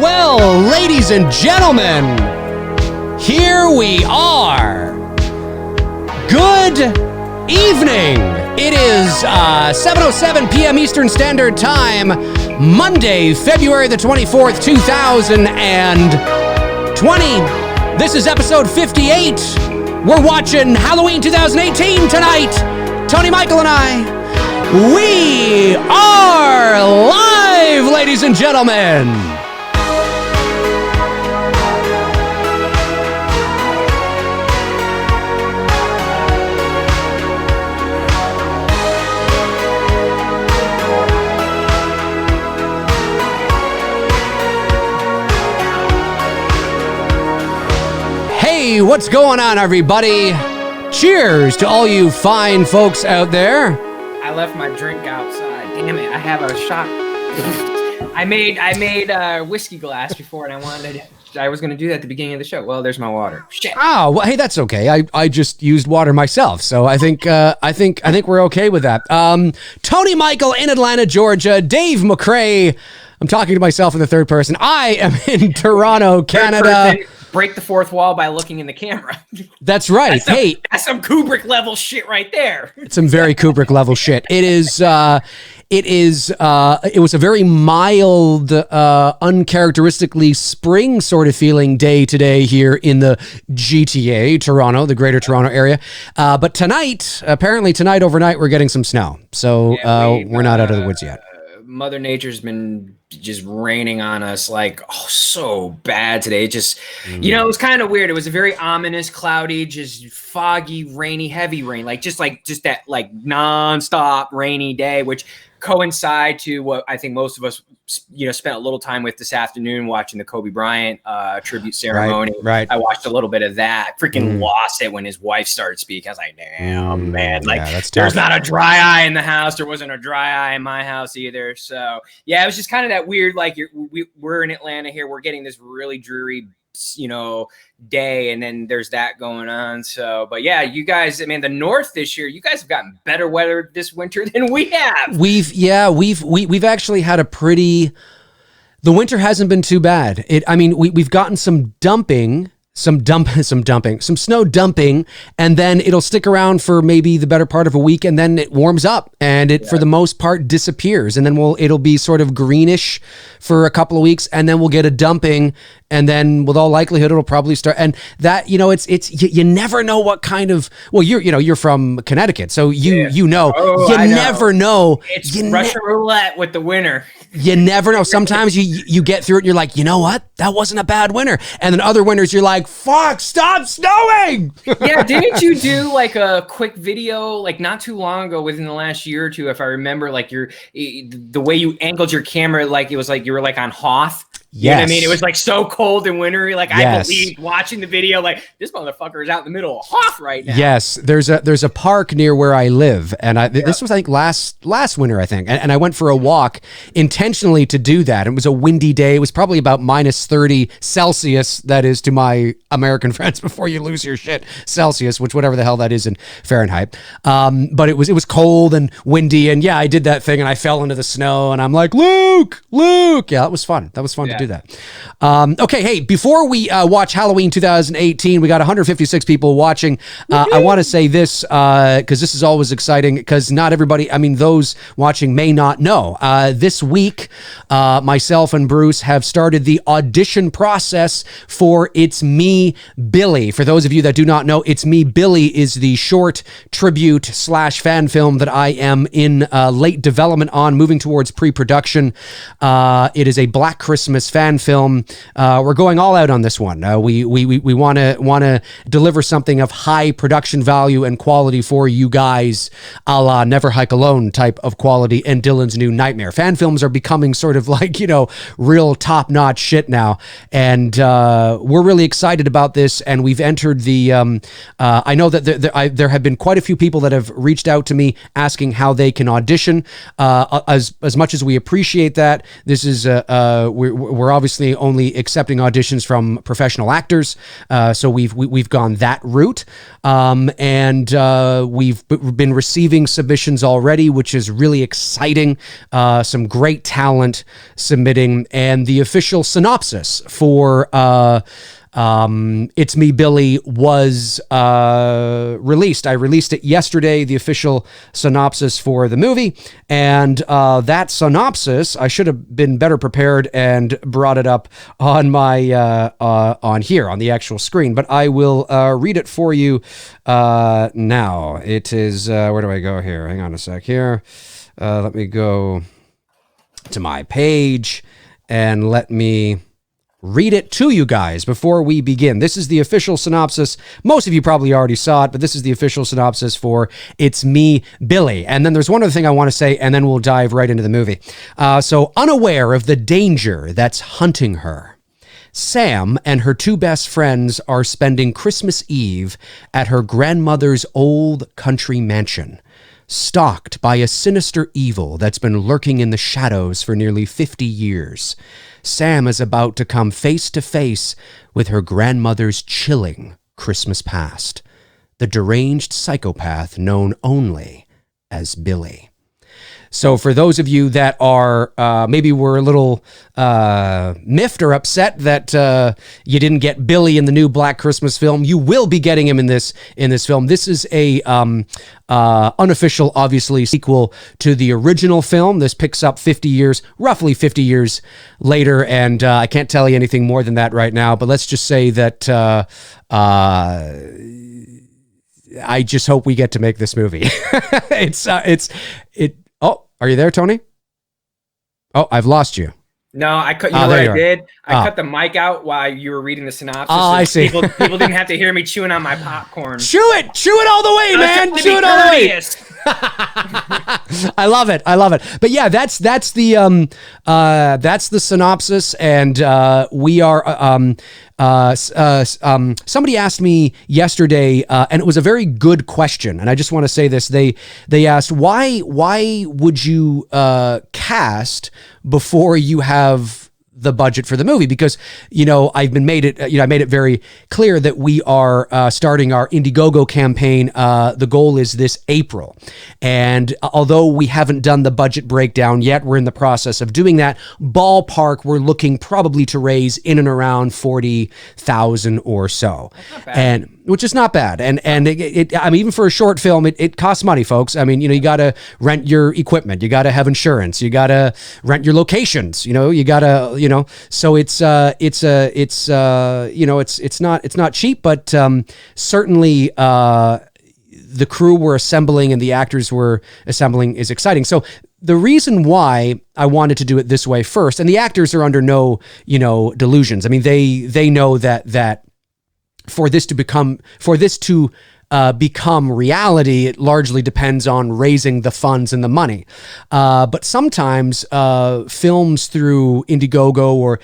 Well, ladies and gentlemen, here we are. Good evening. It is 7:07 p.m. Eastern Standard Time, Monday, February the 24th, 2020. This is episode 58. We're watching Halloween 2018 tonight. Tony, Michael, and I, we are live, ladies and gentlemen. Hey, what's going on, everybody? Cheers to all you fine folks out there. I left my drink outside. Damn it! I have a shot. I made a whiskey glass before, and I was gonna do that at the beginning of the show. Well, there's my water. Shit. Oh, well, hey, that's okay. I just used water myself, so I think we're okay with that. Tony, Michael in Atlanta, Georgia. Dave McRae. I'm talking to myself in the third person. I am in Toronto, Canada. Break the fourth wall by looking in the camera. That's right. That's some Kubrick level shit right there. It's some very Kubrick level shit. It was a very mild, uncharacteristically spring sort of feeling day today here in the GTA, Toronto, the Greater Toronto area. But tonight, overnight, we're getting some snow. So we're not out of the woods yet. Mother Nature's been just raining on us so bad today. It just, it was kind of weird. It was a very ominous, cloudy, just foggy, rainy, heavy rain, just that nonstop rainy day, which coincide to what I think most of us, spent a little time with this afternoon watching the Kobe Bryant tribute ceremony. Right. I watched a little bit of that. Freaking lost it when his wife started speaking. I was like, damn, man. There's not a dry eye in the house. There wasn't a dry eye in my house either. So, yeah, it was just kind of that weird, we're in Atlanta here. We're getting this really dreary, day, and then there's that going on. So, but yeah, you guys, I mean, the North this year, you guys have gotten better weather this winter than we have. We've actually had a pretty. The winter hasn't been too bad. We've gotten some snow dumping, and then it'll stick around for maybe the better part of a week, and then it warms up, and it for the most part disappears, and then it'll be sort of greenish for a couple of weeks, and then we'll get a dumping, and then with all likelihood it'll probably start. And that, you never know what kind of. Well, you're from Connecticut, so you know. Never know. It's Russian roulette with the winter. You never know. Sometimes you get through it and you're like, you know what? That wasn't a bad winter. And then other winters you're like, fuck, stop snowing. Yeah, didn't you do a quick video not too long ago, within the last year or two, if I remember, the way you angled your camera, it was like you were on Hoth. You know what I mean? It was so cold and wintry. I believed watching the video, this motherfucker is out in the middle of Hoth right now. Yes, there's a park near where I live, and this was last winter, I think, and I went for a walk intentionally to do that. It was a windy day. It was probably about minus 30 Celsius. That is, to my American friends, before you lose your shit, Celsius, which whatever the hell that is in Fahrenheit. But it was cold and windy, and I did that thing, and I fell into the snow, and I'm like, Luke. Yeah, that was fun. That was fun to do that. Okay, hey, before we watch Halloween 2018, we got 156 people watching. I want to say this because this is always exciting, because not everybody, those watching may not know. This week, myself and Bruce have started the audition process for It's Me, Billy. For those of you that do not know, It's Me, Billy is the short tribute / fan film that I am in late development on, moving towards pre-production. It is a Black Christmas fan film. We're going all out on this one. We want to deliver something of high production value and quality for you guys, a la Never Hike Alone type of quality and Dylan's New Nightmare. Fan films are becoming sort of real top-notch shit now, and we're really excited about this. And we've entered the. I know that there have been quite a few people that have reached out to me asking how they can audition. As much as we appreciate that, this is we're we're obviously only accepting auditions from professional actors. So we've gone that route. And we've been receiving submissions already, which is really exciting. Some great talent submitting, and the official synopsis for It's Me, Billy was released. I released it yesterday, the official synopsis for the movie. And that synopsis, I should have been better prepared and brought it up on my on here on the actual screen, but I will read it for you now. It is where do I go here? Hang on a sec here. Let me go to my page and let me read it to you guys before we begin. This is the official synopsis. Most of you probably already saw it, but this is the official synopsis for It's Me, Billy. And then there's one other thing I want to say, and then we'll dive right into the movie. So, unaware of the danger that's hunting her, Sam and her two best friends are spending Christmas Eve at her grandmother's old country mansion, stalked by a sinister evil that's been lurking in the shadows for nearly 50 years. Sam is about to come face to face with her grandmother's chilling Christmas past, the deranged psychopath known only as Billy. So for those of you that are maybe were a little miffed or upset that you didn't get Billy in the new Black Christmas film, you will be getting him in this film. This is a unofficial, obviously, sequel to the original film. This picks up roughly 50 years later, and I can't tell you anything more than that right now. But let's just say that I just hope we get to make this movie. Oh, are you there, Tony? Oh, I've lost you. No, I cut. You know what I did? I cut the mic out while you were reading the synopsis. Oh, I see. People didn't have to hear me chewing on my popcorn. Chew it all the way, man. Chew it all the way. I love it. But yeah, that's the synopsis, and we are. Somebody asked me yesterday, and it was a very good question, and I just want to say this. They asked, why would you cast before you have the budget for the movie? Because, I made it very clear that we are starting our Indiegogo campaign. The goal is this April. And although we haven't done the budget breakdown yet, we're in the process of doing that. Ballpark, we're looking probably to raise in and around 40,000 or so. And which is not bad. And I mean, even for a short film, it costs money, folks. I mean, you got to rent your equipment. You got to have insurance. You got to rent your locations. You got to, so it's not cheap, but certainly the crew we're assembling and the actors we're assembling is exciting. So the reason why I wanted to do it this way first, and the actors are under no, delusions. I mean, they know that for this to become reality, it largely depends on raising the funds and the money. But sometimes films through Indiegogo or,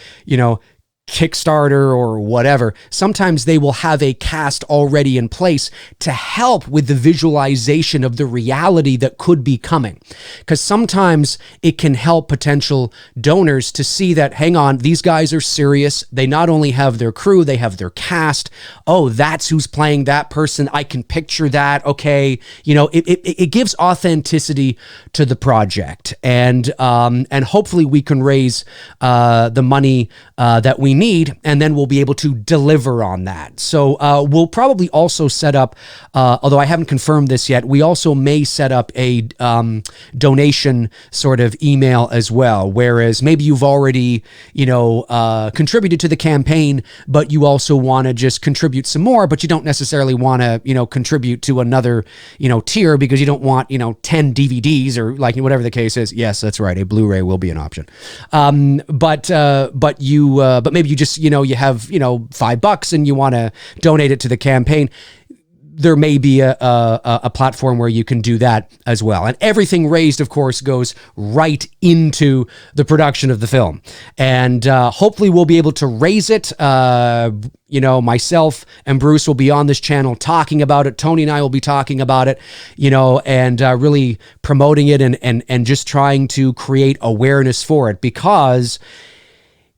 Kickstarter or whatever, sometimes they will have a cast already in place to help with the visualization of the reality that could be coming. Because sometimes it can help potential donors to see that, hang on, these guys are serious. They not only have their crew, they have their cast. Oh, that's who's playing that person. I can picture that. Okay. It gives authenticity to the project. And hopefully we can raise the money that we need, and then we'll be able to deliver on that. So we'll probably also set up, although I haven't confirmed this yet, we also may set up a donation sort of email as well, whereas maybe you've already, contributed to the campaign, but you also want to just contribute some more, but you don't necessarily want to, contribute to another, tier because you don't want, 10 DVDs or like whatever the case is. Yes, that's right. A Blu-ray will be an option. But maybe you just, you have, $5 and you want to donate it to the campaign. There may be a platform where you can do that as well. And everything raised, of course, goes right into the production of the film. And hopefully we'll be able to raise it. Myself and Bruce will be on this channel talking about it. Tony and I will be talking about it, and really promoting it and just trying to create awareness for it, because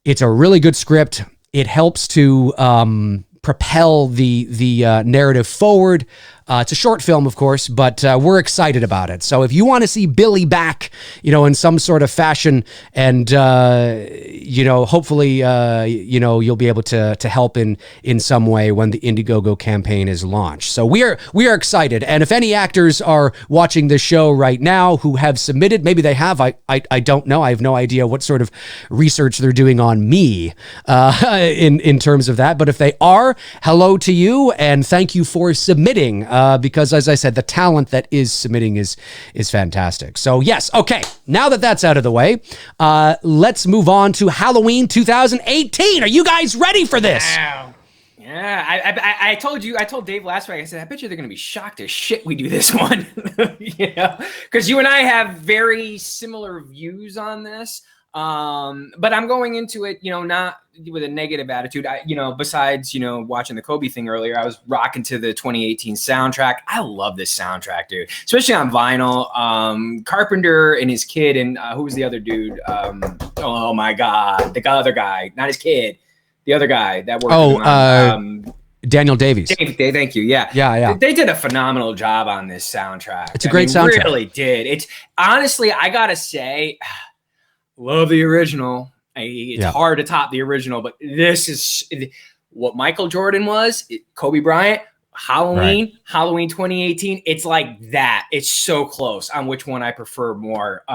It's a really good script. It helps to propel the narrative forward. It's a short film, of course, but we're excited about it. So if you want to see Billy back, in some sort of fashion, and hopefully, you'll be able to help in some way when the Indiegogo campaign is launched. So we are excited. And if any actors are watching this show right now who have submitted, maybe they have. I don't know. I have no idea what sort of research they're doing on me in terms of that. But if they are, hello to you and thank you for submitting. Because as I said, the talent that is submitting is fantastic. So yes, okay. Now that that's out of the way, let's move on to Halloween 2018. Are you guys ready for this? Wow. Yeah, I told Dave last week, I said, I bet you they're going to be shocked as shit we do this one. Because you and I have very similar views on this. But I'm going into it, not with a negative attitude. Besides, watching the Kobe thing earlier, I was rocking to the 2018 soundtrack. I love this soundtrack, dude, especially on vinyl. Carpenter and his kid, and who was the other dude? Oh my God, the other guy, not his kid, the other guy that worked. Daniel Davies. Thank you. Yeah. They did a phenomenal job on this soundtrack. It's a great soundtrack. Really did. It's honestly, I gotta say, love the original. It's hard to top the original, but this is what Michael Jordan was, Kobe Bryant, Halloween, right. Halloween 2018. It's like that. It's so close on which one I prefer more.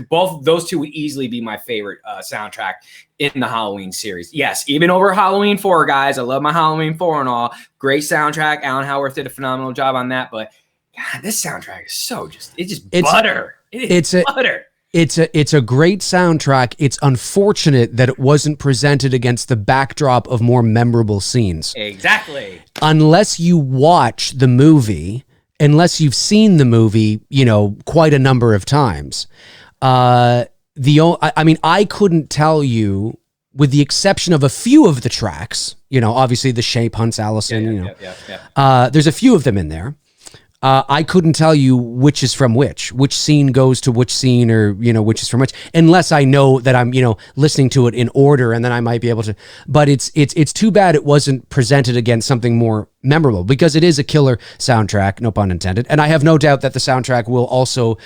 Both those two would easily be my favorite soundtrack in the Halloween series. Yes, even over Halloween 4, guys. I love my Halloween 4 and all. Great soundtrack. Alan Howarth did a phenomenal job on that. But God, this soundtrack is so it's butter. It's butter. It's a great soundtrack. It's unfortunate that it wasn't presented against the backdrop of more memorable scenes. Exactly. Unless you watch the movie, unless you've seen the movie, quite a number of times. I couldn't tell you, with the exception of a few of the tracks, obviously The Shape, Hunts Allison, there's a few of them in there. I couldn't tell you which is from which scene goes to which scene, or, which is from which, unless I know that I'm, listening to it in order, and then I might be able to, but it's too bad it wasn't presented against something more memorable, because it is a killer soundtrack, no pun intended. And I have no doubt that the soundtrack will also,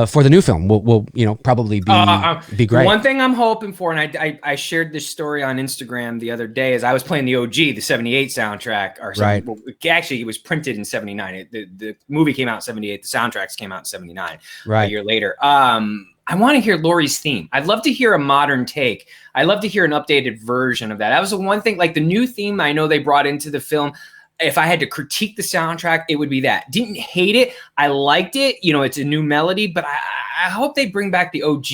for the new film, will probably be great. One thing I'm hoping for, and I shared this story on Instagram the other day, is I was playing the OG, the 78 soundtrack, or right. Well, actually, it was printed in 79. The movie came out in 78. The soundtracks came out in 79, right. A year later. I want to hear Laurie's theme. I'd love to hear a modern take. I'd love to hear an updated version of that. That was the one thing, like the new theme I know they brought into the film. If I had to critique the soundtrack, it would be that. Didn't hate it. I liked it. It's a new melody, but I hope they bring back the OG,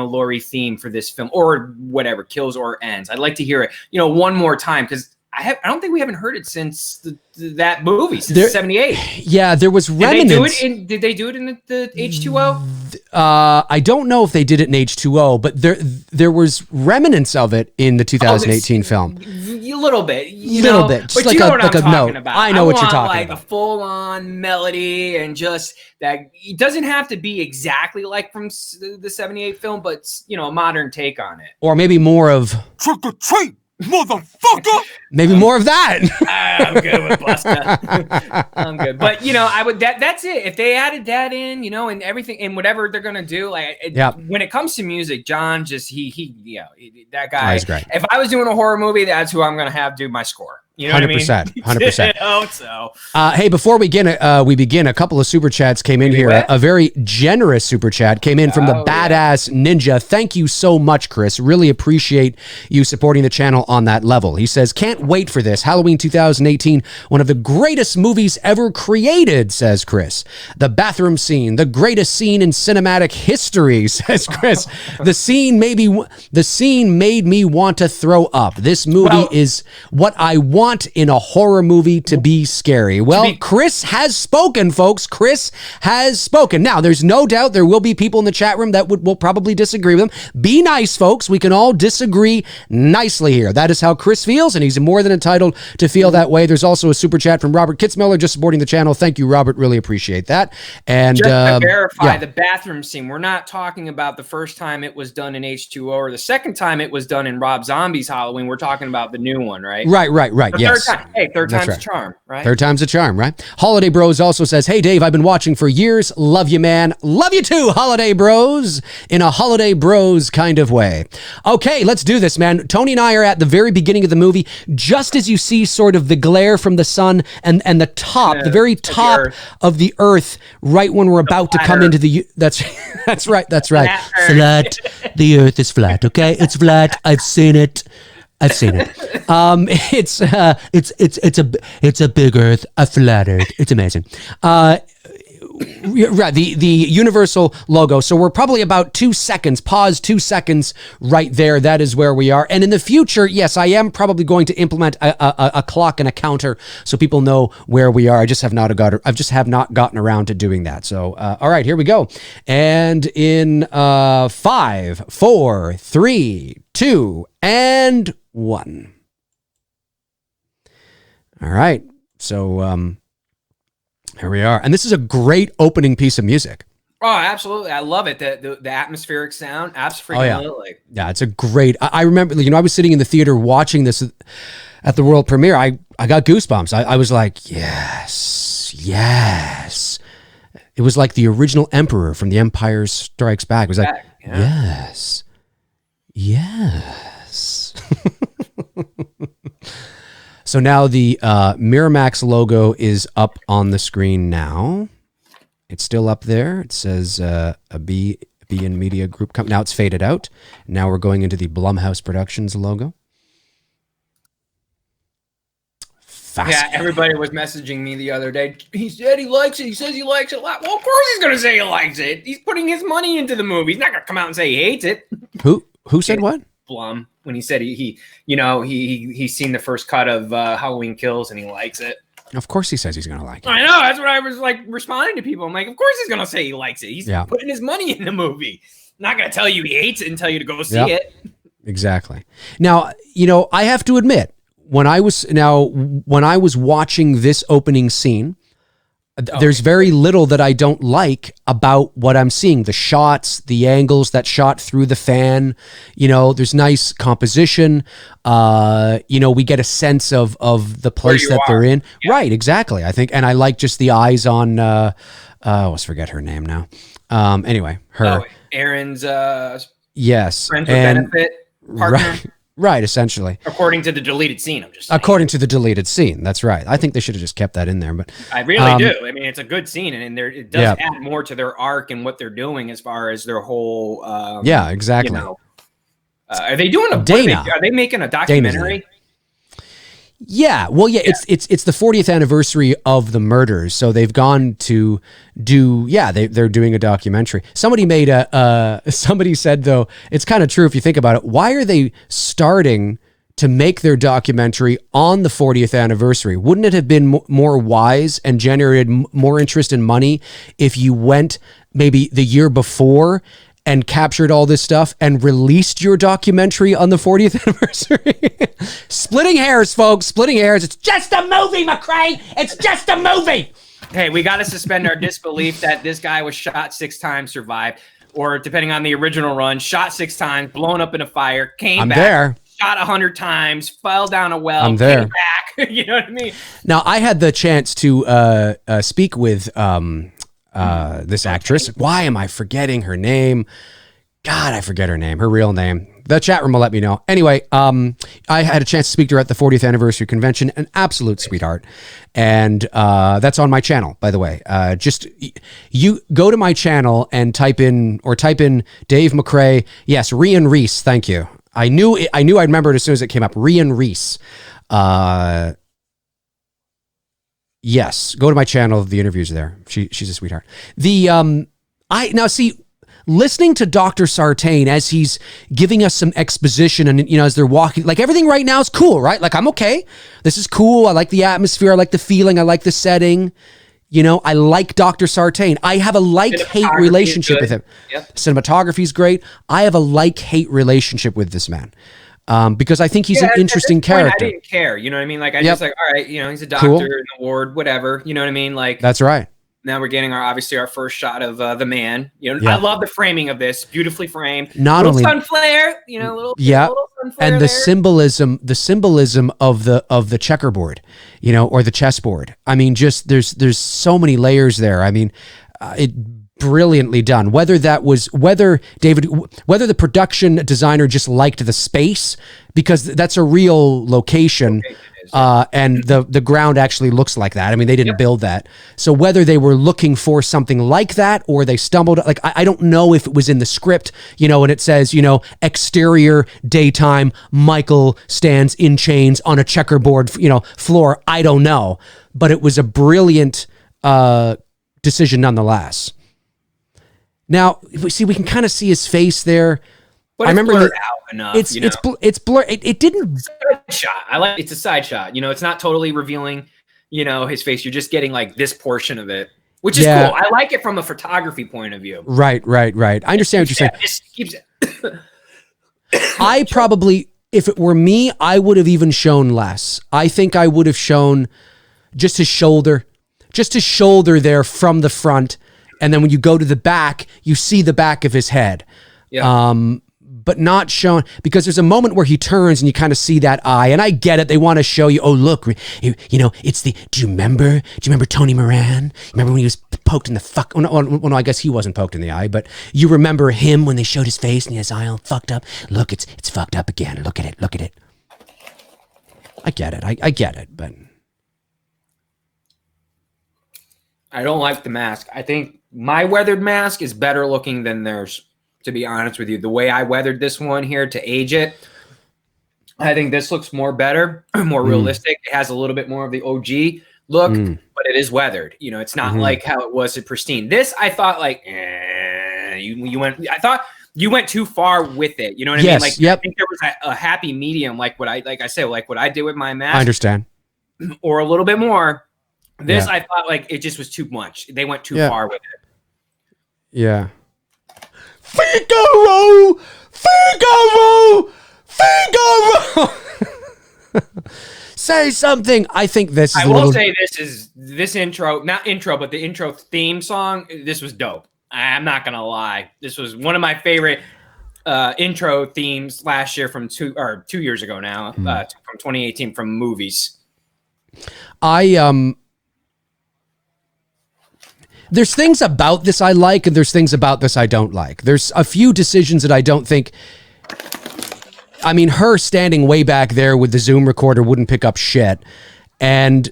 Laurie theme for this film, or whatever, Kills or Ends. I'd like to hear it, one more time, because I don't think we haven't heard it since that movie, since 78. Yeah, there was remnants. Did they do it in the H2O? I don't know if they did it in H2O, but there was remnants of it in the 2018 film. A little bit, just but like you know what I'm talking note. about. I know what you're talking about. Like a full-on melody, and just that. It doesn't have to be exactly like from the 78 film, but a modern take on it. Or maybe more of trick or treat, motherfucker. Maybe more of that. I'm good with Busta. I'm good, but I would. That's it. If they added that in, and everything, and whatever they're gonna do, when it comes to music, John that guy. He's great. If I was doing a horror movie, that's who I'm gonna have do my score. You know 100%, 100%. I hope so. Hey, before we begin, a couple of super chats came in here. A very generous super chat came in from the Badass Ninja. Thank you so much, Chris. Really appreciate you supporting the channel on that level. He says, can't wait for this. Halloween 2018, one of the greatest movies ever created, says Chris. The bathroom scene, the greatest scene in cinematic history, says Chris. The scene made me want to throw up. This movie is what I want in a horror movie to be scary. Well, Chris has spoken, folks. Chris has spoken. Now, there's no doubt there will be people in the chat room that will probably disagree with him. Be nice, folks. We can all disagree nicely here. That is how Chris feels, and he's more than entitled to feel that way. There's also a super chat from Robert Kitzmiller just supporting the channel. Thank you, Robert. Really appreciate that. And just to verify the bathroom scene, we're not talking about the first time it was done in H2O or the second time it was done in Rob Zombie's Halloween. We're talking about the new one, right? Right. Yes. Third time's a charm, right? Third time's a charm, right? Holiday Bros also says, hey, Dave, I've been watching for years. Love you, man. Love you too, Holiday Bros, in a Holiday Bros kind of way. Okay, let's do this, man. Tony and I are at the very beginning of the movie, just as you see sort of the glare from the sun and the top, the very top of the earth, right when we're about to come into the... That's right. Flat. The earth is flat, okay? It's flat. I've seen it. It's a big earth, a flat earth. It's amazing. Right, the Universal logo. So we're probably about 2 seconds, pause 2 seconds right there. That is where we are. And in the future, yes, I am probably going to implement a clock and a counter so people know where we are. I just have not gotten around to doing that. So, all right, here we go. And in 5, 4, 3, 2, and 1. All right. So, here we are. And this is a great opening piece of music. Oh, absolutely. I love it. The atmospheric sound. Absolutely. Yeah, it's a great... I remember, I was sitting in the theater watching this at the world premiere. I got goosebumps. I was like, yes. It was like the original Emperor from The Empire Strikes Back. It was like, yes. So now the Miramax logo is up on the screen now. It's still up there. It says a B in Media Group Company. Now it's faded out. Now we're going into the Blumhouse Productions logo. Yeah, everybody was messaging me the other day. He said he likes it. He says he likes it a lot. Well, of course he's going to say he likes it. He's putting his money into the movie. He's not going to come out and say he hates it. Who said what? Blum, when he said he's seen the first cut of Halloween Kills and he likes it. Of course he says he's going to like it. I know. That's what I was like responding to people. I'm like, of course he's going to say he likes it. He's putting his money in the movie. Not going to tell you he hates it and tell you to go see it. Exactly. Now, I have to admit, when I was watching this opening scene, there's very little that I don't like about what I'm seeing. The shots, the angles, that shot through the fan, there's nice composition. We get a sense of the place that they're in. Yeah. Right, exactly. I think, and I like just the eyes on, I always forget her name now. Anyway, her. Aaron's, yes. Friends with benefit partner. Right. Right, essentially. According to the deleted scene, I'm just saying. According to the deleted scene, that's right. I think they should have just kept that in there, but I really do. I mean, it's a good scene, and it does add more to their arc and what they're doing as far as their whole. Exactly. Are they doing are they making a documentary? Yeah, well, it's the 40th anniversary of the murders, so they've gone to do. Yeah, they're doing a documentary. Somebody said though, it's kind of true if you think about it. Why are they starting to make their documentary on the 40th anniversary? Wouldn't it have been more wise and generated more interest and money if you went maybe the year before and captured all this stuff and released your documentary on the 40th anniversary? Splitting hairs, folks. Splitting hairs. It's just a movie, McRae. It's just a movie. Hey, we got to suspend our disbelief that this guy was shot 6 times, survived, or depending on the original run, shot 6 times, blown up in a fire, came back, there. Shot 100 times, fell down a well, came back. You know what I mean? Now, I had the chance to speak with this actress. Why am I forgetting her name? God, I forget her name, her real name. The chat room will let me know. Anyway, I had a chance to speak to her at the 40th anniversary convention, an absolute sweetheart. And that's on my channel, by the way. Just you go to my channel and type in Dave McRae. Yes, Rian Reese. Thank you. I knew I'd remember it as soon as it came up. Rian Reese. Yes, go to my channel. The interviews are there. She's a sweetheart. Listening to Dr. Sartain as he's giving us some exposition and, as they're walking, like everything right now is cool, right? Like, I'm okay. This is cool. I like the atmosphere. I like the feeling. I like the setting. I like Dr. Sartain. I have a like-hate relationship with him. Yep. Cinematography is great. I have a like-hate relationship with this man. because I think he's an interesting character. I didn't care, you know what I mean? Like I just like, all right, you know, he's a doctor in the ward, whatever, you know what I mean? Like that's right. Now we're getting obviously our first shot of the man. You know, I love the framing of this, beautifully framed. Not only sun flare, you know, little sun flare and the there. symbolism of the checkerboard, you know, or the chessboard. I mean, just there's so many layers there. I mean, it brilliantly done. Whether the production designer just liked the space, because that's a real location. And the ground actually looks like that. I mean, they didn't build that. So whether they were looking for something like that or they stumbled, like, I don't know if it was in the script, you know, and it says, you know, exterior daytime, Michael stands in chains on a checkerboard, you know, floor. I don't know, but it was a brilliant decision nonetheless. Now, we can kind of see his face there. But I remember blurred out enough. It's blurred. It didn't. Side shot. It's a side shot. You know, it's not totally revealing, you know, his face. You're just getting like this portion of it, which is cool. I like it from a photography point of view. Right. I understand what you're saying. I probably, if it were me, I would have even shown less. I think I would have shown just his shoulder there from the front, and then when you go to the back, you see the back of his head. Yeah. But not shown, because there's a moment where he turns and you kind of see that eye, and I get it. They want to show you, oh, look, you know, it's do you remember Tony Moran? Remember when he was poked in the fuck? Oh, no, I guess he wasn't poked in the eye, but you remember him when they showed his face and his eye all fucked up? Look, it's fucked up again. Look at it. I get it. I get it, but I don't like the mask. I think my weathered mask is better looking than theirs. To be honest with you, the way I weathered this one here to age it, I think this looks more realistic. It has a little bit more of the OG look, but it is weathered. You know, it's not like how it was at pristine. This, I thought like, I thought you went too far with it. You know what I mean? Like, I think there was a happy medium, like what I did with my mask. I understand. Or a little bit more. This, I thought like it just was too much. They went too far with it. Yeah. Figaro! Say something. I think this is I will say this intro, not intro, but the intro theme song, this was dope. I'm not going to lie. This was one of my favorite intro themes last year from 2 years ago now, from 2018 from movies. There's things about this I like, and there's things about this I don't like. There's a few decisions that I don't think. I mean, her standing way back there with the Zoom recorder wouldn't pick up shit, and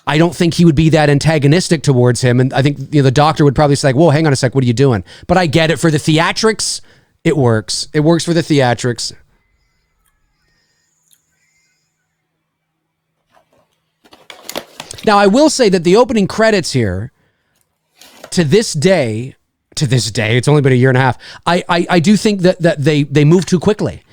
I don't think he would be that antagonistic towards him. And I think, you know, the doctor would probably say, like, "Whoa, hang on a sec, what are you doing?" But I get it for the theatrics. It works. It works for the theatrics. Now, I will say that the opening credits here. To this day, it's only been a year and a half. I do think that they move too quickly.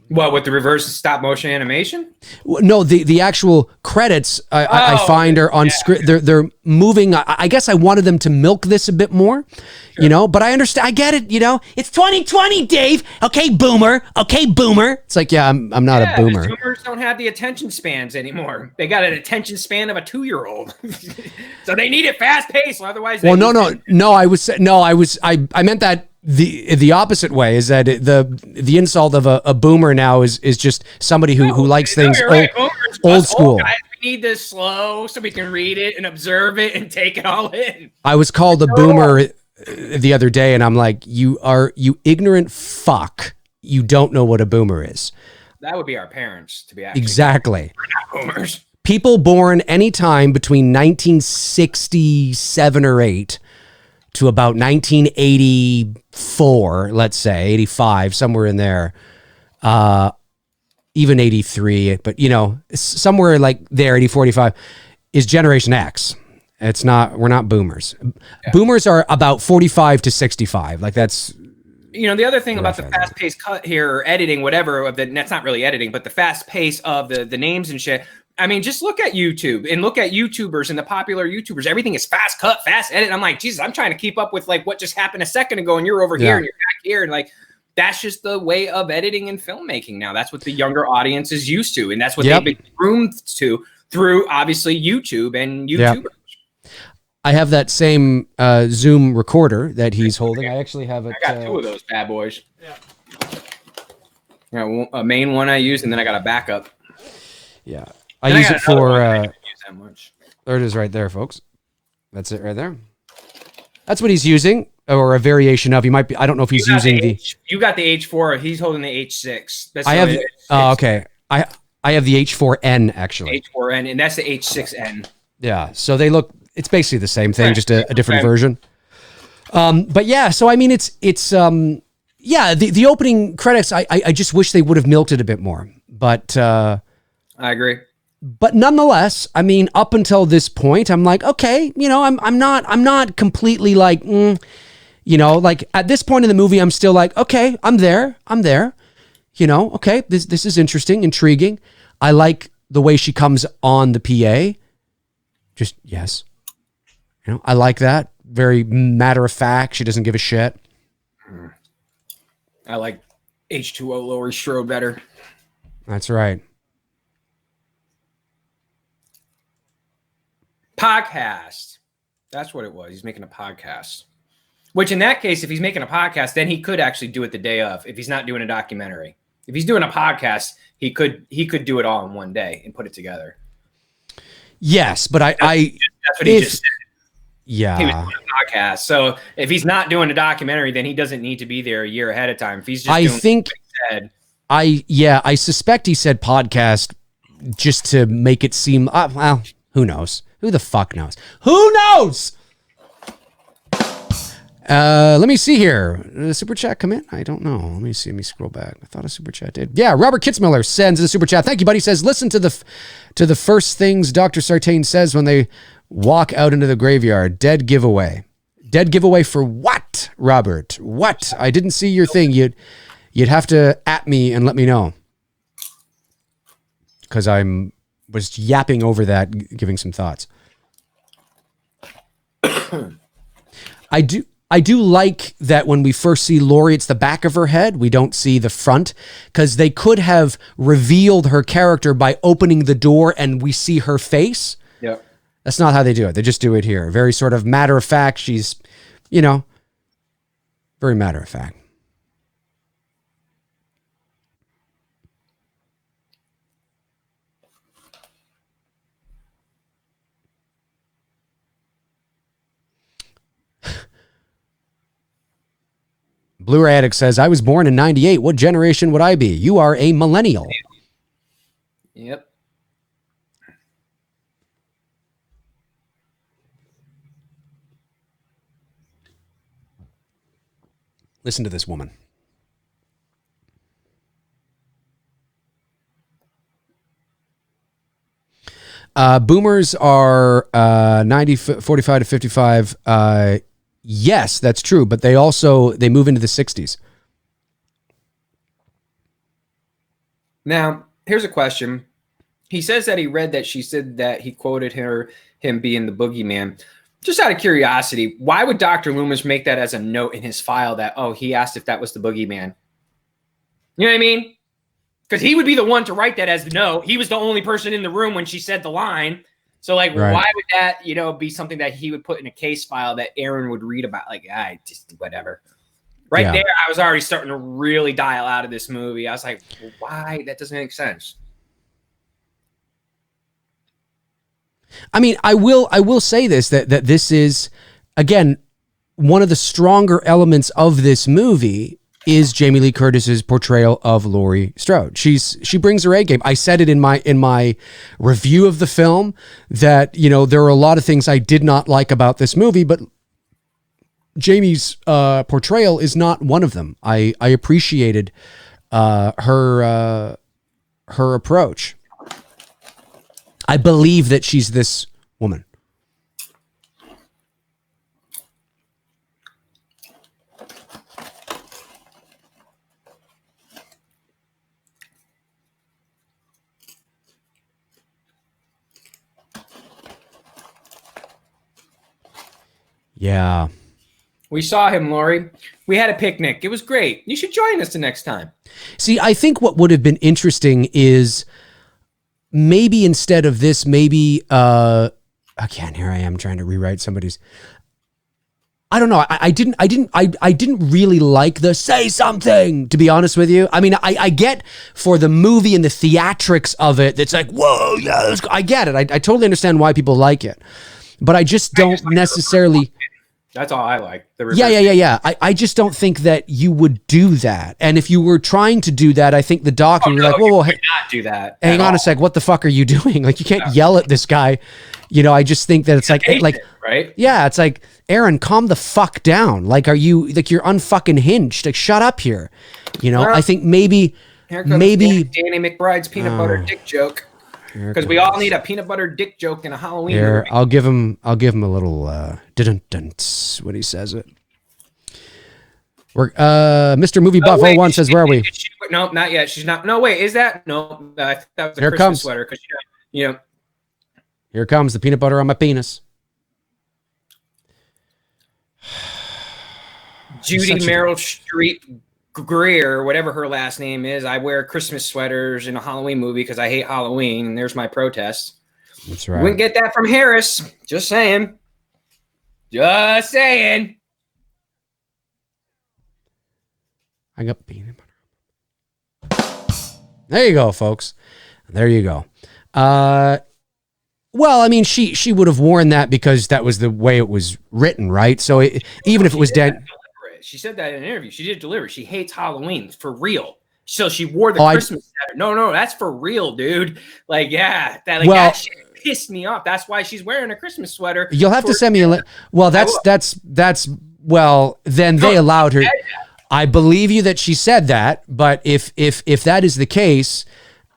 What, with the reverse stop motion animation? No, the actual credits I find are on script. They're moving. I guess I wanted them to milk this a bit more, you know. But I understand. I get it. You know, it's 2020, Dave. Okay, boomer. It's like, yeah, I'm not a boomer. Boomers don't have the attention spans anymore. They got an attention span of a 2-year-old, so they need it fast paced. Otherwise, well, no. I meant that. The opposite way is that the insult of a boomer now is just somebody who likes things old school. Guys, we need this slow so we can read it and observe it and take it all in. I was called a boomer the other day, and I'm like, you ignorant fuck. You don't know what a boomer is. That would be our parents, to be actually. Exactly. We're not boomers. People born anytime between 1967 or 8 to about 1984, let's say 85, somewhere in there, even 83, but you know, somewhere like there, 84, 85 is Generation X. We're not boomers. Yeah. Boomers are about 45 to 65. Like that's, you know, the other thing about the fast paced cut here, or editing, whatever, that's not really editing, but the fast pace of the names and shit. I mean, just look at YouTube and look at YouTubers and the popular YouTubers. Everything is fast cut, fast edit. I'm like, Jesus, I'm trying to keep up with like what just happened a second ago, and you're over here and you're back here, and like, that's just the way of editing and filmmaking now. That's what the younger audience is used to, and that's what they've been groomed to through obviously YouTube and YouTubers. Yep. I have that same Zoom recorder that he's holding. I actually have it. I got 2 of those bad boys. Yeah. You know, a main one I use, and then I got a backup. Yeah, I use it for. There it is, right there, folks. That's it, right there. That's what he's using, or a variation of. He might be. I don't know if he's using the. You got the H4. He's holding the H6. I have. Oh, okay. I have the H4N actually. H4N, and that's the H6N. Yeah, so they look. It's basically the same thing, just a different version. But yeah, so I mean, it's yeah, the opening credits. I just wish they would have milked it a bit more, but. I agree. But nonetheless, I mean, up until this point, I'm like, okay, you know, I'm not completely like, you know, like at this point in the movie, I'm still like, okay, I'm there, you know, okay, this is interesting, intriguing. I like the way she comes on the PA. Just yes, you know, I like that. Very matter of fact. She doesn't give a shit. I like H2O Laurie Strode better. That's right. Podcast. That's what it was. He's making a podcast. Which in that case, if he's making a podcast, then he could actually do it the day of. If he's not doing a documentary, if he's doing a podcast, he could do it all in one day and put it together. Yes, but that's what he just said. Yeah, he was doing a podcast. So if he's not doing a documentary, then he doesn't need to be there a year ahead of time. If he's just I suspect he said podcast just to make it seem. Well, who knows? Who the fuck knows? Who knows? Let me see here. Did a super chat come in? I don't know. Let me see. Let me scroll back. I thought a super chat did. Yeah, Robert Kitzmiller sends a super chat. Thank you, buddy. Says, listen to the first things Dr. Sartain says when they walk out into the graveyard. Dead giveaway. Dead giveaway for what, Robert? What? I didn't see your thing. You'd have to at me and let me know. Because was yapping over that, giving some thoughts. I do like that when we first see Laurie, it's the back of her head. We don't see the front, because they could have revealed her character by opening the door and we see her face. Yeah. That's not how they do it. They just do it here. Very sort of matter of fact. She's, you know, very matter of fact. Blu-ray Addict says, I was born in 98. What generation would I be? You are a millennial. Yep. Listen to this woman. Boomers are 45 to 55. Yes, that's true. But they move into the 60s. Now, here's a question. He says that he read that she said that he quoted him being the boogeyman. Just out of curiosity, why would Dr. Loomis make that as a note in his file that, oh, he asked if that was the boogeyman? You know what I mean? Because he would be the one to write that as the note. He was the only person in the room when she said the line. So, like, right. Why would that, be something that he would put in a case file that Aaron would read about? Like, just whatever. Right there, I was already starting to really dial out of this movie. I was like, well, why? That doesn't make sense. I mean, I will say this, that this is, again, one of the stronger elements of this movie is Jamie Lee Curtis's portrayal of Laurie Strode. She brings her A game. I said it in my review of the film that, there are a lot of things I did not like about this movie, but Jamie's portrayal is not one of them. I appreciated her approach. I believe that she's this woman. Yeah. We saw him, Laurie. We had a picnic. It was great. You should join us the next time. See, I think what would have been interesting is maybe instead of this, maybe again, here I am trying to rewrite somebody's. I don't know. I didn't really like the say something, to be honest with you. I mean, I get for the movie and the theatrics of it. It's like, whoa, yeah, I get it. I totally understand why people like it, but I just don't necessarily. That's all I like. Yeah. I just don't think that you would do that. And if you were trying to do that, I think the doctor would be like, whoa, hey, not do that. Hang on a sec. What the fuck are you doing? Like, you can't yell at this guy. You know, I just think that it's like, right? Yeah, it's like, Aaron, calm the fuck down. Like, are you like you're unfucking hinged? Like, shut up here. You know, I think maybe Danny McBride's peanut butter dick joke. Because we all need a peanut butter dick joke in a Halloween movie. I'll give him a little when he says it. We're Mr. Movie Buff 01 says, where are we? No, not yet. She's not. No, wait, is that? No, that was a Here Christmas comes. sweater. Because you know. Here comes the peanut butter on my penis. Judy Meryl Streep Greer, whatever her last name is. I wear Christmas sweaters in a Halloween movie because I hate Halloween, and there's my protest. That's right. We wouldn't get that from Harris. Just saying. Just saying. I got peanut butter. There you go, folks. There you go. Well, I mean, she would have worn that because that was the way it was written, right? So even if it was dead. She said that in an interview. She did deliver. She hates Halloween for real. So she wore the Christmas sweater. No, that's for real, dude. Like, yeah, that shit pissed me off. That's why she's wearing a Christmas sweater. You'll have to send me a link. Well, then they allowed her. I believe you that she said that, but if that is the case,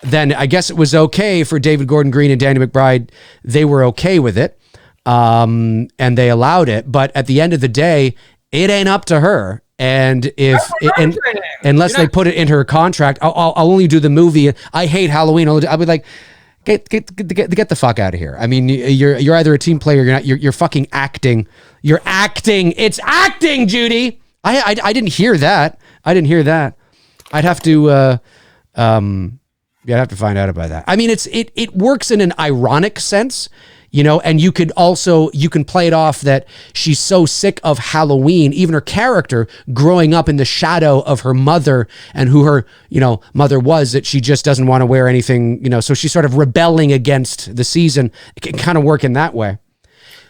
then I guess it was okay for David Gordon Green and Danny McBride. They were okay with it, and they allowed it. But at the end of the day, it ain't up to her. And unless they put it in her contract, I'll only do the movie. I hate Halloween. I'll be like, get the fuck out of here. I mean, you're either a team player or you're not. You're fucking acting. You're acting. It's acting, Judy. I didn't hear that. I'd have to I'd have to find out about that. I mean, it works in an ironic sense. You know, and you can play it off that she's so sick of Halloween, even her character growing up in the shadow of her mother and who her, mother was, that she just doesn't want to wear anything, so she's sort of rebelling against the season. It can kind of work in that way.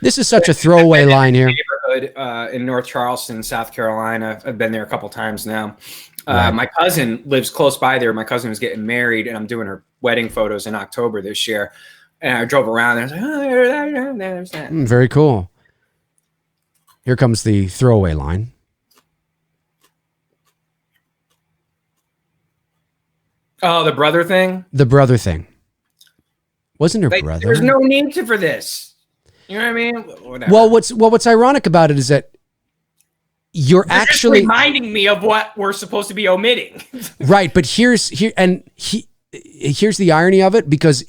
This is such a throwaway line here. Neighborhood in North Charleston, South Carolina. I've been there a couple times now. Right. My cousin lives close by there. My cousin was getting married, and I'm doing her wedding photos in October this year. And I drove around and I was like, oh, there's that. Very cool. Here comes the throwaway line. Oh, the brother thing? The brother thing. Wasn't her brother? There's no need for this. You know what I mean? Whatever. Well, what's ironic about it is that you're actually just reminding me of what we're supposed to be omitting. Right, but here's the irony of it, because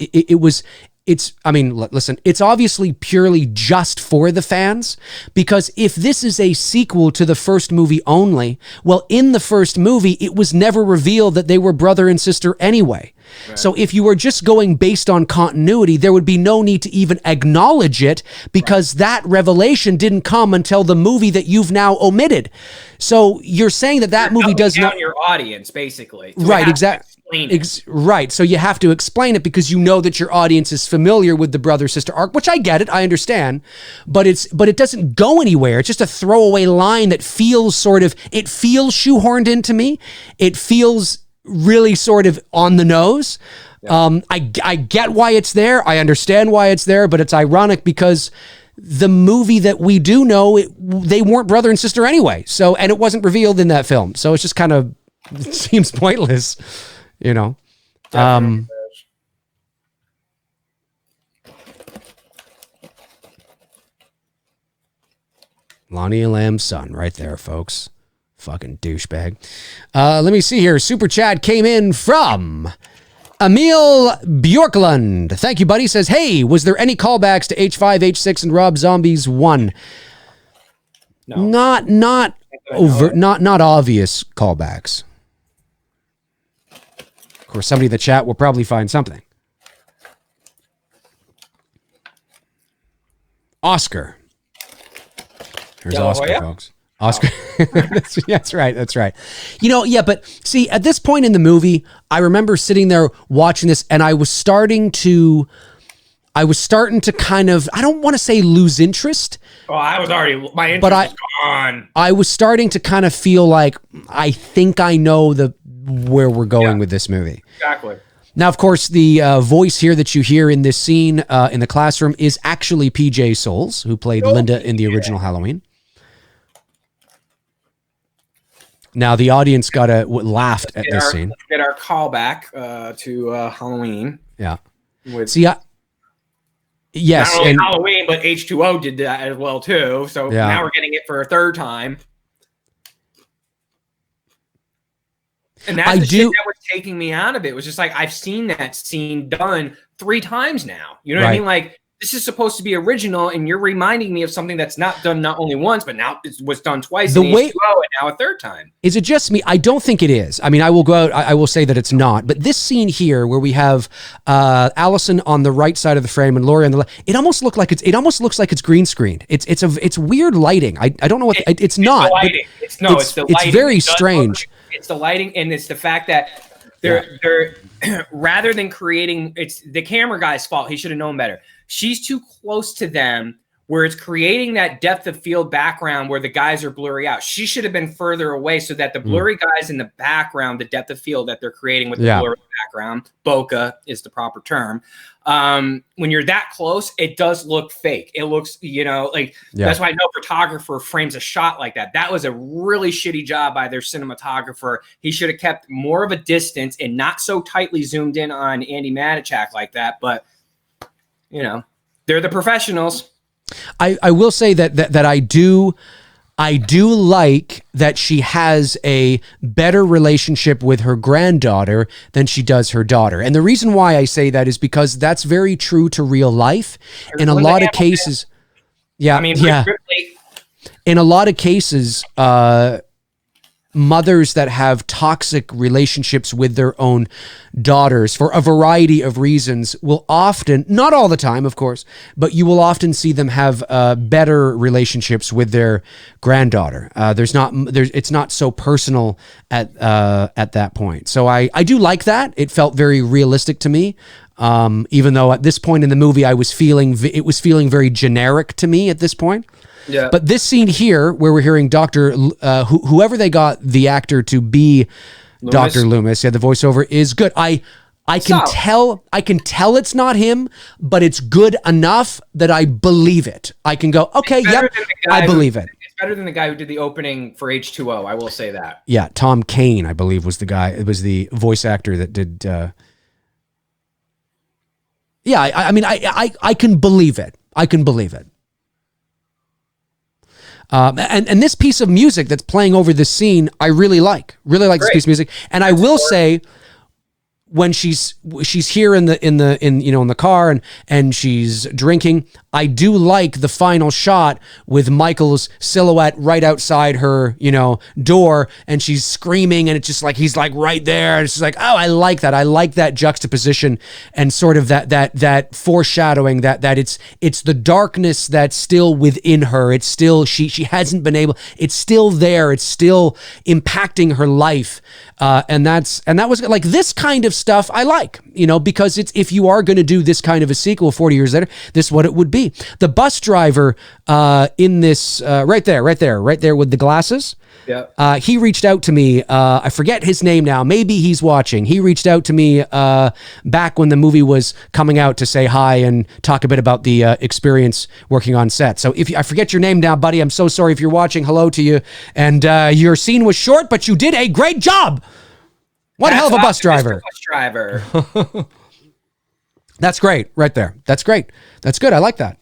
listen, it's obviously purely just for the fans, because if this is a sequel to the first movie only, well, in the first movie, it was never revealed that they were brother and sister anyway. Right. So if you were just going based on continuity, there would be no need to even acknowledge it, because that revelation didn't come until the movie that you've now omitted. So you're saying that movie does not your audience, basically. Right, exactly. Right. So you have to explain it because you know that your audience is familiar with the brother-sister arc, which I get it. I understand. But it doesn't go anywhere. It's just a throwaway line that feels shoehorned into me. It feels really sort of on the nose. Yeah. I get why it's there. I understand why it's there, but it's ironic because the movie that we do know, they weren't brother and sister anyway. So, and it wasn't revealed in that film. So it's just kind of, it seems pointless. Lonnie and Lamb's son right there, folks. Fucking douchebag. Let me see here. Super chat came in from Emil Bjorklund. Thank you, buddy. Says, hey, was there any callbacks to H5, H6, and Rob Zombies 1? Not overt, not obvious callbacks. Of course, somebody in the chat will probably find something. Oscar. There's Oscar, folks. Oscar. That's right. That's right. You know, yeah, but see, at this point in the movie, I remember sitting there watching this, and I was starting to kind of, I don't want to say lose interest. Oh, I was already, my interest was gone. I was starting to kind of feel like, I think I know where we're going with this movie. Exactly. Now, of course, the voice here that you hear in this scene in the classroom is actually PJ Soles, who played Linda in the original Halloween. Now, the audience laughed at this scene. Let's get our callback to Halloween. Yeah. Yes, not only and Halloween, but H2O did that as well too. So now we're getting it for a third time. And that's the shit that was taking me out of it. It was just like, I've seen that scene done 3 times now. You know what I mean? Like, this is supposed to be original, and you're reminding me of something that's not done not only once, but now it was done twice in H2O, and now a third time. Is it just me? I don't think it is. I mean, I will go out, I will say that it's not. But this scene here, where we have Allison on the right side of the frame and Laurie on the left, it almost looks like it's green screened. It's weird lighting. I don't know what it's not. The lighting. It's the lighting. It's very strange. It's the lighting, and it's the fact that they're rather than creating, it's the camera guy's fault. He should have known better. She's too close to them, where it's creating that depth of field background where the guys are blurry out. She should have been further away so that the blurry guys in the background, the depth of field that they're creating with the blurry background, bokeh is the proper term. When you're that close, it does look fake. It looks, that's why no photographer frames a shot like that. That was a really shitty job by their cinematographer. He should have kept more of a distance and not so tightly zoomed in on Andy Manichak like that. But, they're the professionals. I will say that I do like that she has a better relationship with her granddaughter than she does her daughter. And the reason why I say that is because that's very true to real life. In a lot of cases, in a lot of cases, mothers that have toxic relationships with their own daughters for a variety of reasons will often, not all the time, of course, but you will often see them have better relationships with their granddaughter. It's not so personal at that point. So I do like that. It felt very realistic to me. Even though at this point in the movie, it was feeling very generic to me at this point. Yeah. But this scene here, where we're hearing Dr. Whoever they got the actor to be Loomis. Dr. Loomis, the voiceover is good. I can tell it's not him, but it's good enough that I believe it. I can go, okay, yep, I believe it. It's better than the guy who did the opening for H2O. I will say that. Yeah, Tom Kane, I believe, was the guy. It was the voice actor that did. I can believe it. I can believe it. And this piece of music that's playing over this scene, I really like this piece of music. And I will say, when she's here in the car and she's drinking, I do like the final shot with Michael's silhouette right outside her, door, and she's screaming, and it's just like he's like right there, and she's like, oh, I like that. I like that juxtaposition and sort of that foreshadowing that it's the darkness that's still within her. It's still she hasn't been able. It's still there. It's still impacting her life, and that was like this kind of stuff I like, because it's, if you are going to do this kind of a sequel 40 years later, this is what it would be. The bus driver in this right there with the glasses. Yeah. He reached out to me. I forget his name now. Maybe he's watching. He reached out to me back when the movie was coming out to say hi and talk a bit about the experience working on set. So I forget your name now, buddy, I'm so sorry if you're watching. Hello to you. And your scene was short, but you did a great job. What a hell of a bus driver. That's great right there. That's great. That's good. I like that.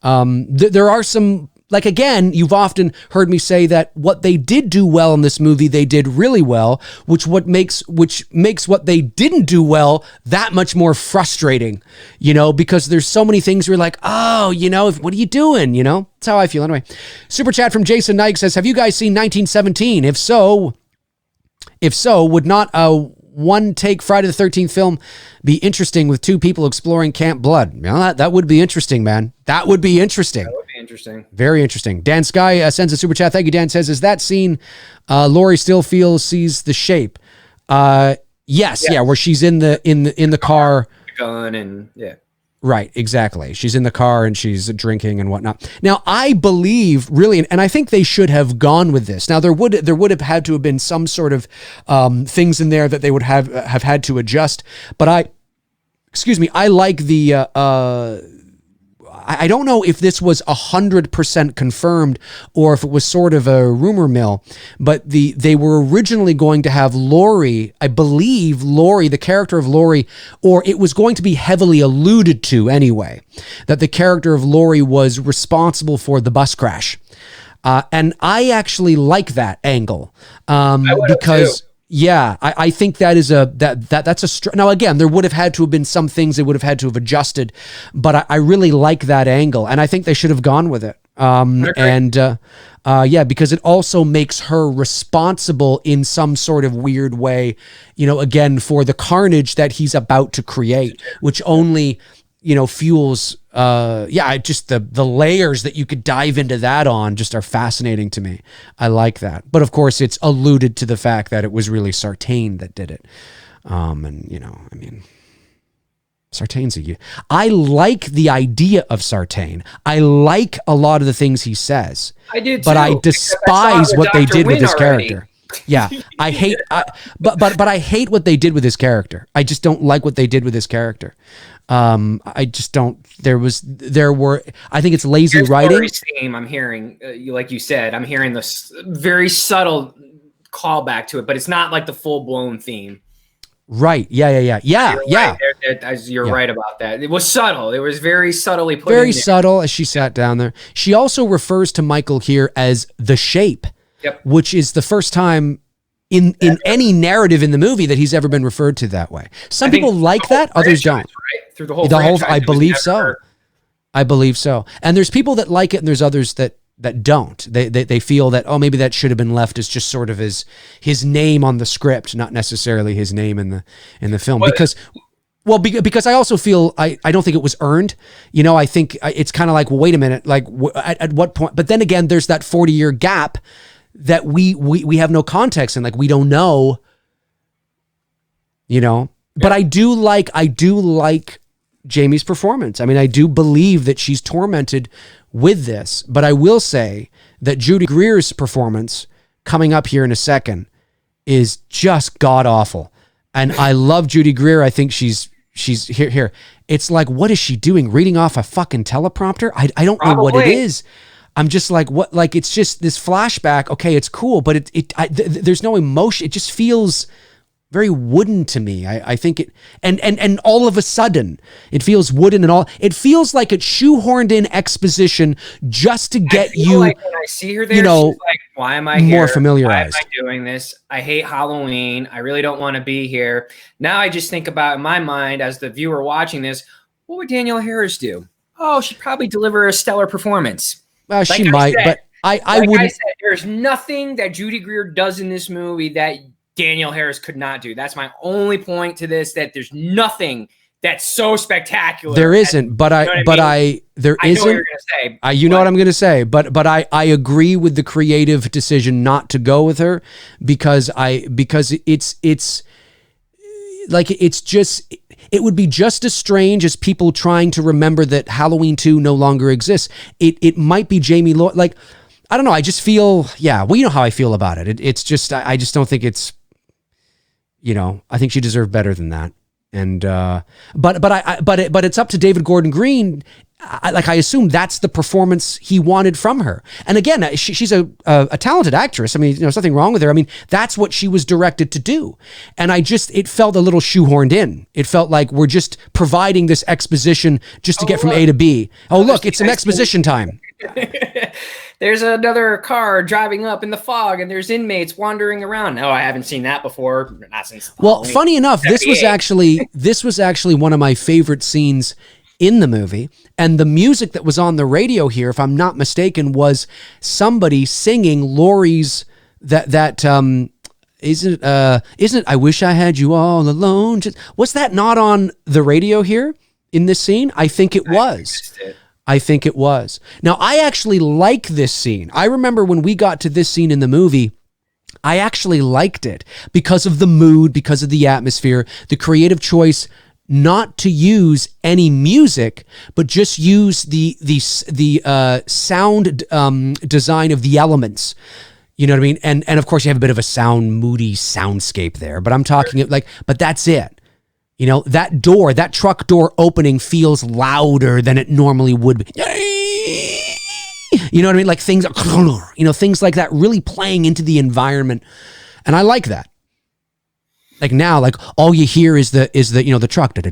There are some like, again, you've often heard me say that what they did do well in this movie, they did really well, which makes what they didn't do well that much more frustrating, because there's so many things where you're like, oh, what are you doing? That's how I feel anyway. Super chat from Jason Knight says, have you guys seen 1917? If so, would not one take Friday the 13th film be interesting with two people exploring Camp Blood? That would be interesting, man. That would be interesting. Interesting. Very interesting. Dan Sky sends a super chat. Thank you, Dan. Says, is that scene Laurie still sees the shape? Yes. Yeah, where she's in the car. Gun and yeah. Right, exactly. She's in the car and she's drinking and whatnot. Now, I believe really, and I think they should have gone with this. Now, there would have had to have been some sort of things in there that they would have had to adjust. But I like the. I don't know if this was 100% confirmed or if it was sort of a rumor mill, but they were originally going to have Laurie, I believe Laurie, the character of Laurie, or it was going to be heavily alluded to anyway, that the character of Laurie was responsible for the bus crash. And I actually like that angle because... Yeah, I think that is that's now again, there would have had to have been some things they would have had to have adjusted, but I really like that angle and I think they should have gone with it. Because it also makes her responsible in some sort of weird way, again, for the carnage that he's about to create, which only, fuels just the layers that you could dive into that on just are fascinating to me. I like that. But of course it's alluded to the fact that it was really Sartain that did it. Sartain's I like the idea of Sartain. I like a lot of the things he says. I do too. But I despise what they did with his character. Yeah, I hate but I hate what they did with his character. I just don't like what they did with his character. I just don't. There were. I think it's lazy writing. Theme I'm hearing, like you said, I'm hearing this very subtle callback to it, but it's not like the full blown theme. Right. Yeah. You're right about that. It was subtle. It was very subtly put. Very subtle as she sat down there. She also refers to Michael here as the Shape, which is the first time in any narrative in the movie that he's ever been referred to that way. Some people like that, others don't. Right? Through the whole franchise, I believe so. I believe so. And there's people that like it and there's others that don't. They feel that, oh, maybe that should have been left as just sort of his name on the script, not necessarily his name in the film. Because I also feel I don't think it was earned. I think it's kind of like, well, wait a minute, like at what point? But then again, there's that 40-year gap that we have no context and like we don't know, But I do like Jamie's performance. I mean, I do believe that she's tormented with this, but I will say that Judy Greer's performance coming up here in a second is just god awful. And I love Judy Greer. I think she's here. It's like, what is she doing? Reading off a fucking teleprompter? I don't know what it is. I'm just like, what? Like, it's just this flashback. Okay, it's cool, but there's no emotion. It just feels very wooden to me. I think it, and all of a sudden, it feels wooden and all. It feels like it's shoehorned in exposition just to get you. Like when I see her there, she's like, why am I here? More familiarized. Why am I doing this? I hate Halloween. I really don't want to be here. Now I just think about, in my mind, as the viewer watching this, what would Danielle Harris do? Oh, she'd probably deliver a stellar performance. Well, she might, but I wouldn't. I said, there's nothing that Judy Greer does in this movie that Danielle Harris could not do. That's my only point to this, that there's nothing that's so spectacular. There isn't, but I know what you're gonna say. You know what I'm going to say, but I agree with the creative decision not to go with her because it's like, it would be just as strange as people trying to remember that Halloween 2 no longer exists. It might be Jamie Lloyd. Like, I don't know. I just feel, well, you know how I feel about it. It's just, I just don't think it's, I think she deserved better than that. And, but it's up to David Gordon Green. I assume that's the performance he wanted from her. And again, she's a talented actress. I mean, there's nothing wrong with her. I mean, that's what she was directed to do. And it felt a little shoehorned in. It felt like we're just providing this exposition just to get from A to B. Oh, look, it's some exposition time. there's another car driving up in the fog and there's inmates wandering around. No, I haven't seen that before. Not since Well, funny enough, this was actually one of my favorite scenes in the movie, and the music that was on the radio here, if I'm not mistaken, was somebody singing Laurie's isn't it I Wish I Had You All Alone? Was that not on the radio here in this scene? I think it was. I think it was. Now, I actually like this scene. I remember when we got to this scene in the movie, I actually liked it because of the mood, because of the atmosphere, the creative choice not to use any music, but just use the sound design of the elements. You know what I mean? And of course you have a bit of a moody soundscape there, but I'm talking but that's it. You know, that truck door opening feels louder than it normally would be. You know what I mean? Like things like that really playing into the environment. And I like that. Like now, like all you hear is the truck, as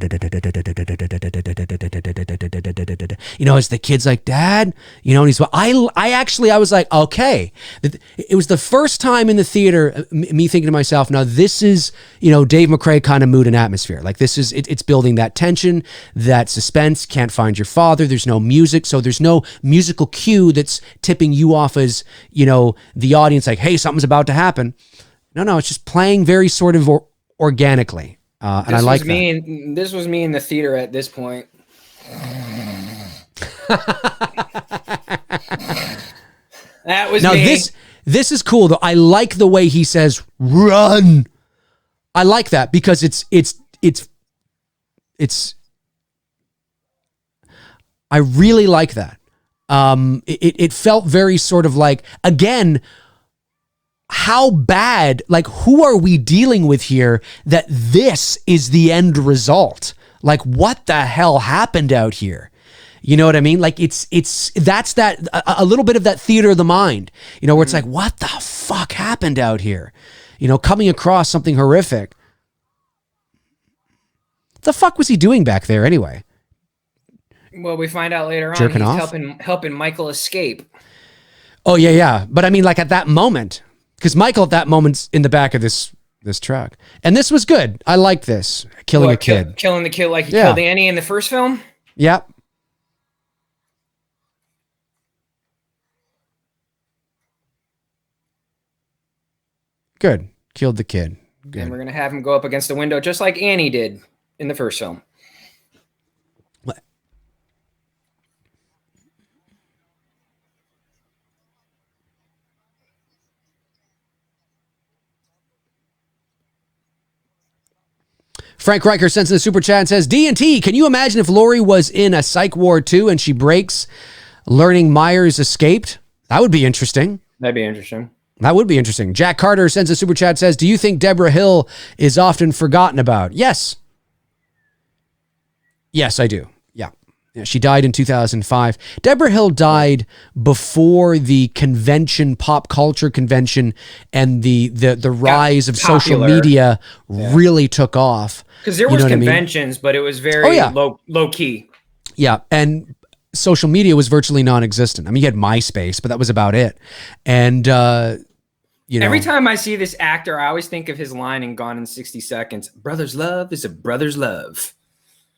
the kid's like, Dad, and he's, I was like, okay. It was the first time in the theater, me thinking to myself, now this is, Dave McRae kind of mood and atmosphere. Like this is, it's building that tension, that suspense, can't find your father. There's no music. So there's no musical cue that's tipping you off as, the audience, like, hey, something's about to happen. No, it's just playing very sort of organically. And I like that. This was me in the theater at this point. That was now, me. This is cool though. I like the way he says run. I like that because it's I really like that. It felt very sort of like, again, how bad, like who are we dealing with here that this is the end result? Like what the hell happened out here? You know what I mean? Like that's a little bit of that theater of the mind, where it's like, what the fuck happened out here? Coming across something horrific. What the fuck was he doing back there anyway? Well, we find out later on Jerking he's off? helping Michael escape. Oh yeah. But I mean, like at that moment, because Michael at that moment's in the back of this truck. And this was good. I like this. Killing a kid. Killing the kid like he killed Annie in the first film? Yep. Good. Killed the kid. Good. And we're going to have him go up against the window just like Annie did in the first film. Frank Riker sends in a super chat and says, D&T, can you imagine if Laurie was in a Psych Ward 2 and she breaks learning Myers escaped? That would be interesting. That'd be interesting. That would be interesting. Jack Carter sends a super chat, says, do you think Deborah Hill is often forgotten about? Yes. Yes, I do. Yeah, she died in 2005. Deborah Hill died before the convention, pop culture convention, and the rise of social media really took off. Because there was conventions, but it was very low key. Yeah, and social media was virtually non-existent. I mean, you had MySpace, but that was about it. And every time I see this actor, I always think of his line in Gone in 60 Seconds. Brother's love is a brother's love.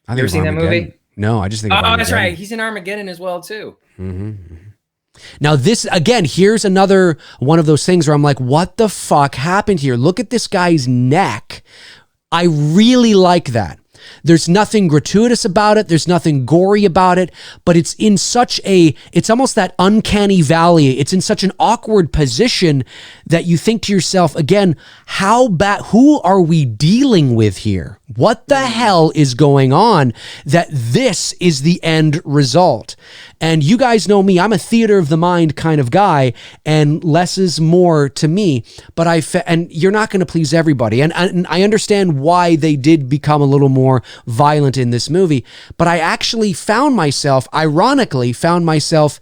You ever seen that movie? No, I just think. Oh, that's right. He's in Armageddon as well too. Mm-hmm. Now this again, here's another one of those things where I'm like, what the fuck happened here? Look at this guy's neck. I really like that. There's nothing gratuitous about it. There's nothing gory about it, but it's in it's almost that uncanny valley. It's in such an awkward position that you think to yourself, again, who are we dealing with here? What the hell is going on that this is the end result? And you guys know me, I'm a theater of the mind kind of guy, and less is more to me, but and you're not going to please everybody. And I understand why they did become a little more violent in this movie, but I actually ironically found myself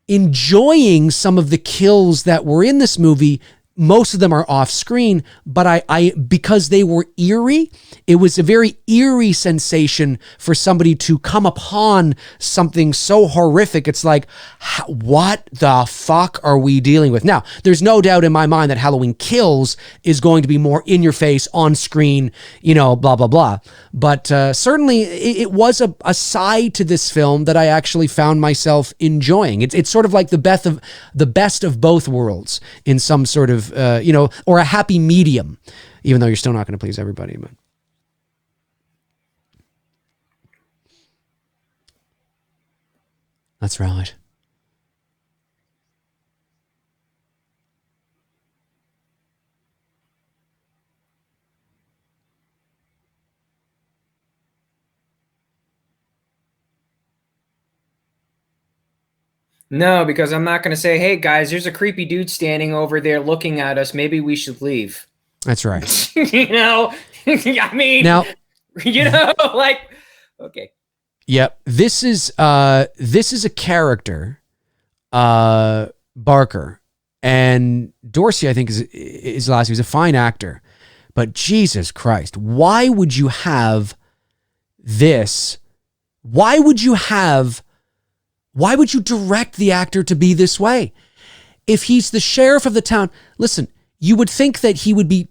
enjoying some of the kills that were in this movie most of them are off screen, but I because they were eerie, it was a very eerie sensation for somebody to come upon something so horrific. It's like, what the fuck are we dealing with? Now, there's no doubt in my mind that Halloween Kills is going to be more in your face, on screen, blah, blah, blah. But certainly it was a side to this film that I actually found myself enjoying. It's sort of like the best of both worlds in some sort of, or a happy medium, even though you're still not going to please everybody. But that's right. No, because I'm not going to say, hey, guys, there's a creepy dude standing over there looking at us. Maybe we should leave. That's right. I mean, now, like, okay. Yep. This is a character, Barker, and Dorsey, I think is last. He was a fine actor, but Jesus Christ, why would you have this? Why would you direct the actor to be this way? If he's the sheriff of the town, listen, you would think that he'd be,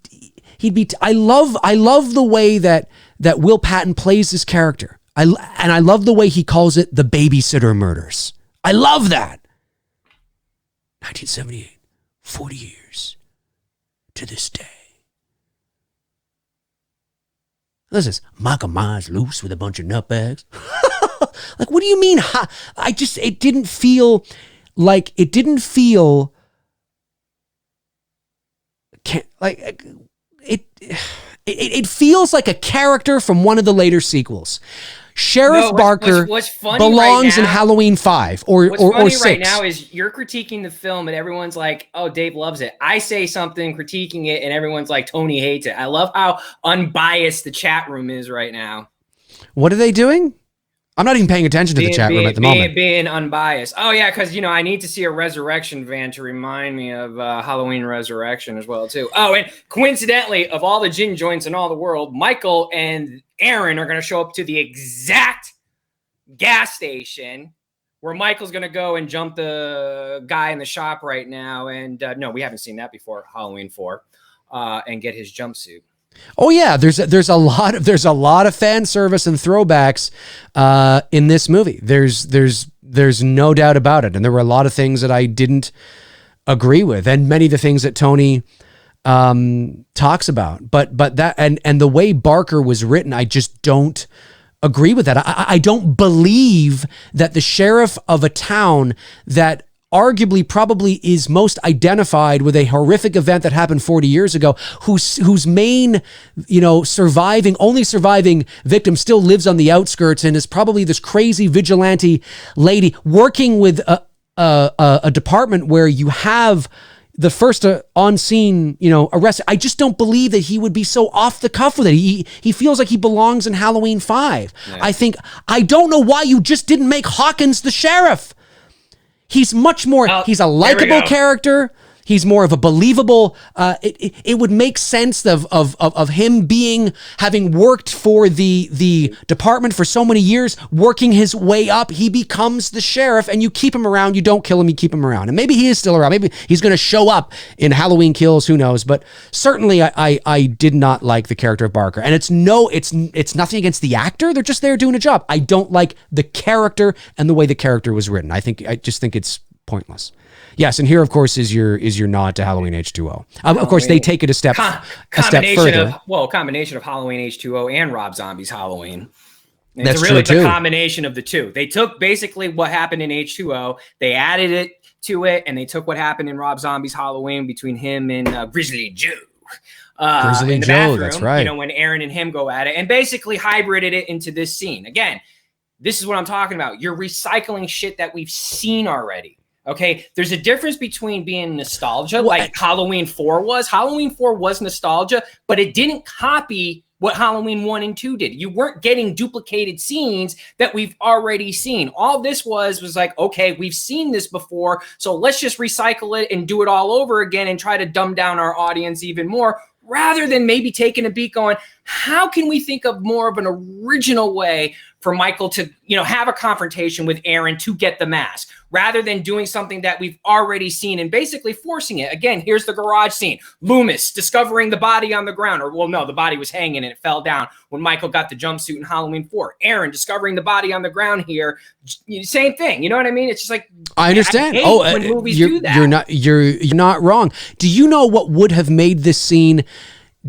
I love the way that Will Patton plays this character. I love the way he calls it the babysitter murders. I love that. 1978, 40 years to this day. This is Michael Myers loose with a bunch of nutbags. Like, what do you mean? It didn't feel like it feels like a character from one of the later sequels. Sheriff Barker belongs in Halloween 5 or 6. Right now is you're critiquing the film and everyone's like, oh, Dave loves it. I say something critiquing it and everyone's like, Tony hates it. I love how unbiased the chat room is right now. What are they doing? I'm not even paying attention to the chat room at the moment. Being unbiased. Oh, yeah, because, I need to see a resurrection van to remind me of Halloween Resurrection as well, too. Oh, and coincidentally, of all the gin joints in all the world, Michael and Aaron are going to show up to the exact gas station where Michael's going to go and jump the guy in the shop right now. And no, we haven't seen that before, Halloween 4, and get his jumpsuit. Oh yeah, there's a lot of fan service and throwbacks in this movie. There's no doubt about it, and there were a lot of things that I didn't agree with, and many of the things that Tony talks about. But that and the way Barker was written, I just don't agree with that. I don't believe that the sheriff of a town that arguably probably is most identified with a horrific event that happened 40 years ago, whose main, only surviving victim still lives on the outskirts and is probably this crazy vigilante lady working with a department where you have the first on scene, arrest. I just don't believe that he would be so off the cuff with it. He feels like he belongs in Halloween 5. Yeah. I don't know why you just didn't make Hawkins the sheriff. He's much more, he's a likable character. He's more of a believable, it would make sense of him having worked for the department for so many years, working his way up. He becomes the sheriff and you keep him around. You don't kill him, you keep him around. And maybe he is still around. Maybe he's going to show up in Halloween Kills, who knows? But certainly I did not like the character of Barker. And it's nothing against the actor. They're just there doing a job. I don't like the character and the way the character was written. I just think it's pointless. Yes, and here, of course, is your nod to Halloween H2O. Of course, they take it a step further. Combination of Halloween H2O and Rob Zombie's Halloween. That's really the combination of the two. They took basically what happened in H2O, they added it to it, and they took what happened in Rob Zombie's Halloween between him and Grizzly Joe. Grizzly Joe, bathroom, that's right. When Aaron and him go at it, and basically hybrided it into this scene. Again, this is what I'm talking about. You're recycling shit that we've seen already. Okay, there's a difference between being nostalgia, like Halloween 4 was. Halloween 4 was nostalgia, but it didn't copy what Halloween 1 and 2 did. You weren't getting duplicated scenes that we've already seen. All this was like, okay, we've seen this before, so let's just recycle it and do it all over again and try to dumb down our audience even more, rather than maybe taking a beat going, how can we think of more of an original way for Michael to, have a confrontation with Aaron to get the mask, rather than doing something that we've already seen and basically forcing it. Again, here's the garage scene. Loomis discovering the body on the ground, or well, no, the body was hanging and it fell down when Michael got the jumpsuit in Halloween 4. Aaron discovering the body on the ground here. Same thing. You know what I mean? It's just like, I understand. When movies do that. You're not wrong. Do you know what would have made this scene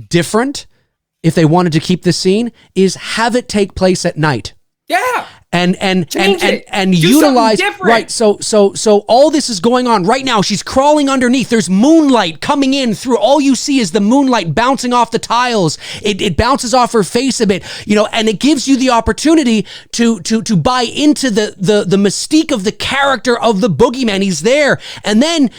different if they wanted to keep this scene? Is have it take place at night. Yeah. And utilize, right. So all this is going on right now. She's crawling underneath. There's moonlight coming in through. All you see is the moonlight bouncing off the tiles. It bounces off her face a bit, and it gives you the opportunity to buy into the mystique of the character of the boogeyman. He's there. And then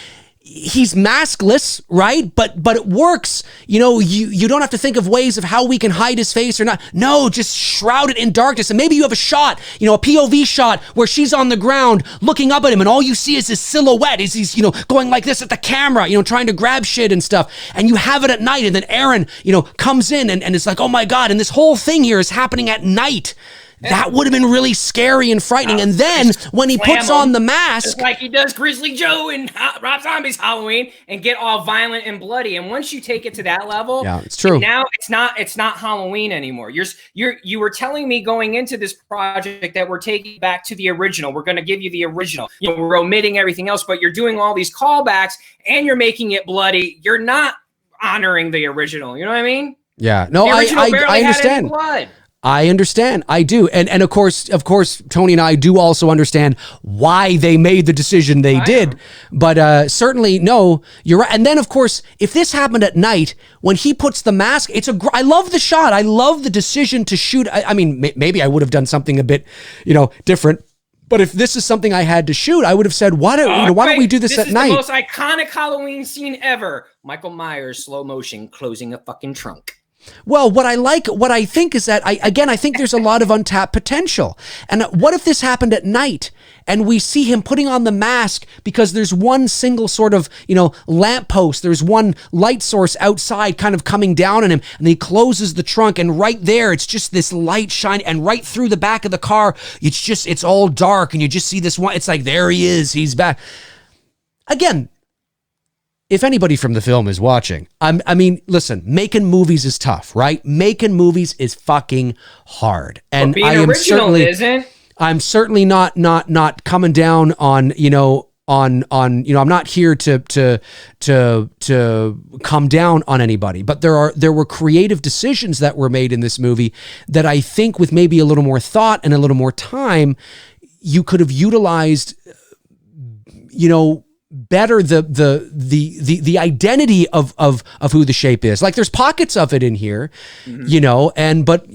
he's maskless, right? But it works. You don't have to think of ways of how we can hide his face or not. No, just shroud it in darkness. And maybe you have a shot, a POV shot where she's on the ground looking up at him and all you see is his silhouette as he's, going like this at the camera, trying to grab shit and stuff. And you have it at night and then Aaron, comes in and it's like, oh my God. And this whole thing here is happening at night. That would have been really scary and frightening. And then when he puts on the mask, just like he does Grizzly Joe in Rob Zombie's Halloween, and get all violent and bloody. And once you take it to that level, yeah, it's true. Now it's not Halloween anymore. You were telling me going into this project that we're taking back to the original. We're going to give you the original. We're omitting everything else, but you're doing all these callbacks and you're making it bloody. You're not honoring the original. You know what I mean? Yeah. No, I understand. Blood. I understand. I do. And of course, Tony and I do also understand why they made the decision they did. But certainly, no, you're right. And then, of course, if this happened at night, when he puts the mask, I love the shot. I love the decision to shoot. I mean, maybe I would have done something a bit, different. But if this is something I had to shoot, I would have said, why don't we do this at night? This is the most iconic Halloween scene ever. Michael Myers, slow motion, closing a fucking trunk. Well, what I think is that, I think there's a lot of untapped potential. And what if this happened at night and we see him putting on the mask because there's one single sort of, lamppost. There's one light source outside kind of coming down on him, and he closes the trunk, and right there, it's just this light shine, and right through the back of the car, it's all dark, and you just see this one. It's like, there he is. He's back. Again, if anybody from the film is watching, I mean, listen, making movies is tough, right? Making movies is fucking hard. And being original isn't. I'm certainly not coming down on, I'm not here to come down on anybody, but there were creative decisions that were made in this movie that I think with maybe a little more thought and a little more time, you could have utilized, better the identity of who the Shape is. Like, there's pockets of it in here, but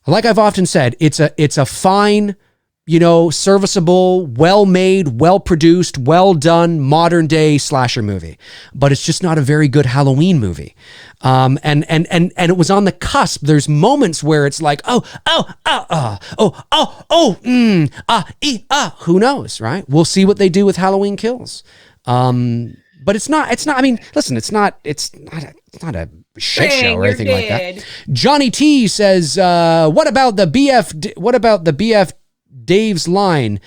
like I've often said, it's a fine, serviceable, well-made, well-produced, well-done, modern-day slasher movie, but it's just not a very good Halloween movie. And it was on the cusp. There's moments where it's like, who knows, right? We'll see what they do with Halloween Kills. But it's not, I mean, listen, it's not a shit show or anything like that. Johnny T says, what about the BF Dave's line,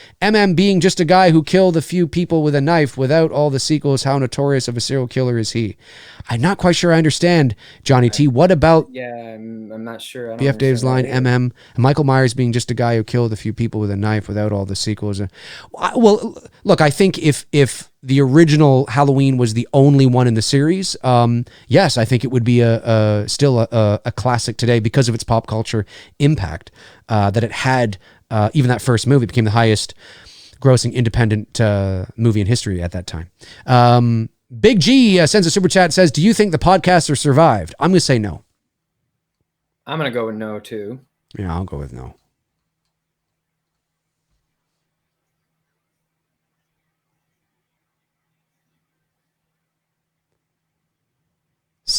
being just a guy who killed a few people with a knife without all the sequels, how notorious of a serial killer is he? I'm not quite sure I understand, Johnny T. What about... Yeah, I'm not sure. BF Dave's line, and Michael Myers being just a guy who killed a few people with a knife without all the sequels. Well, look, I think if the original Halloween was the only one in the series, yes, I think it would be still a classic today because of its pop culture impact that it had. Even that first movie became the highest grossing independent movie in history at that time. Big G sends a super chat, says, do you think the podcaster survived? I'm going to say no. I'm going to go with no, too. Yeah, I'll go with no.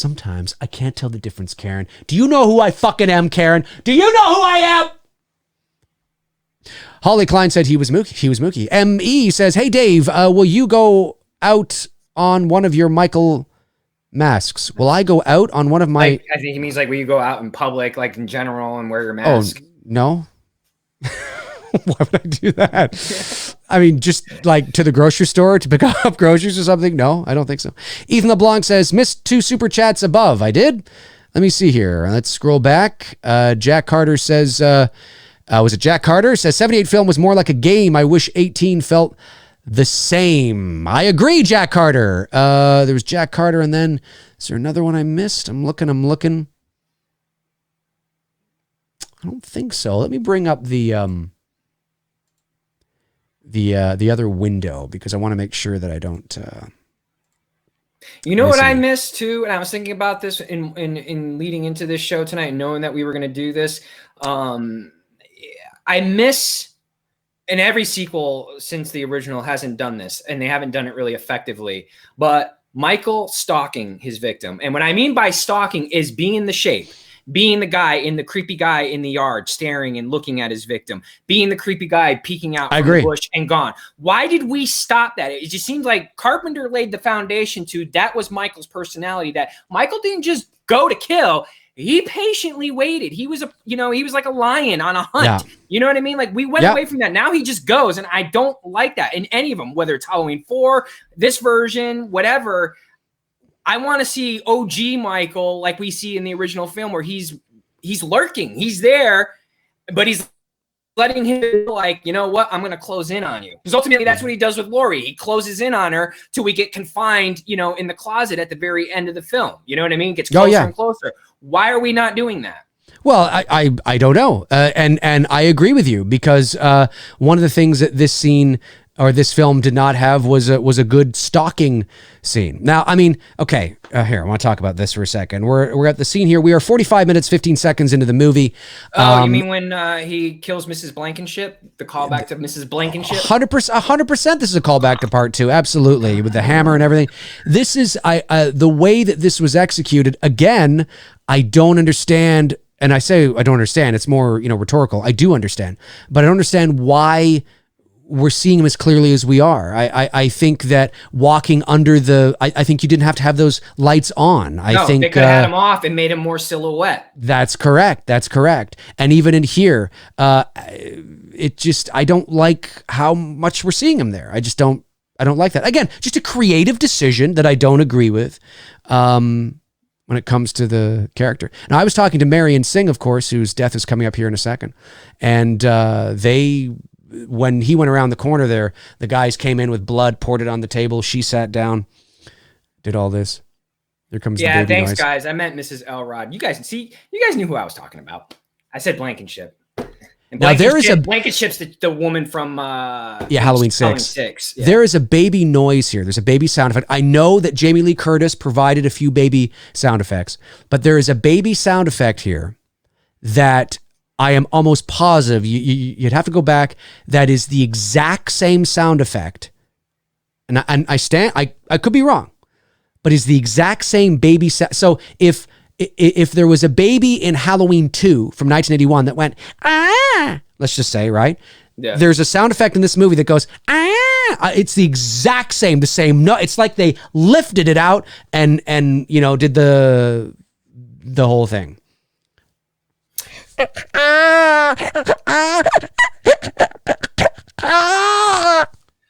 Sometimes I can't tell the difference, Karen. Do you know who I fucking am, Karen? Do you know who I am? Holly Klein said he was Mookie. M.E. says, hey, Dave, will you go out on one of your Michael masks? Will I go out on one of my... I think he means like, will you go out in public, like in general, and wear your mask? Oh, no. Why would I do that? I mean, just like to the grocery store to pick up groceries or something? No, I don't think so. Ethan LeBlanc says, missed 2 super chats above. I did? Let me see here. Let's scroll back. Jack Carter says, was it Jack Carter? Says 78 film was more like a game. I wish 18 felt the same. I agree, Jack Carter. There was Jack Carter, and then is there another one I missed? I'm looking. I don't think so. Let me bring up the other window because I want to make sure that I don't. You know what I missed too, and I was thinking about this in leading into this show tonight, knowing that we were going to do this. I miss, and every sequel since the original hasn't done this, and they haven't done it really effectively. But Michael stalking his victim, and what I mean by stalking is being in the shape. Being the guy in the creepy guy in the yard staring and looking at his victim, being the creepy guy peeking out from the bush and gone. Why did we stop that? It just seems like Carpenter laid the foundation to that was Michael's personality, that Michael didn't just go to kill. He patiently waited. He was he was like a lion on a hunt. Yeah. You know what I mean? Like we went away from that. Now he just goes. And I don't like that in any of them, whether it's Halloween 4, this version, whatever. I want to see OG Michael like we see in the original film where he's lurking. He's there, but he's letting him like, you know what? I'm going to close in on you. Because ultimately that's what he does with Laurie. He closes in on her till we get confined, in the closet at the very end of the film. You know what I mean? Gets closer and closer. Why are we not doing that? Well, I don't know. And I agree with you because one of the things that this scene or this film did not have was a good stalking scene. Now, I mean, okay, here, I want to talk about this for a second. We're at the scene here. We are 45 minutes, 15 seconds into the movie. Oh, you mean when he kills Mrs. Blankenship? The callback to Mrs. Blankenship? 100%. This is a callback to part 2. Absolutely. With the hammer and everything. This is, the way that this was executed, again, I don't understand. And I say I don't understand. It's more, rhetorical. I do understand. But I don't understand why we're seeing him as clearly as we are. I think that walking under I think you didn't have to have those lights on. I think they could have had him off and made him more silhouette. That's correct. And even in here, I don't like how much we're seeing him there. I don't like that. Again, just a creative decision that I don't agree with. When it comes to the character. Now, I was talking to Marion Singh, of course, whose death is coming up here in a second. And when he went around the corner there, the guys came in with blood, poured it on the table. She sat down, did all this. There comes the baby thanks, noise. Guys. I meant Mrs. Elrod. You guys knew who I was talking about. I said Blankenship. And now there is Blankenship's the woman from Halloween 6. Yeah. There is a baby noise here. There's a baby sound effect. I know that Jamie Lee Curtis provided a few baby sound effects, but there is a baby sound effect here that I am almost positive you'd have to go back. That is the exact same sound effect, and I could be wrong, but is the exact same baby sound. So if there was a baby in Halloween 2 from 1981 that went, let's just say, right? Yeah. There's a sound effect in this movie that goes, it's the exact same, no, it's like they lifted it out and did the whole thing.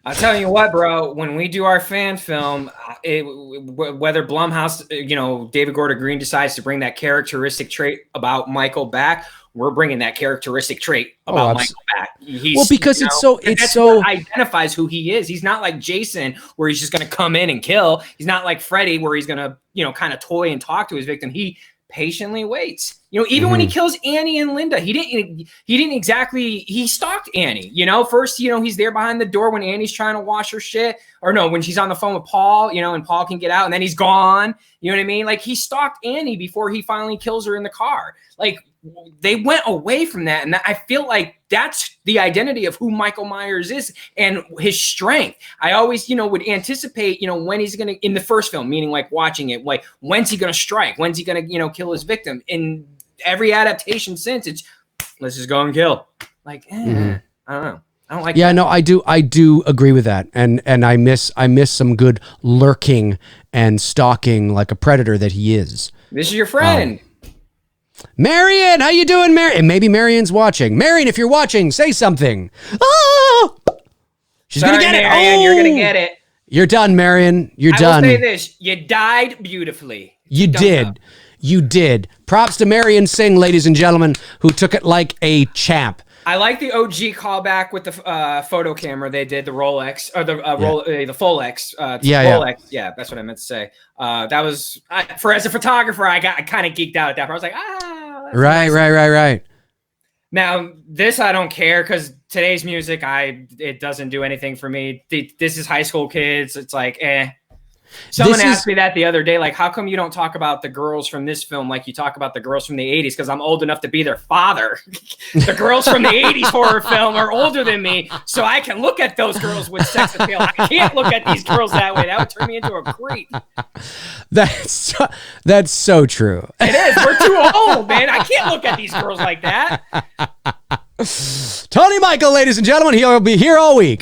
I'll tell you what, bro, when we do our fan film, whether Blumhouse, David Gordon Green decides to bring that characteristic trait about Michael back, we're bringing that characteristic trait about Michael back. Because it's so identifies who he is. He's not like Jason, where he's just going to come in and kill. He's not like Freddy, where he's going to, kind of toy and talk to his victim. He patiently waits. Even when he kills Annie and Linda, he didn't exactly, he stalked Annie, first, he's there behind the door when Annie's trying to wash her shit, or no, when she's on the phone with Paul, and Paul can get out and then he's gone. You know what I mean? Like, he stalked Annie before he finally kills her in the car. Like, they went away from that. And I feel like that's the identity of who Michael Myers is and his strength. I always, would anticipate, when he's going to, in the first film, meaning like watching it, like, when's he going to strike? When's he going to, kill his victim? In every adaptation since, it's, let's just go and kill. Like, I don't know. I don't like that. No, I do agree with that. And I miss some good lurking and stalking like a predator that he is. This is your friend. Marion, how you doing, Marion? And maybe Marion's watching. Marion, if you're watching, say something. Oh! She's going to get Marion, it. You're going to get it. You're done, Marion. You're done. I will say this. You died beautifully. You did. You did. Props to Marion Singh, ladies and gentlemen, who took it like a champ. I like the OG callback with the photo camera they did, the Rolex, or the Folex. Folex. Yeah, that's what I meant to say. That was, as a photographer, I kind of geeked out at that part. I was like, Right. Now, this I don't care, because today's music, it doesn't do anything for me. This is high school kids. It's like, Someone asked me that the other day, like, how come you don't talk about the girls from this film like you talk about the girls from the 80s? Because I'm old enough to be their father. The girls from the 80s horror film are older than me, so I can look at those girls with sex appeal. I can't look at these girls that way. That would turn me into a creep. That's so true. It is. We're too old, man. I can't look at these girls like that. Tony Michael, ladies and gentlemen, he'll be here all week.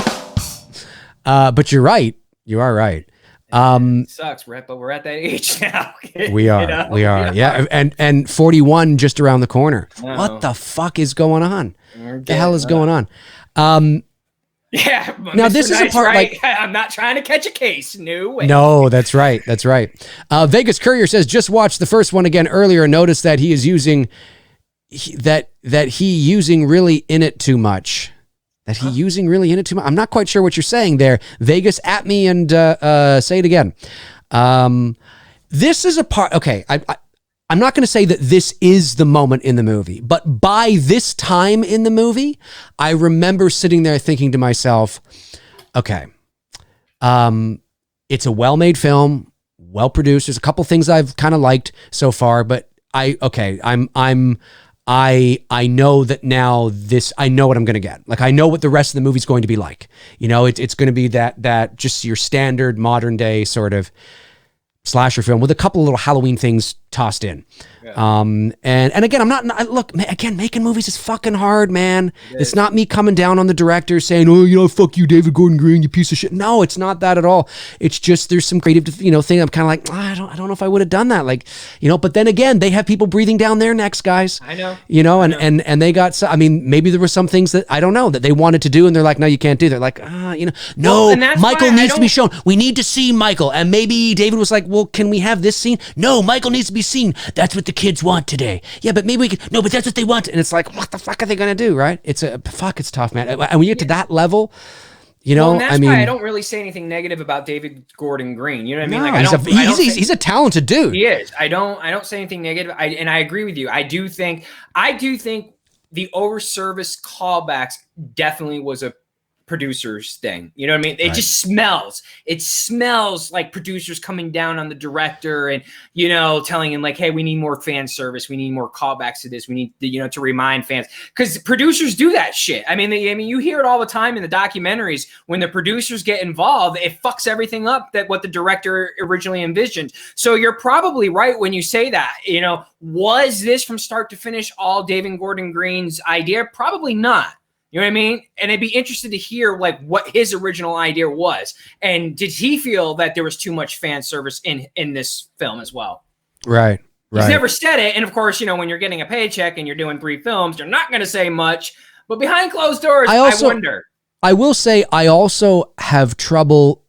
But you're right. You are right. It sucks, Brett, but we're at that age now. We are. Yeah. And 41 just around the corner. No. What the fuck is going on? What the hell is going on? Yeah. Now Mr. this is a part, right? Like, I'm not trying to catch a case. No way. No, that's right. That's right. Vegas Courier says, just watched the first one again earlier and noticed that he is using really in it too much. I'm not quite sure what you're saying there. Vegas, at me and say it again. This is a part. Okay, I'm not going to say that this is the moment in the movie, but by this time in the movie, I remember sitting there thinking to myself, okay, it's a well-made film, well-produced. There's a couple things I've kind of liked so far, but I know that now I know what I'm going to get. Like, I know what the rest of the movie's going to be like. It's going to be that just your standard modern day sort of slasher film with a couple of little Halloween things tossed in. Yeah. And again, look, again, making movies is fucking hard, man. It's not me coming down on the director saying, oh, fuck you, David Gordon Green, you piece of shit. No, it's not that at all. It's just, there's some creative, thing. I'm kind of like, I don't know if I would have done that. Like, but then again, they have people breathing down their necks, guys. I know. And they got, maybe there were some things that I don't know that they wanted to do. And they're like, no, you can't do that. Like, no, Michael needs to be shown. We need to see Michael. And maybe David was like, well, can we have this scene? No, Michael needs to be seen. That's what the kids want today. Yeah, but maybe we can. No, but that's what they want. And it's like, what the fuck are they going to do, right? It's tough, man. And when you get to that level, and that's why I don't really say anything negative about David Gordon Green. You know what I mean? Like, he's a talented dude. He is. I don't say anything negative. And I agree with you. I do think the over-service callbacks definitely was a producers thing. You know what I mean? It just smells. It smells like producers coming down on the director and, telling him like, hey, we need more fan service. We need more callbacks to this. We need to remind fans, because producers do that shit. I mean, you hear it all the time in the documentaries. When the producers get involved, it fucks everything up that what the director originally envisioned. So you're probably right when you say that. Was this from start to finish all David Gordon Green's idea? Probably not. You know what I mean? And I'd be interested to hear like what his original idea was. And did he feel that there was too much fan service in this film as well? Right. He's never said it. And of course, when you're getting a paycheck and you're doing 3 films, you're not going to say much. But behind closed doors, I wonder. I will say I also have trouble.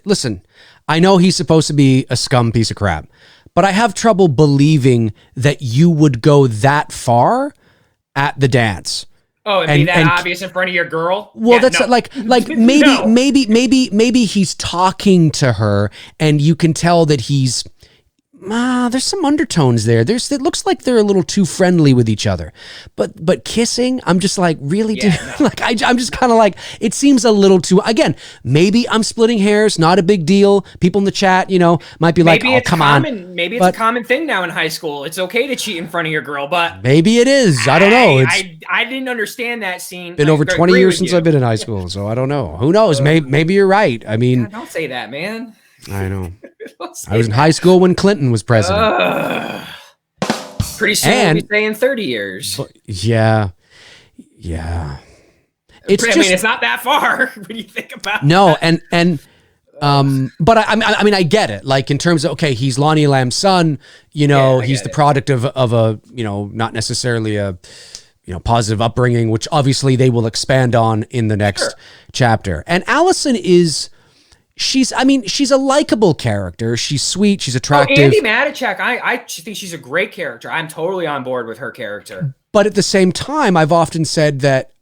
Listen, I know he's supposed to be a scum piece of crap, but I have trouble believing that you would go that far at the dance. Oh, and be that obvious in front of your girl? Well, maybe he's talking to her and you can tell that he's there's some undertones there. It looks like they're a little too friendly with each other, but kissing, I'm just like, really, dude? No. Like I'm just kind of like, it seems a little too. Again, maybe I'm splitting hairs. Not a big deal. People in the chat, might be like, oh, come on. Maybe it's a common thing now in high school. It's okay to cheat in front of your girl, but maybe it is. I don't know. I didn't understand that scene. Been over 20 years since I've been in high school, so I don't know. Who knows? Maybe you're right. I mean, God, don't say that, man. I know. I was in high school when Clinton was president. Pretty soon we'll be saying 30 years. Yeah. It's not that far when you think about it. But I get it. Like in terms of, okay, he's Lonnie Lamb's son, he's the product of a, not necessarily a, positive upbringing, which obviously they will expand on in the next chapter. And Allison she's a likable character. She's sweet. She's attractive. Andy Matichak, I think she's a great character. I'm totally on board with her character. But at the same time, I've often said that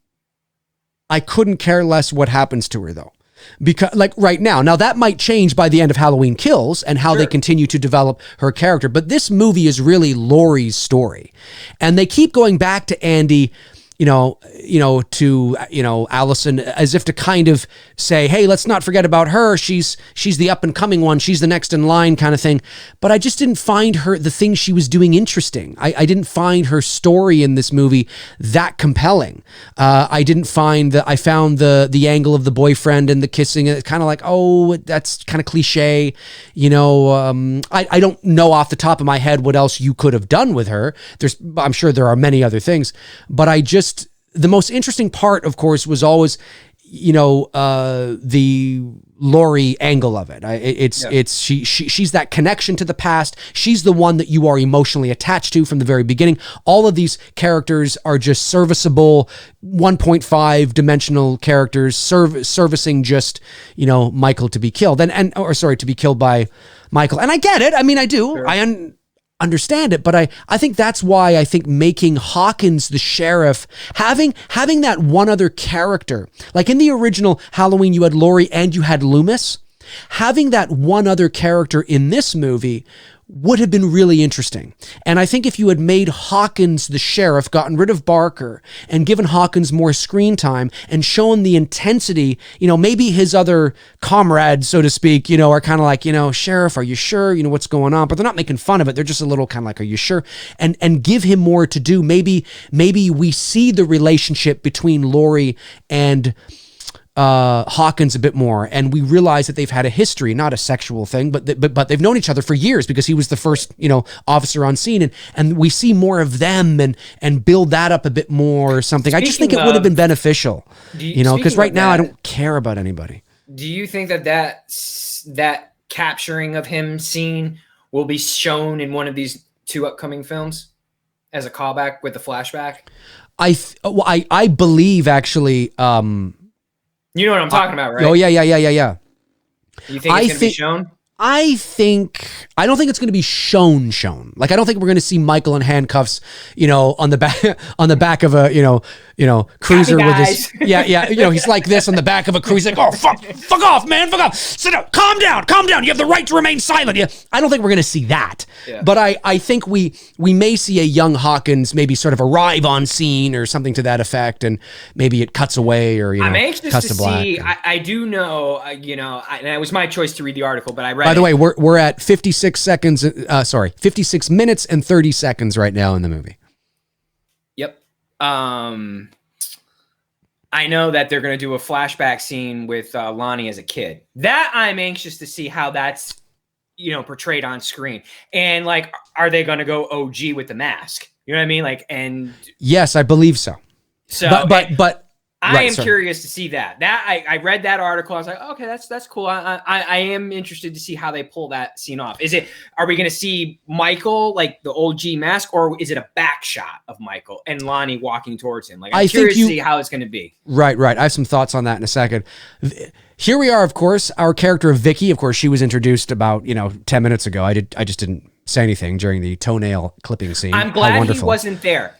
I couldn't care less what happens to her, though. Because, like, right now that might change by the end of Halloween Kills and how they continue to develop her character. But this movie is really Laurie's story. And they keep going back to Andy, to Allison, as if to kind of say, hey, let's not forget about her. She's the up and coming one. She's the next in line kind of thing. But I just didn't find the thing she was doing interesting. I didn't find her story in this movie that compelling. I found the angle of the boyfriend and the kissing. It's kind of like, oh, that's kind of cliche. I don't know off the top of my head what else you could have done with her. I'm sure there are many other things, but the most interesting part, of course, was always, the Laurie angle of it. She's that connection to the past. She's the one that you are emotionally attached to from the very beginning. All of these characters are just serviceable 1.5 dimensional characters servicing just, Michael to be killed to be killed by Michael. And I get it. I mean, I do. Sure. Understand it, but I think that's why I think making Hawkins the sheriff, having that one other character, like in the original Halloween you had Laurie and you had Loomis, having that one other character in this movie would have been really interesting. And I think if you had made Hawkins the sheriff, gotten rid of Barker, and given Hawkins more screen time and shown the intensity, maybe his other comrades, so to speak, are kind of like, sheriff, are you sure? What's going on? But they're not making fun of it. They're just a little kind of like, are you sure? And give him more to do. Maybe we see the relationship between Laurie and Hawkins a bit more, and we realize that they've had a history, not a sexual thing, but they've known each other for years because he was the first, officer on scene, and we see more of them and build that up a bit more or something. I just think it would have been beneficial, because right now I don't care about anybody. Do you think that capturing of him scene will be shown in one of these two upcoming films as a callback with the flashback? I believe actually. You know what I'm talking about, right? Oh, yeah. You think it's going to be shown? I don't think it's going to be shown. Like, I don't think we're going to see Michael in handcuffs, on the back of a, cruiser with his, he's like this on the back of a cruiser, like, oh, fuck off, man, fuck off, sit down, calm down, you have the right to remain silent. Yeah, I don't think we're going to see that, but I think we may see a young Hawkins maybe sort of arrive on scene or something to that effect, and maybe it cuts away or, I'm anxious cuts to black. See, I do know, and it was my choice to read the article, but I read By the way, we're at 56 minutes and 30 seconds right now in the movie. Yep. I know that they're going to do a flashback scene with Lonnie as a kid. That I'm anxious to see how that's, portrayed on screen. And like, are they going to go OG with the mask? You know what I mean? Like, and yes, I believe so. So, but I am curious to see that. I read that article. I was like, okay, that's cool. I am interested to see how they pull that scene off. Are we going to see Michael, like the old G mask, or is it a back shot of Michael and Lonnie walking towards him? Like, I'm curious to see how it's going to be. Right. I have some thoughts on that in a second. Here we are, of course, our character of Vicky. Of course, she was introduced about, 10 minutes ago. I just didn't say anything during the toenail clipping scene. I'm glad he wasn't there.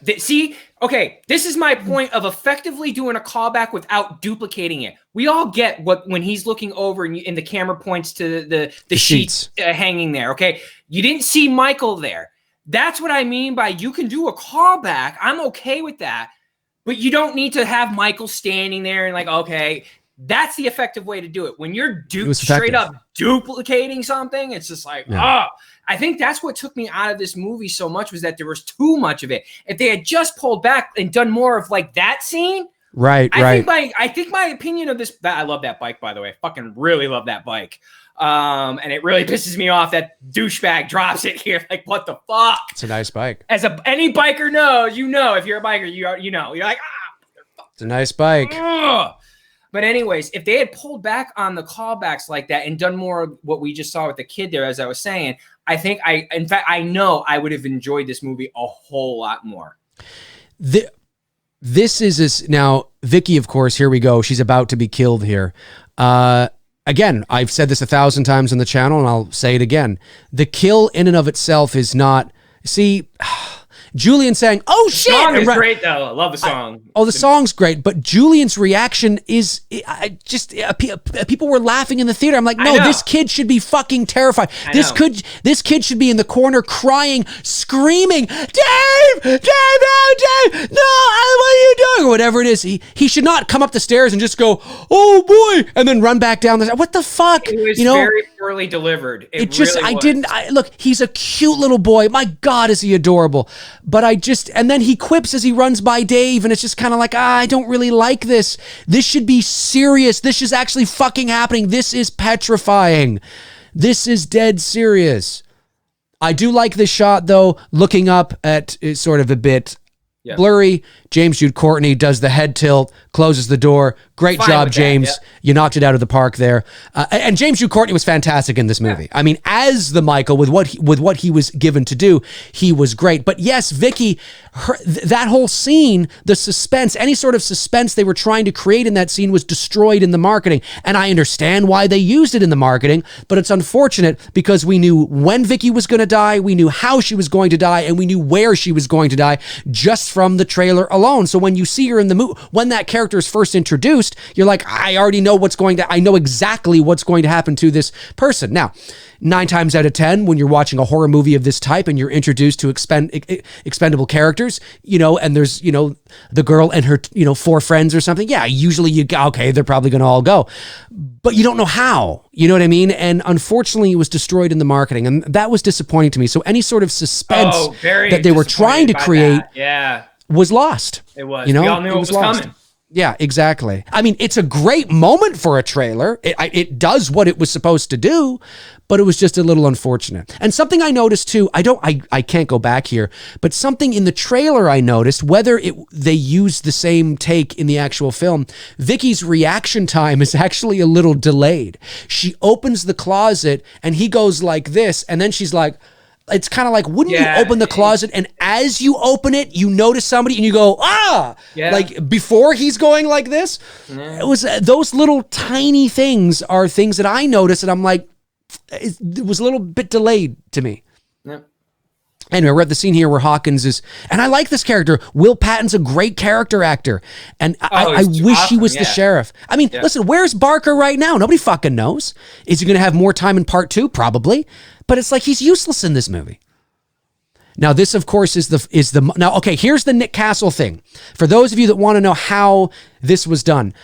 Okay, this is my point of effectively doing a callback without duplicating it. We all get when he's looking over and the camera points to the sheets hanging there, okay? You didn't see Michael there. That's what I mean by you can do a callback. I'm okay with that. But you don't need to have Michael standing there and like, okay, that's the effective way to do it. When you're straight up duplicating something, it's just like, I think that's what took me out of this movie so much was that there was too much of it. If they had just pulled back and done more of like that scene, I think my opinion of this, I love that bike, by the way. I fucking really love that bike. And it really pisses me off that douchebag drops it here. Like, what the fuck? It's a nice bike. As any biker knows, if you're a biker, you know, you're like, it's a nice bike. Ugh. But anyways, if they had pulled back on the callbacks like that and done more of what we just saw with the kid there, as I was saying, I know I would have enjoyed this movie a whole lot more. This is now, Vicky, of course, here we go. She's about to be killed here. Again, I've said this 1,000 times on the channel, and I'll say it again. The kill in and of itself is not, see, Julian saying, "Oh shit!" The song is great though. I love the song. The song's great, but Julian's reaction is people were laughing in the theater. I'm like, no, this kid should be fucking terrified. This kid should be in the corner crying, screaming, "Dave, no, Dave, no, what are you doing?" Or whatever it is. He should not come up the stairs and just go, "Oh boy," and then run back down the stairs. What the fuck? It was very poorly delivered. Look, he's a cute little boy. My God, is he adorable. But and then he quips as he runs by Dave, and it's just kind of like, I don't really like this. This should be serious. This is actually fucking happening. This is petrifying. This is dead serious. I do like this shot, though, looking up at sort of a bit blurry. James Jude Courtney does the head tilt, closes the door. Great job, James. You knocked it out of the park there. And James Jude Courtney was fantastic in this movie. I mean, as the Michael, with what he was given to do, he was great. But yes, Vicky, that whole scene, the suspense, any sort of suspense they were trying to create in that scene was destroyed in the marketing. And I understand why they used it in the marketing, but it's unfortunate because we knew when Vicky was going to die, we knew how she was going to die, and we knew where she was going to die just from the trailer alone. So when you see her in the movie, when that character is first introduced, you're like, I know exactly what's going to happen to this person. Now, 9 times out of 10, when you're watching a horror movie of this type and you're introduced to expendable characters, and there's, the girl and her, 4 friends or something. Yeah, usually you go, okay, they're probably going to all go, but you don't know how, you know what I mean? And unfortunately it was destroyed in the marketing, and that was disappointing to me. So any sort of suspense that they were trying to create was lost. It was. We all knew it was coming. Yeah, exactly. I mean, it's a great moment for a trailer. It does what it was supposed to do, but it was just a little unfortunate. And something I noticed too, I can't go back here, but something in the trailer I noticed, whether they used the same take in the actual film, Vicky's reaction time is actually a little delayed. She opens the closet and he goes like this, and then she's like, it's kind of like, wouldn't you open the closet and as you open it, you notice somebody and you go, like before he's going like this? It was those little tiny things are things that I noticed, and I'm like, it was a little bit delayed to me. Yep. Anyway, we're at the scene here where Hawkins is, and I like this character. Will Patton's a great character actor, and I wish he was the sheriff. I mean, listen, where's Barker right now? Nobody fucking knows. Is he going to have more time in part 2? Probably. But it's like he's useless in this movie. Now, this, of course, okay, here's the Nick Castle thing. For those of you that want to know how this was done,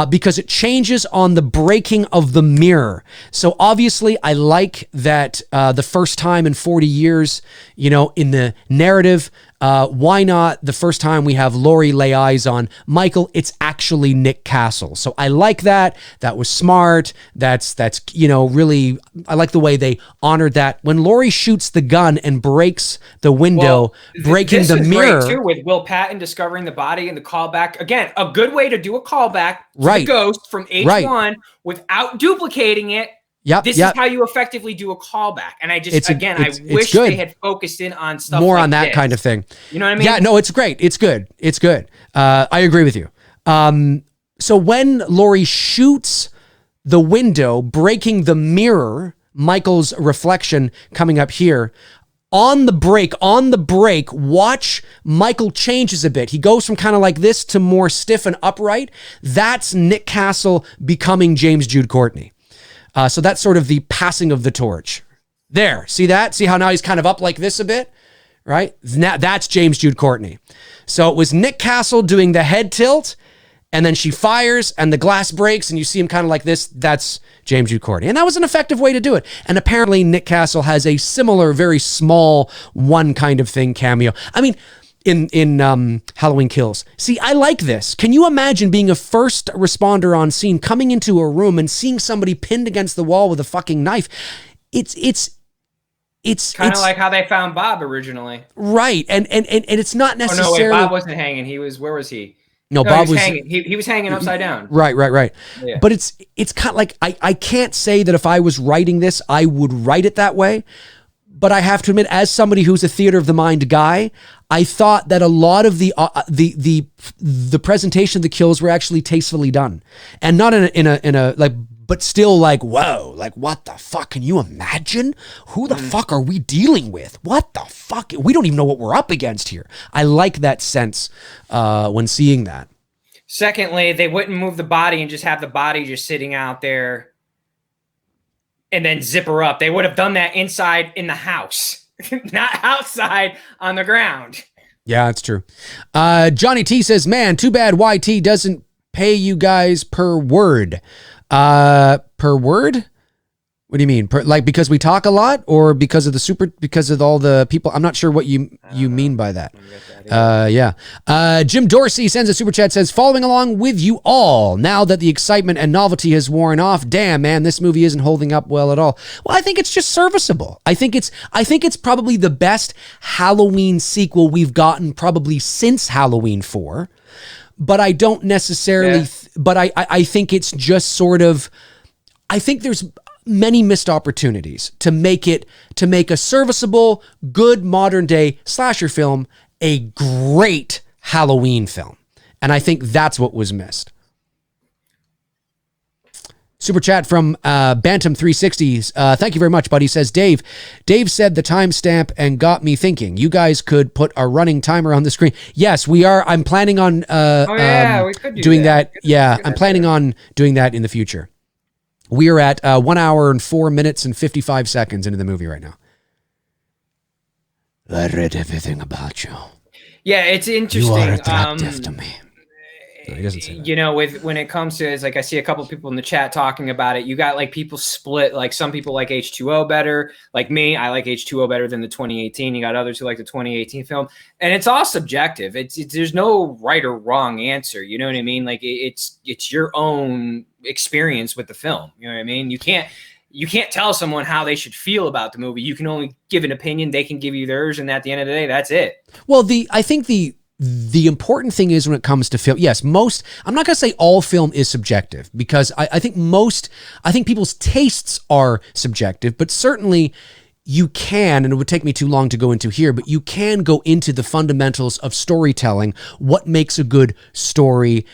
because it changes on the breaking of the mirror. So obviously, I like that the first time in 40 years, in the narrative, why not the first time we have Laurie lay eyes on Michael, it's actually Nick Castle. So I like that. That was smart. That's really, I like the way they honored that. When Laurie shoots the gun and breaks the window, breaking the mirror. Great too, with Will Patton discovering the body and the callback. Again, a good way to do a callback to the ghost from H1 without duplicating it. This is how you effectively do a callback. And I just, I wish they had focused in on stuff more on that kind of thing. You know what I mean? Yeah, no, it's great. It's good. It's good. I agree with you. So when Laurie shoots the window, breaking the mirror, Michael's reflection coming up here, on the break, watch Michael changes a bit. He goes from kind of like this to more stiff and upright. That's Nick Castle becoming James Jude Courtney. So that's sort of the passing of the torch. There, see that? See how now he's kind of up like this a bit, right? Now that's James Jude Courtney. So it was Nick Castle doing the head tilt, and then she fires and the glass breaks and you see him kind of like this. That's James Jude Courtney. And that was an effective way to do it. And apparently Nick Castle has a similar, very small one kind of thing cameo. I mean, in Halloween Kills. See, I like this. Can you imagine being a first responder on scene, coming into a room and seeing somebody pinned against the wall with a fucking knife? It's kind of like how they found Bob originally. Right. And it's not necessarily... Oh, no, wait, Bob wasn't hanging. Where was he? No, Bob was hanging. He was hanging upside down. Right. Yeah. But it's kind of like, I can't say that if I was writing this, I would write it that way. But I have to admit, as somebody who's a theater of the mind guy, I thought that a lot of the presentation of the kills were actually tastefully done, and not in a like, but still like, whoa, like what the fuck? Can you imagine? Who the fuck are we dealing with? What the fuck? We don't even know what we're up against here. I like that sense when seeing that. Secondly, they wouldn't move the body and just have the body just sitting out there and then zip her up. They would have done that inside in the house, not outside on the ground. Yeah, that's true. Johnny T says, man, too bad YT doesn't pay you guys per word. Per word? What do you mean? Because we talk a lot, or because of all the people? I'm not sure what you mean by that. Yeah. Jim Dorsey sends a super chat, says, following along with you all. Now that the excitement and novelty has worn off, damn man, this movie isn't holding up well at all. Well, I think it's just serviceable. I think it's probably the best Halloween sequel we've gotten probably since Halloween 4. But I don't necessarily, but I think it's just sort of, I think there's many missed opportunities to make a serviceable, good modern day slasher film a great Halloween film. And I think that's what was missed. Super chat from Bantam 360s. Thank you very much, buddy. Says Dave said the timestamp and got me thinking. You guys could put a running timer on the screen. Yes, we are. I'm planning on we could doing that. Yeah, I'm planning on doing that in the future. We are at 1 hour and 4 minutes and 55 seconds into the movie right now. I read everything about you. Yeah, it's interesting. You are attractive to me. No, he doesn't say that. You know, when it comes to, it's like I see a couple people in the chat talking about it. You got like people split. Like some people like H2O better. Like me, I like H2O better than the 2018. You got others who like the 2018 film, and it's all subjective. There's no right or wrong answer. You know what I mean? Like it's your own experience with the film. You know what I mean? You can't tell someone how they should feel about the movie. You can only give an opinion. They can give you theirs, and at the end of the day, that's it. Well, I think the important thing is when it comes to film, yes, I'm not going to say all film is subjective, because I think people's tastes are subjective, but certainly you can, and it would take me too long to go into here, but you can go into the fundamentals of storytelling, what makes a good story,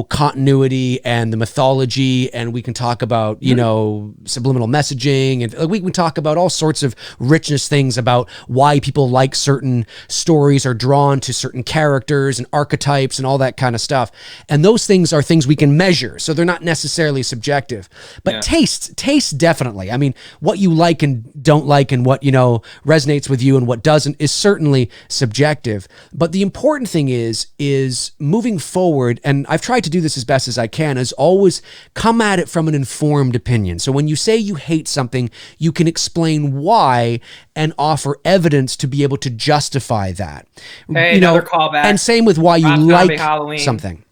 continuity and the mythology, and we can talk about, subliminal messaging, and we can talk about all sorts of richness things about why people like certain stories, are drawn to certain characters and archetypes and all that kind of stuff. And those things are things we can measure, so they're not necessarily subjective. But taste definitely. I mean, what you like and don't like, and what resonates with you and what doesn't is certainly subjective. But the important thing is moving forward, and I've tried to do this as best as I can, is always come at it from an informed opinion. So when you say you hate something, you can explain why and offer evidence to be able to justify that. Hey, another callback. And same with why you like Halloween. Something.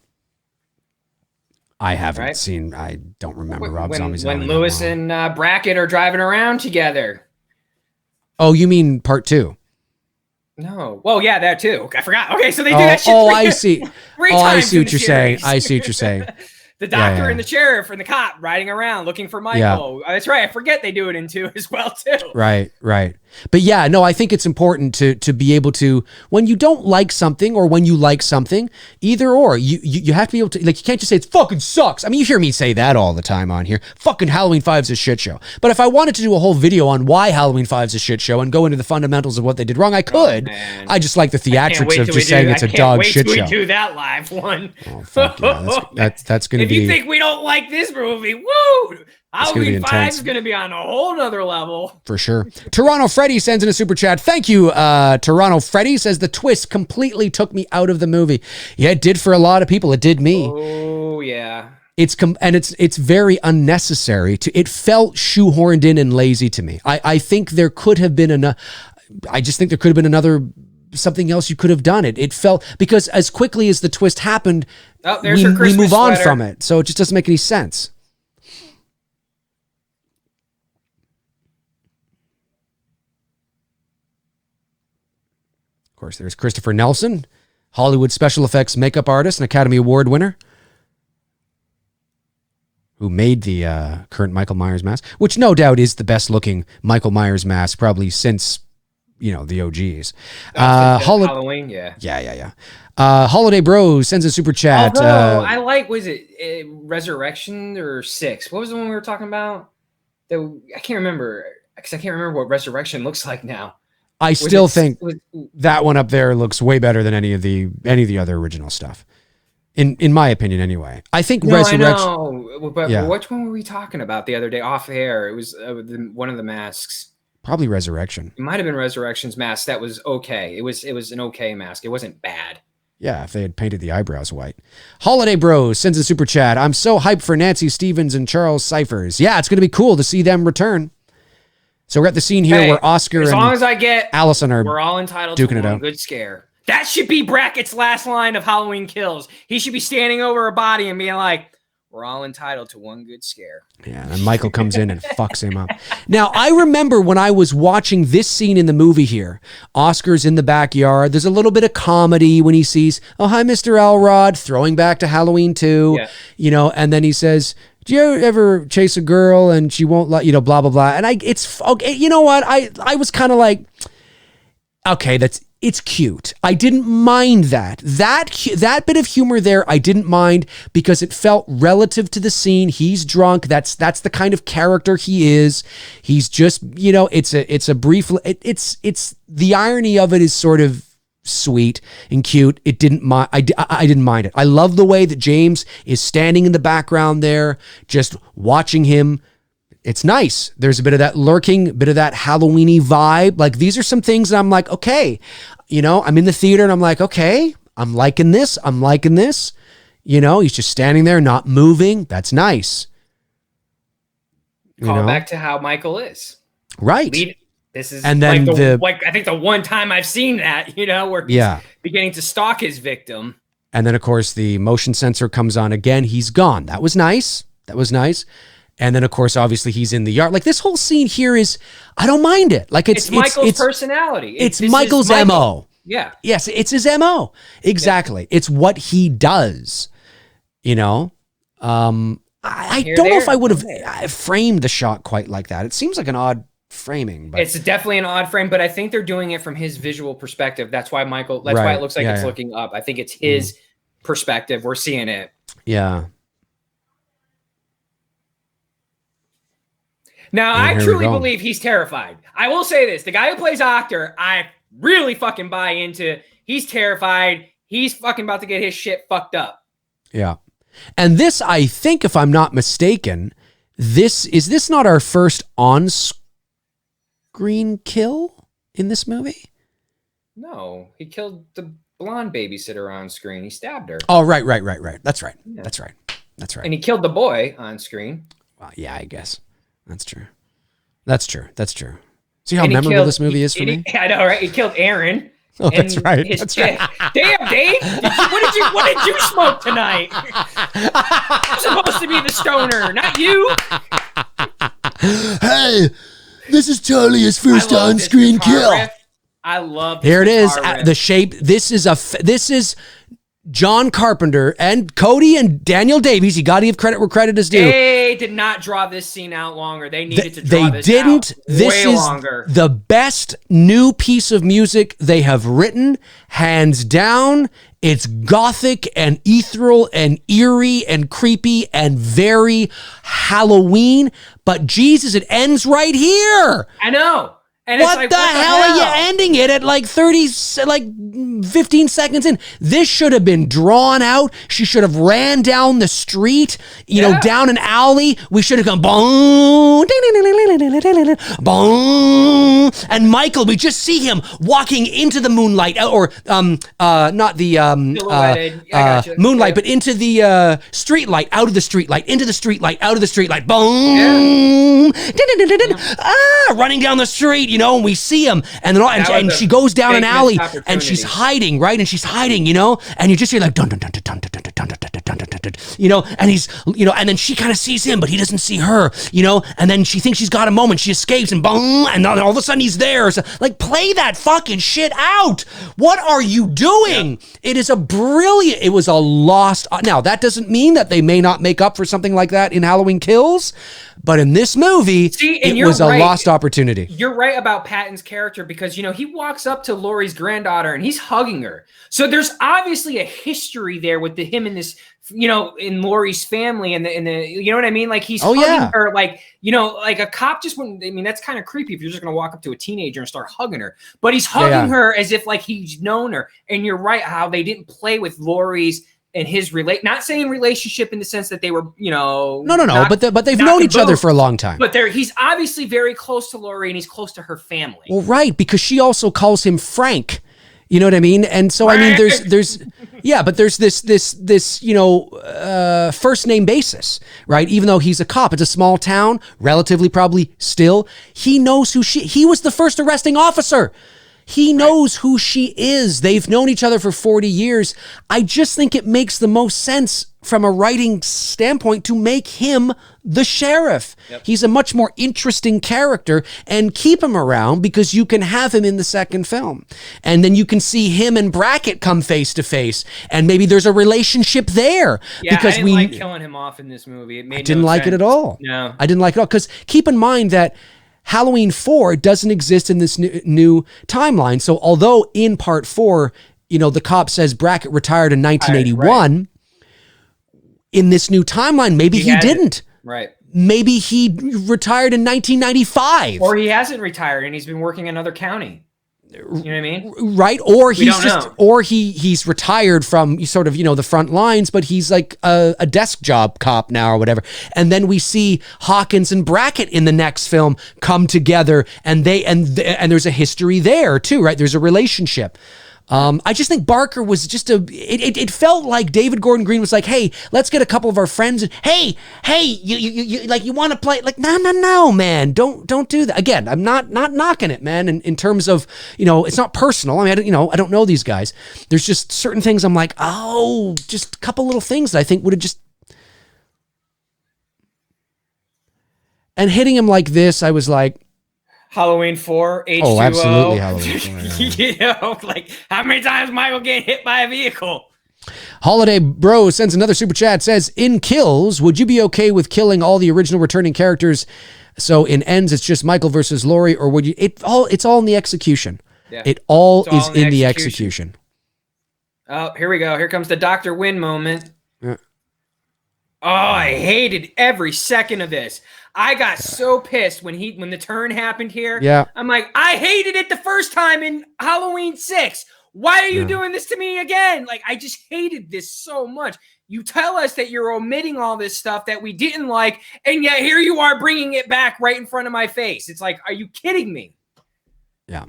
I haven't seen. I don't remember Rob Zombie's when Lewis and Brackett are driving around together. Oh, you mean part 2? No. Well, yeah, that too. I forgot. Okay, so they do that shit. I see. I see what you're saying. I see what you're saying. the doctor and the sheriff and the cop riding around looking for Michael. That's right. I forget they do it in 2 as well too. Right. But yeah, no, I think it's important to be able to, when you don't like something or when you like something, either or, you have to be able to, like, you can't just say it fucking sucks. I mean, you hear me say that all the time on here. Fucking Halloween 5's a shit show. But if I wanted to do a whole video on why Halloween 5's a shit show and go into the fundamentals of what they did wrong, I could. I just like the theatrics of just saying it's a dog shit show. We do that live one. Oh, fuck yeah. That's going to be. If you think we don't like this movie, woo! Halloween 5 is going to be on a whole nother level. For sure. Toronto Freddy sends in a super chat. Thank you, Toronto Freddy. Says the twist completely took me out of the movie. Yeah, it did for a lot of people. It did me. Oh, yeah. It's very unnecessary. It felt shoehorned in and lazy to me. I think there could have been I just think there could have been something else you could have done. It felt, because as quickly as the twist happened, we move on from it. So it just doesn't make any sense. Of course, there's Christopher Nelson, Hollywood special effects makeup artist and Academy Award winner, who made the current Michael Myers mask, which no doubt is the best looking Michael Myers mask probably since, the OGs. Halloween, yeah. Holiday Bros sends a super chat. I like, was it Resurrection or 6? What was the one we were talking about? I can't remember, because I can't remember what Resurrection looks like now. I still think that one up there looks way better than any of the other original stuff. In my opinion, anyway. I think Resurrection. I know, but which one were we talking about the other day off air? It was one of the masks. Probably Resurrection. It might have been Resurrection's mask. That was okay. It was an okay mask. It wasn't bad. Yeah, if they had painted the eyebrows white. Holiday Bros sends a super chat. I'm so hyped for Nancy Stevens and Charles Cyphers. Yeah, it's going to be cool to see them return. So we're at the scene here where Oscar and Allison are we're all entitled duking to it one out. Good scare. That should be Brackett's last line of Halloween Kills. He should be standing over a body and being like, we're all entitled to one good scare. Yeah, and Michael comes in and fucks him up. Now, I remember when I was watching this scene in the movie here, Oscar's in the backyard. There's a little bit of comedy when he sees, oh, hi, Mr. Elrod, throwing back to Halloween 2, and then he says, do you ever chase a girl and she won't let, blah, blah, blah. And it's, okay, you know what? I was kind of like, okay, it's cute. I didn't mind that. That bit of humor there, I didn't mind because it felt relative to the scene. He's drunk. That's the kind of character he is. He's just, it's a brief, it's the irony of it is sort of sweet and cute. I didn't mind it. I love the way that James is standing in the background there, just watching him. It's nice. There's a bit of that lurking, bit of that Halloween-y vibe. Like, these are some things that I'm like, okay, I'm in the theater and I'm like, okay, I'm liking this. He's just standing there, not moving. That's nice. Call back to how Michael is. Right. This is and then I think the one time I've seen that, where he's beginning to stalk his victim. And then, of course, the motion sensor comes on again. He's gone. That was nice. And then, of course, obviously, he's in the yard. Like, this whole scene here is, I don't mind it. Like, it's Michael's personality. It's Michael's MO. Yeah. Yes, it's his MO. Exactly. Yeah. It's what he does. I don't know if I would have framed the shot quite like that. It seems like an odd framing. But it's definitely an odd frame, but I think they're doing it from his visual perspective. That's why why it looks like it's looking up. I think it's his perspective. We're seeing it. Yeah. Now, I truly believe he's terrified. I will say this. The guy who plays Octor, I really fucking buy into. He's terrified. He's fucking about to get his shit fucked up. Yeah. And this, I think, if I'm not mistaken, is this not our first on-screen kill in this movie? No. He killed the blonde babysitter on screen. He stabbed her. Oh, right. That's right. Yeah. That's right. And he killed the boy on screen. Well, yeah, I guess. That's true. See how memorable this movie is for me? I know, right? He killed Aaron. Oh, that's right. That's right. Damn, Dave! What did you smoke tonight? I'm supposed to be the stoner, not you. Hey, this is totally his first on-screen kill. I love. Here it is. The shape. This is John Carpenter and Cody and Daniel Davies, you got to give credit where credit is due. They did not draw this scene out longer. They needed to draw this out way longer. This is the best new piece of music they have written, hands down. It's gothic and ethereal and eerie and creepy and very Halloween. But Jesus, it ends right here. I know. And what the hell are you ending it at like 15 seconds in? This should have been drawn out. She should have ran down the street, you know, down an alley. We should have gone boom, boom, and Michael. We just see him walking into the moonlight, or not the moonlight, but into the street light, out of the street light, into the street light, out of the street light, boom, running down the street. You know, and we see him, and then and she goes down an alley, and she's hiding, right? And she's hiding, you know, and you just hear like dun dun dun dun dun dun dun dun dun dun dun dun, you know, and he's, you know, and then she kind of sees him, but he doesn't see her, you know, and then she thinks she's got a moment, she escapes, and boom, and all of a sudden he's there. So, like, play that fucking shit out. What are you doing? It is it was a lost. Now that doesn't mean that they may not make up for something like that in Halloween Kills. But in this movie, it was a lost opportunity. You're right about Patton's character because, you know, he walks up to Laurie's granddaughter and he's hugging her. So there's obviously a history there with him and this, you know, in Laurie's family and the, you know what I mean? Like he's hugging her, like, you know, like a cop just wouldn't, I mean, that's kind of creepy if you're just going to walk up to a teenager and start hugging her, but he's hugging her as if like he's known her. And you're right, how they didn't play with Laurie's and his not saying relationship in the sense that they were, you know, but they've known each other for a long time. But he's obviously very close to Laurie and he's close to her family. Well, right, because she also calls him Frank. You know what I mean? And so I mean, there's this you know, first name basis, right? Even though he's a cop, it's a small town, relatively probably still. He knows he was the first arresting officer. He knows who she is. They've known each other for 40 years. I just think it makes the most sense from a writing standpoint to make him the sheriff. Yep. He's a much more interesting character, and keep him around because you can have him in the second film. And then you can see him and Brackett come face to face, and maybe there's a relationship there. Yeah, because I didn't like killing him off in this movie. It made I didn't like sense. it at all. No. I didn't like it at all, because keep in mind that Halloween 4 doesn't exist in this new timeline. So although in part 4, you know, the cop says Brackett retired in 1981, in this new timeline, maybe he didn't. Right. Maybe he retired in 1995. Or he hasn't retired and he's been working in another county. You know what I mean? Right. Or he's retired from sort of, you know, the front lines, but he's like a desk job cop now or whatever. And then we see Hawkins and Brackett in the next film come together, and there's a history there too, right? There's a relationship. I just think Barker was just it felt like David Gordon Green was like, hey, let's get a couple of our friends and hey, you want to play? Like, no, man, don't do that. Again, I'm not knocking it, man. In terms of, you know, it's not personal. I mean, I don't know these guys. There's just certain things I'm like, oh, just a couple little things that I think would have just, and hitting him like this, I was like, Halloween 4, H2O. Oh, absolutely Halloween 4. Yeah. You know, like, how many times Michael getting hit by a vehicle? Holiday Bro sends another super chat, says, in Kills, would you be okay with killing all the original returning characters? So in Ends, it's just Michael versus Laurie, or would you, it's all in the execution. Yeah. It's all in the execution. Oh, here we go. Here comes the Dr. Wynn moment. Yeah. Oh, I hated every second of this. I got so pissed when the turn happened here. Yeah. I'm like, I hated it the first time in Halloween 6. Why are you doing this to me again? Like, I just hated this so much. You tell us that you're omitting all this stuff that we didn't like, and yet here you are bringing it back right in front of my face. It's like, are you kidding me? Yeah.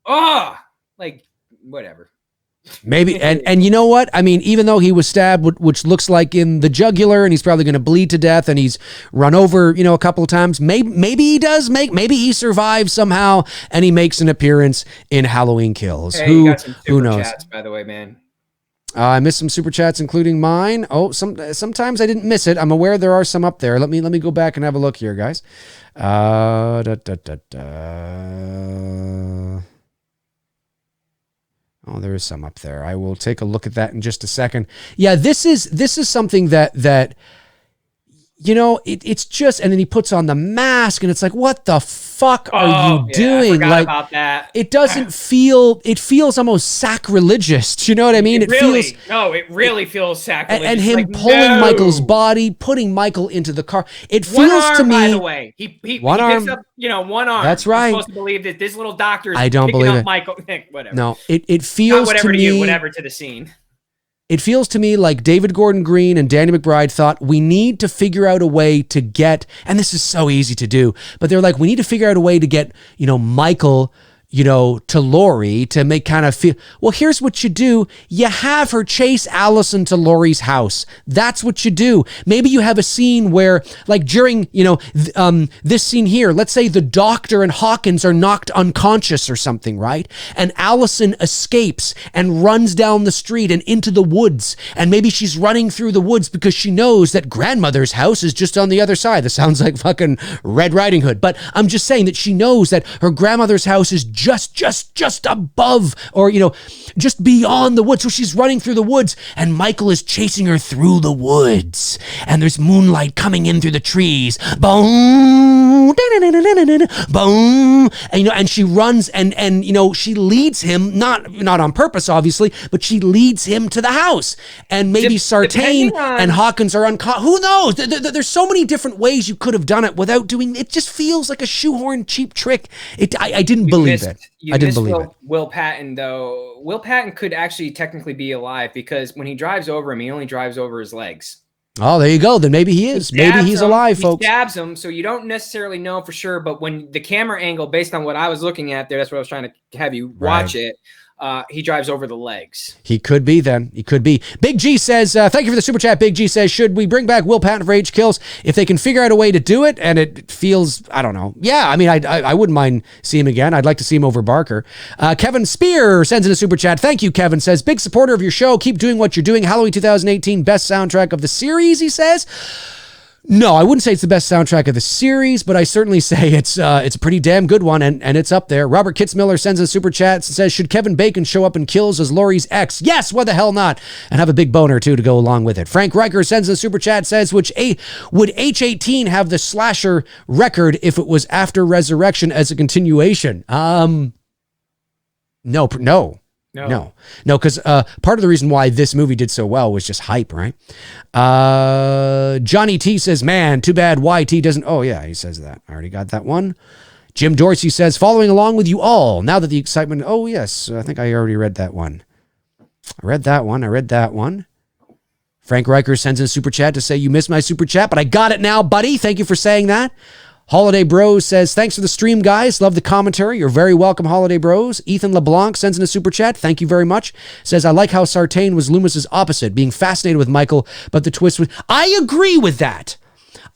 Oh, like, whatever. Maybe, and you know what? I mean, even though he was stabbed, which looks like in the jugular, and he's probably going to bleed to death, and he's run over, you know, a couple of times. Maybe he does maybe he survives somehow, and he makes an appearance in Halloween Kills. Hey, you got some super chats, by the way, man. I missed some super chats, including mine. Oh, sometimes I didn't miss it. I'm aware there are some up there. Let me go back and have a look here, guys. Oh, there is some up there. I will take a look at that in just a second. Yeah, this is something that you know, it's just, and then he puts on the mask and it's like, what the fuck are you doing? I forgot like about that. It doesn't feel, it feels almost sacrilegious. Do you know what I mean? It really feels sacrilegious. And him pulling Michael's body, putting Michael into the car. It feels to me. By the way, he picks up, one arm. That's right. I'm supposed to believe that this little doctor is picking up Michael. Whatever. No, it feels whatever to me. Whatever to the scene. It feels to me like David Gordon Green and Danny McBride thought we need to figure out a way to get, and this is so easy to do, but they're like, we need to figure out a way to get, Michael, to Laurie to make kind of feel, well, here's what you do. You have her chase Allison to Laurie's house. That's what you do. Maybe you have a scene where, like during, this scene here, let's say the doctor and Hawkins are knocked unconscious or something, right? And Allison escapes and runs down the street and into the woods. And maybe she's running through the woods because she knows that grandmother's house is just on the other side. This sounds like fucking Red Riding Hood, but I'm just saying that she knows that her grandmother's house is just above, or just beyond the woods. So she's running through the woods and Michael is chasing her through the woods, and there's moonlight coming in through the trees. Boom, boom, and she runs and she leads him, not on purpose obviously, but she leads him to the house. And maybe Sartain and Hawkins are who knows? There's so many different ways you could have done it without doing it. Just feels like a shoehorn cheap trick. I didn't believe it. I didn't believe it. Will Patton, though. Will Patton could actually technically be alive because when he drives over him, he only drives over his legs. Oh, there you go. Then maybe he is. Maybe he's alive, folks. He stabs him, so you don't necessarily know for sure. But when the camera angle, based on what I was looking at there, that's what I was trying to have you watch it. He drives over the legs. He could be then. He could be. Big G says, thank you for the super chat. Big G says, should we bring back Will Patton for H Kills if they can figure out a way to do it? And it feels, I don't know. Yeah, I mean, I wouldn't mind seeing him again. I'd like to see him over Barker. Kevin Spear sends in a super chat. Thank you, Kevin. Says, big supporter of your show. Keep doing what you're doing. Halloween 2018, best soundtrack of the series, he says. No, I wouldn't say it's the best soundtrack of the series, but I certainly say it's a pretty damn good one, and it's up there. Robert Kitzmiller sends a super chat and says, should Kevin Bacon show up in Kills as Laurie's ex? Yes, why the hell not? And have a big boner, too, to go along with it. Frank Riker sends a super chat, says, would H18 have the slasher record if it was after Resurrection as a continuation? No, because part of the reason why this movie did so well was just hype, right? Johnny T says, man, too bad YT doesn't. Oh, yeah, he says that. I already got that one. Jim Dorsey says, following along with you all. Now that the excitement. Oh, yes, I think I already read that one. I read that one. Frank Riker sends in a super chat to say, you missed my super chat, but I got it now, buddy. Thank you for saying that. Holiday Bros says, thanks for the stream, guys. Love the commentary. You're very welcome, Holiday Bros. Ethan LeBlanc sends in a super chat. Thank you very much. Says, I like how Sartain was Loomis's opposite, being fascinated with Michael, but the twist was... I agree with that.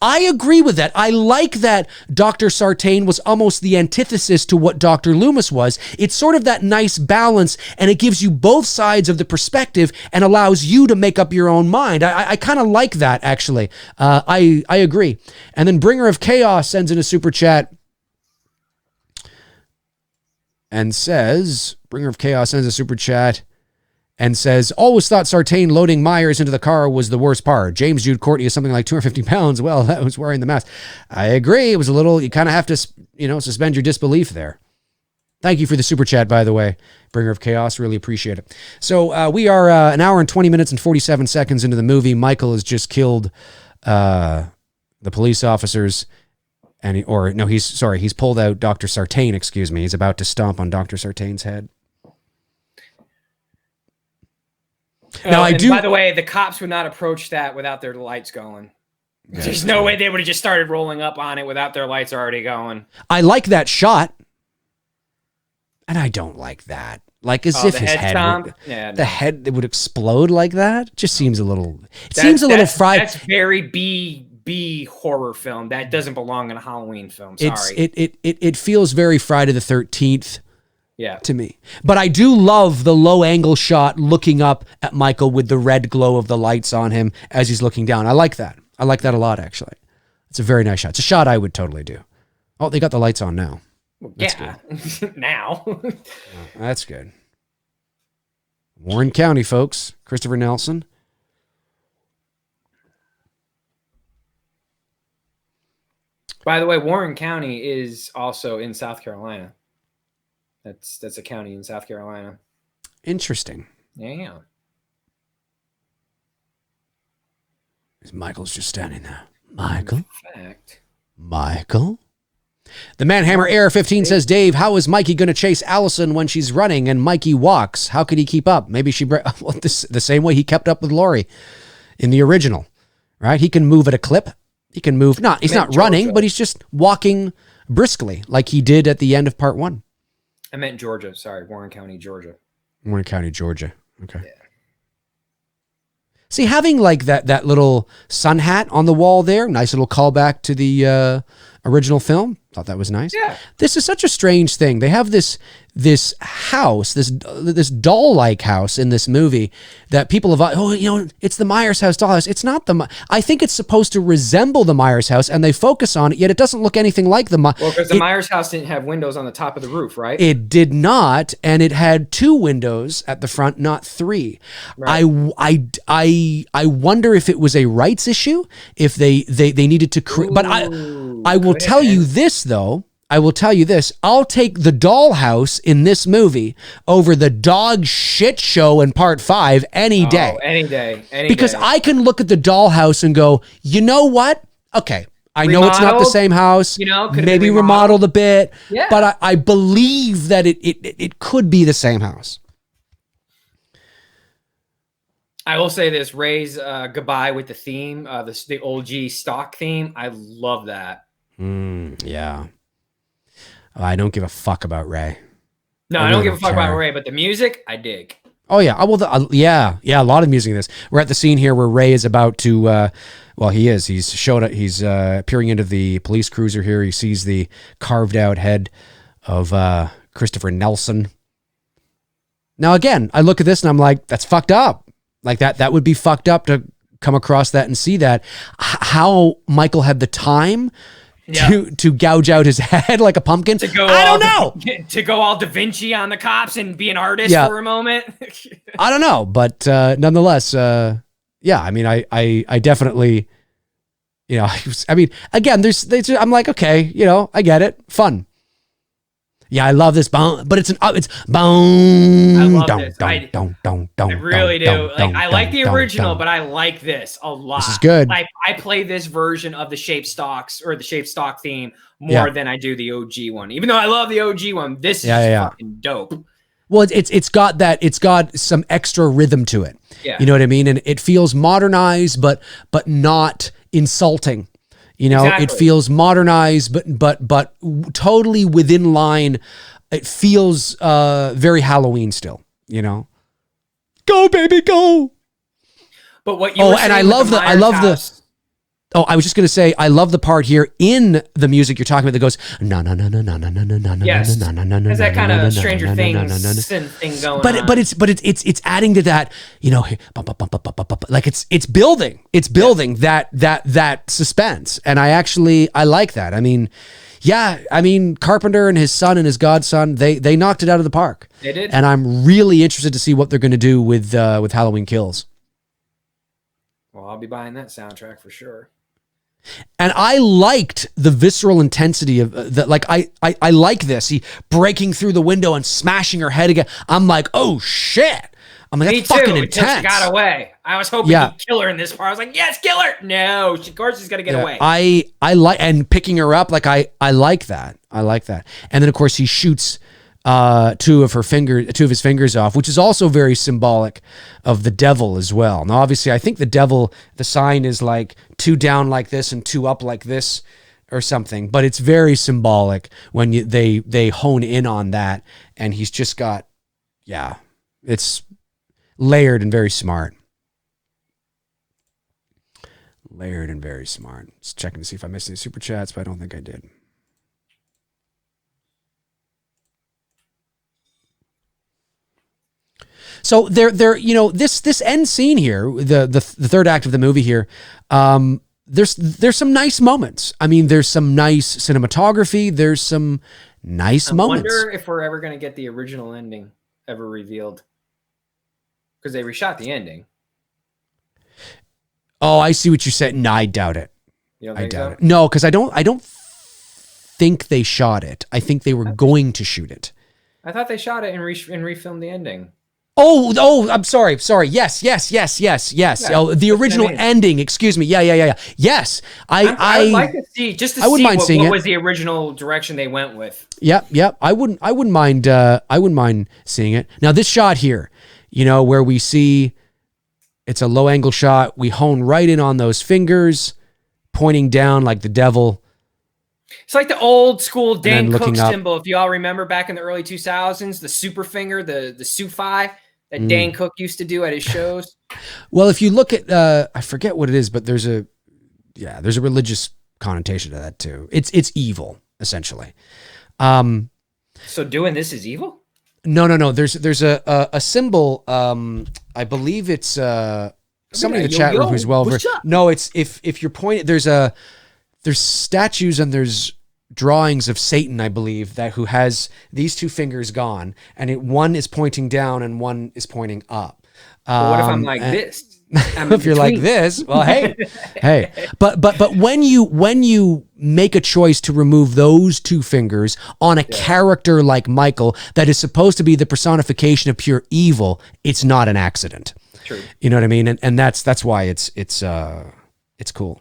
I like that Dr. Sartain was almost the antithesis to what Dr. Loomis was. It's sort of that nice balance, and it gives you both sides of the perspective and allows you to make up your own mind. I kind of like that, actually. I agree. And then Bringer of Chaos sends in a super chat and says, always thought Sartain loading Myers into the car was the worst part. James Jude Courtney is something like 250 pounds. Well, that was wearing the mask. I agree. It was a little, you kind of have to, suspend your disbelief there. Thank you for the super chat, by the way. Bringer of Chaos, really appreciate it. So we are an hour and 20 minutes and 47 seconds into the movie. Michael has just killed the police officers. He's pulled out Dr. Sartain, excuse me. He's about to stomp on Dr. Sartain's head. Now, by the way, the cops would not approach that without their lights going. There's no way they would have just started rolling up on it without their lights already going. I like that shot. And I don't like that. Like as if his head would explode like that. Just seems a little fried. That's very B horror film. That doesn't belong in a Halloween film. Sorry. It feels very Friday the 13th. Yeah, to me. But I do love the low angle shot looking up at Michael with the red glow of the lights on him as he's looking down. I like that. I like that a lot, actually. It's a very nice shot. It's a shot I would totally do. Oh, they got the lights on now. That's good. Now. That's good. Warren County, folks. Christopher Nelson. By the way, Warren County is also in South Carolina. That's a county in South Carolina. Interesting. Yeah. Michael's just standing there. Michael? In fact. Michael? The Manhammer Air 15 says, Dave, how is Mikey going to chase Allison when she's running and Mikey walks? How could he keep up? Maybe the same way he kept up with Laurie in the original, right? He can move at a clip. He can move. He's not running, but he's just walking briskly like he did at the end of part 1. I meant Georgia. Sorry, Warren County, Georgia. Warren County, Georgia. Okay. Yeah. See, having like that little sun hat on the wall there, nice little callback to the original film. Thought that was nice. Yeah. This is such a strange thing. They have this house, this doll-like house in this movie that people have, it's the Myers house dollhouse. It's not I think it's supposed to resemble the Myers house, and they focus on it, yet it doesn't look anything like the Myers. Well, because the Myers house didn't have windows on the top of the roof, right? It did not, and it had 2 windows at the front, not 3. Right. I wonder if it was a rights issue, if they needed to create, but I will tell you this, though. I'll take the dollhouse in this movie over the dog shit show in part 5 any day. Any day. Because I can look at the dollhouse and go, you know what? Okay, I know it's not the same house. Maybe remodeled a bit. Yeah. But I believe that it could be the same house. I will say this: Ray's goodbye with the theme, the OG stock theme. I love that. Yeah. I don't give a fuck about Ray. No, I don't give a fuck about Ray, but the music, I dig. Oh, yeah. Yeah, a lot of music in this. We're at the scene here where Ray is about to, he's peering into the police cruiser here. He sees the carved out head of Christopher Nelson. Now, again, I look at this and I'm like, that's fucked up. Like that would be fucked up to come across that and see that. How Michael had the time to gouge out his head like a pumpkin. I don't know. To go all Da Vinci on the cops and be an artist for a moment. I don't know, but nonetheless, I mean, I definitely, I mean, again, I'm like, okay, I get it, fun. Yeah, I love this bone, but it's bone. I love this. I really do. I like the original, but I like this a lot. This is good. I play this version of the Shape Stocks or the Shape Stock theme more than I do the OG one. Even though I love the OG one, this is fucking dope. Well, it's got some extra rhythm to it. Yeah. You know what I mean? And it feels modernized, but not insulting. Exactly. It feels modernized, but totally within line. It feels very Halloween still. Go baby, go. But what you were saying, I was just gonna say, I love the part here in the music you're talking about that goes no no no no no no no no no no. Yes, no no no no. There's that kind of Stranger Things thing going on. But it's adding to that, like it's building that suspense, and I like that. I mean, Carpenter and his son and his godson, they knocked it out of the park. They did, and I'm really interested to see what they're going to do with Halloween Kills. Well, I'll be buying that soundtrack for sure. And I liked the visceral intensity of that. Like I like this. He breaking through the window and smashing her head again. I'm like, oh shit. I'm like, that's fucking intense. She got away. I was hoping he'd kill her in this part. I was like, yes, kill her. No, of course she's gonna get away. I like, and picking her up. Like I like that. I like that. And then of course he shoots two of his fingers off, which is also very symbolic of the devil as well. Now, obviously, I think the devil, the sign is like 2 down like this and 2 up like this or something, but it's very symbolic when they hone in on that, and he's just got, it's layered and very smart. Layered and very smart. Just checking to see if I missed any super chats, but I don't think I did. So this end scene here, the third act of the movie here, there's some nice moments. I mean, there's some nice cinematography. There's some nice moments. I wonder if we're ever going to get the original ending ever revealed. because they reshot the ending. Oh, I see what you said. No, I doubt it. You don't I think doubt so? it. No, because I don't think they shot it. I think they were going to shoot it. I thought they shot it and refilmed the ending. Oh, I'm sorry. Yes. Yeah, Oh, the original ending. Excuse me. Yeah. Yes. I would like to see, just to I wouldn't mind seeing what it. was the original direction they went with. Yep. I wouldn't mind seeing it. Now this shot here, where we see it's a low angle shot. We hone right in on those fingers pointing down like the devil. It's like the old school Dan Cook up. symbol. If you all remember back in the early 2000s, the super finger, the Su-Fi that Dan Cook used to do at his shows. Well, if you look at, I forget what it is, but there's a religious connotation to that too. It's evil, essentially. So doing this is evil? No. There's a symbol. I believe it's somebody in the chat room who's well versed. No, it's if you're pointing, there's statues and there's drawings of Satan, I believe, who has these two fingers gone, and one is pointing down and one is pointing up. Well, what if I'm like this? If you're like this, well, hey. But when you make a choice to remove those two fingers on a character like Michael that is supposed to be the personification of pure evil, it's not an accident. True. You know what I mean? And that's why it's cool.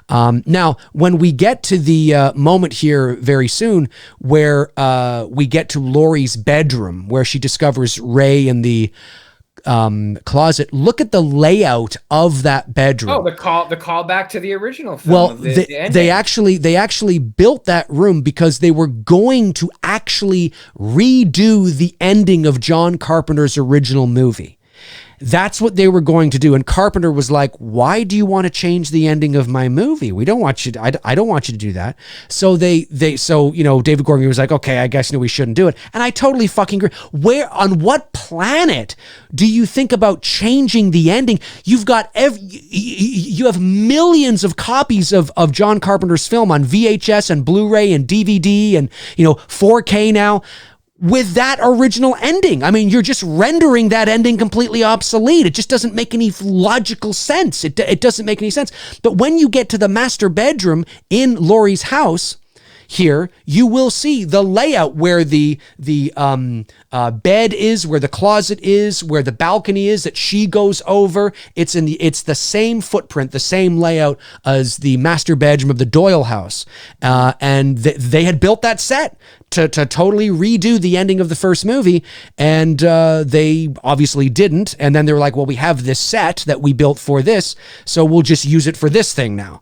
Now, when we get to the moment here very soon where we get to Laurie's bedroom where she discovers Ray in the closet, look at the layout of that bedroom. Oh, the call back to the original film. Well, they actually built that room because they were going to actually redo the ending of John Carpenter's original movie. That's what they were going to do. And Carpenter was like, why do you want to change the ending of my movie? We don't want you to, I don't want you to do that. So David Gordon was like, okay, I guess we shouldn't do it. And I totally fucking agree. On what planet do you think about changing the ending? You've got you have millions of copies of John Carpenter's film on VHS and Blu-ray and DVD and 4K now, with that original ending. I mean, you're just rendering that ending completely obsolete. It just doesn't make any logical sense. It doesn't make any sense. But when you get to the master bedroom in Laurie's house, here you will see the layout where the bed is, where the closet is, where the balcony is that she goes over. It's the same footprint, the same layout as the master bedroom of the Doyle house. And they had built that set to totally redo the ending of the first movie, and they obviously didn't. And then they were like, well, we have this set that we built for this, so we'll just use it for this thing now.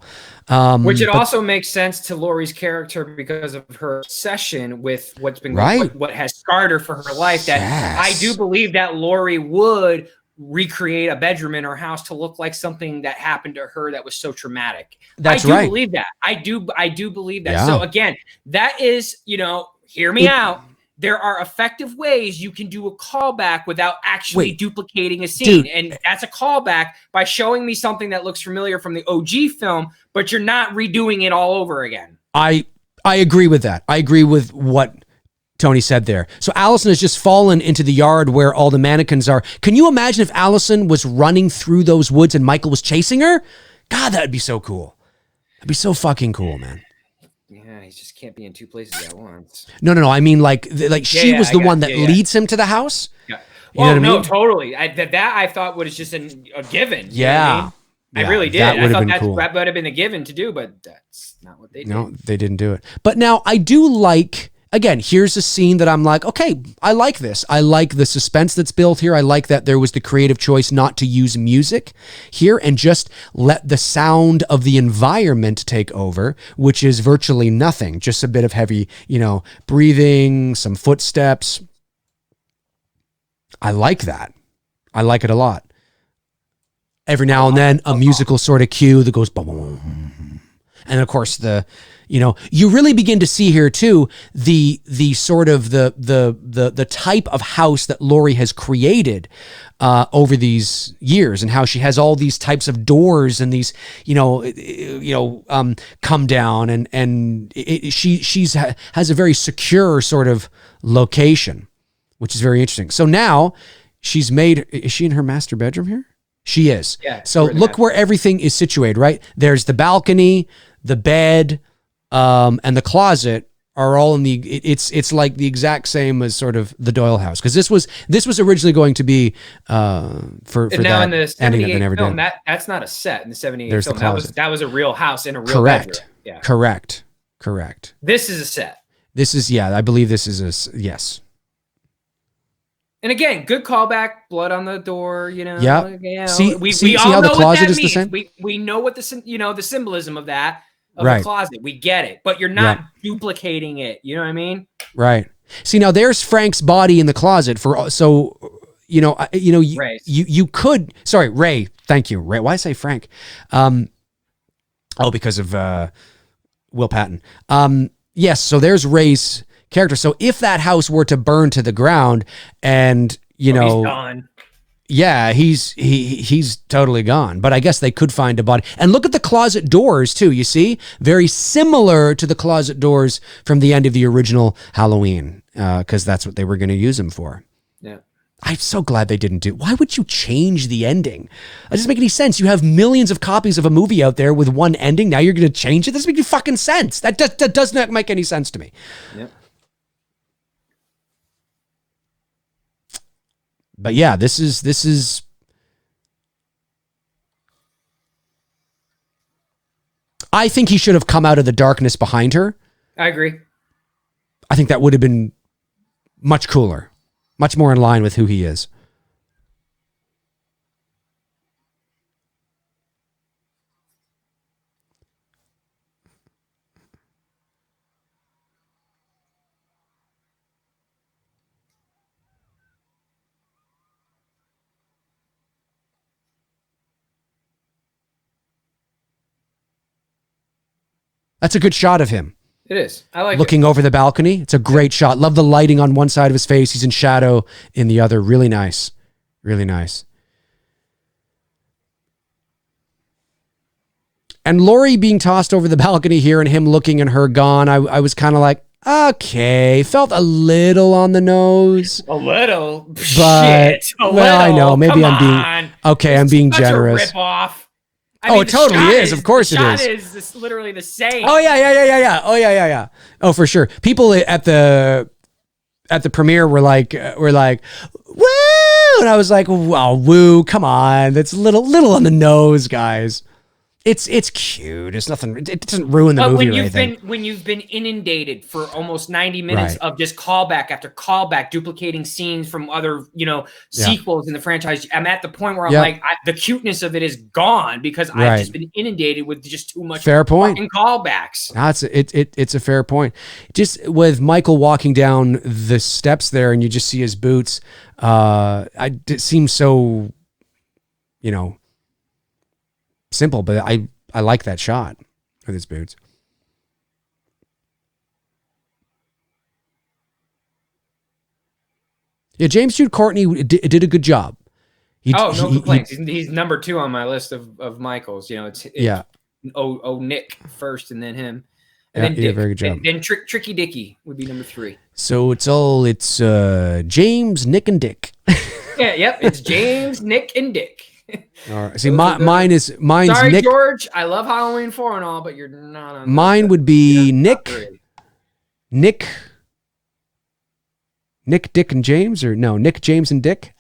Which also makes sense to Laurie's character because of her obsession with what's been what has scarred her for her life. That I do believe that Laurie would recreate a bedroom in her house to look like something that happened to her that was so traumatic. I do believe that. I do believe that. Yeah. So again, that is, hear me out. There are effective ways you can do a callback without actually duplicating a scene. And that's a callback by showing me something that looks familiar from the OG film, but you're not redoing it all over again. I agree with that. I agree with what Tony said there. So Allison has just fallen into the yard where all the mannequins are. Can you imagine if Allison was running through those woods and Michael was chasing her? God, that'd be so cool. That'd be so fucking cool, man. Yeah, he just can't be in two places at once. No. I mean, she was the one that leads him to the house. Yeah. Totally. I thought was just a given. Yeah. I really did. I thought that would have been a given to do, but that's not what they did. No, they didn't do it. But now I do like, again, here's a scene that I'm like, okay, I like this. I like the suspense that's built here. I like that there was the creative choice not to use music here and just let the sound of the environment take over, which is virtually nothing. Just a bit of heavy, breathing, some footsteps. I like that. I like it a lot. Every now and then, a musical sort of cue that goes boom, boom, boom. And of course, you really begin to see here too the sort of the type of house that Laurie has created over these years, and how she has all these types of doors and these come down, and she has a very secure sort of location, which is very interesting. So now she's made, is she in her master bedroom here? She is. Yeah. So look where everything is situated, right? There's the balcony, the bed, and the closet are all in the, it's like the exact same as sort of the Doyle house. Cause this was originally going to be, for now that in the ending that they never film, did. that's not a set in the 78 There's film. the closet. That was a real house in a real Correct. bedroom. Yeah. Correct. This is a set. This is, I believe this is yes. And again, good callback, blood on the door, you know. Yeah. You know, See all how the know closet what that is the means. same? We know what the symbolism of that, of Right. the closet. We get it, but you're not duplicating it. You know what I mean? Right. See, now there's Frank's body in the closet you could, sorry, Ray. Thank you, Ray. Why say Frank? Because of Will Patton. Yes. So there's Ray's character. So if that house were to burn to the ground, and he's gone. Yeah, he's totally gone. But I guess they could find a body. And look at the closet doors too. You see, very similar to the closet doors from the end of the original Halloween, because that's what they were going to use them for. Yeah. I'm so glad they didn't do. Why would you change the ending? It doesn't make any sense. You have millions of copies of a movie out there with one ending. Now you're going to change it? That doesn't make any fucking sense. That does not make any sense to me. Yep. But yeah, this is. I think he should have come out of the darkness behind her. I agree. I think that would have been much cooler, much more in line with who he is. That's a good shot of him. It is. I like looking over the balcony. It's a great shot. Love the lighting on one side of his face. He's in shadow in the other. Really nice. Really nice. And Laurie being tossed over the balcony here and him looking and her gone. I was kind of like, okay. Felt a little on the nose. A little? But, shit. A little? I know. Maybe Come I'm being, on. okay, I'm being Such generous. A rip-off. It totally is. Of course it is. The shot is literally the same. Oh yeah. Oh yeah. Oh, for sure. People at the premiere were like, woo! And I was like, wow, woo! Come on, that's little on the nose, guys. It's cute. It's nothing. It doesn't ruin the movie or anything. When you've been inundated for almost 90 minutes of just callback after callback, duplicating scenes from other, sequels in the franchise, I'm at the point where I'm like, the cuteness of it is gone because I've just been inundated with just too much fucking callbacks. No, it's a fair point. Just with Michael walking down the steps there, and you just see his boots. It seems so, simple, but I like that shot with his boots. Yeah, James Jude Courtney did a good job. No complaints. He's number 2 on my list of Michaels. It's Nick first, and then him, and then Dick. Very good job. Then Tricky Dicky would be number 3. So it's James, Nick, and Dick. It's James, Nick, and Dick. All right. See, mine's Sorry, Nick. George. I love Halloween 4 and all, but you're not on. Mine would be Nick, Dick, and James, or no, Nick, James, and Dick.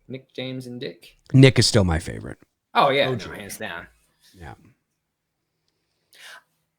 Nick, James, and Dick. Nick is still my favorite. Oh yeah, hands down. Yeah.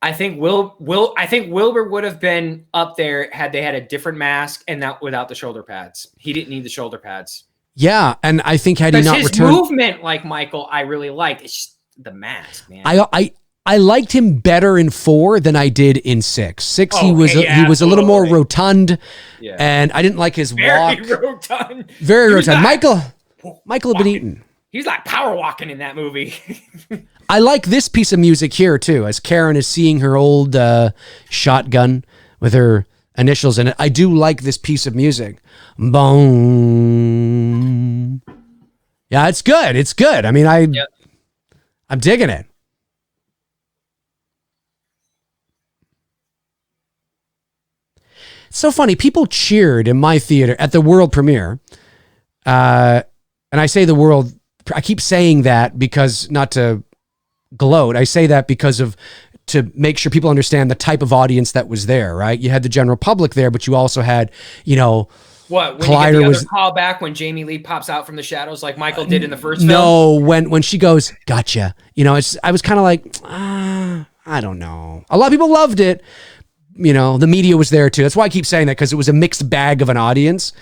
I think Wilbur would have been up there had they had a different mask and that without the shoulder pads. He didn't need the shoulder pads. Yeah, and I think had he not his returned, movement, like Michael, I really liked. It's just the mask, man. I liked him better in 4 than I did in 6. 6 he was a little more rotund, and I didn't like his walk. Rotund. Very rotund. Michael had been eaten. He's like power walking in that movie. I like this piece of music here too, as Karen is seeing her old shotgun with her initials in it. I do like this piece of music. Boom. Yeah, it's good. It's good. I mean, I'm digging it. It's so funny. People cheered in my theater at the world premiere And I say the world, I keep saying that because, not to gloat, I say that because to make sure people understand the type of audience that was there, right? You had the general public there, but you also had, what, when Collider you get the was other call back when Jamie Lee pops out from the shadows like Michael did in the first film? No, when she goes, gotcha. I was kind of like, I don't know. A lot of people loved it. The media was there too. That's why I keep saying that, because it was a mixed bag of an audience.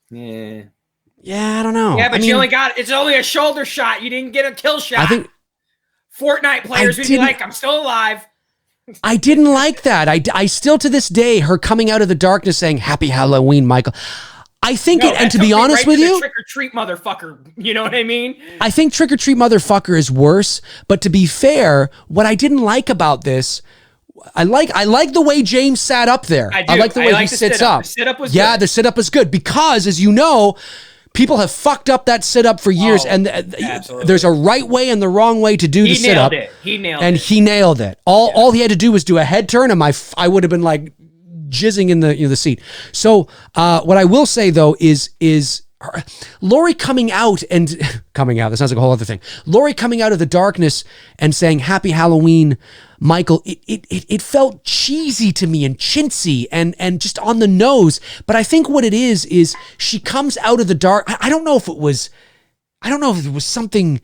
Yeah. Yeah, I don't know. Yeah, but you only it's only a shoulder shot. You didn't get a kill shot. I think Fortnite players would be like, I'm still alive. I didn't like that. I still, to this day, her coming out of the darkness saying, Happy Halloween, Michael. I think and to be honest with you, trick or treat motherfucker. You know what I mean? I think trick or treat motherfucker is worse. But to be fair, what I didn't like about this, I like the way James sat up there. I like the way he sits up. The sit-up was good. The sit-up was good because, as you know, people have fucked up that sit-up for years, and there's a right way and the wrong way to do the sit-up. He nailed it. He nailed it. All he had to do was do a head turn, and I would have been like jizzing in the seat. So what I will say though is Laurie coming out. That sounds like a whole other thing. Laurie coming out of the darkness and saying Happy Halloween, Michael. It felt cheesy to me and chintzy and just on the nose. But I think what it is she comes out of the dark. I don't know if it was something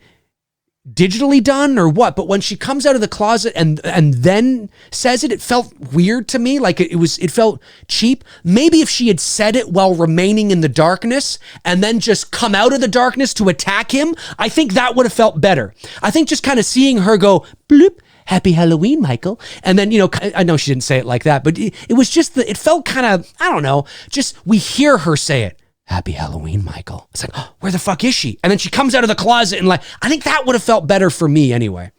digitally done or what, but when she comes out of the closet and then says it felt weird to me. Like it felt cheap. Maybe if she had said it while remaining in the darkness and then just come out of the darkness to attack him, I think that would have felt better. I think just kind of seeing her go bloop, Happy Halloween, Michael. And then, I know she didn't say it like that, but it was just it felt kind of, I don't know, just we hear her say it. Happy Halloween, Michael. It's like, oh, where the fuck is she? And then she comes out of the closet and I think that would have felt better for me anyway.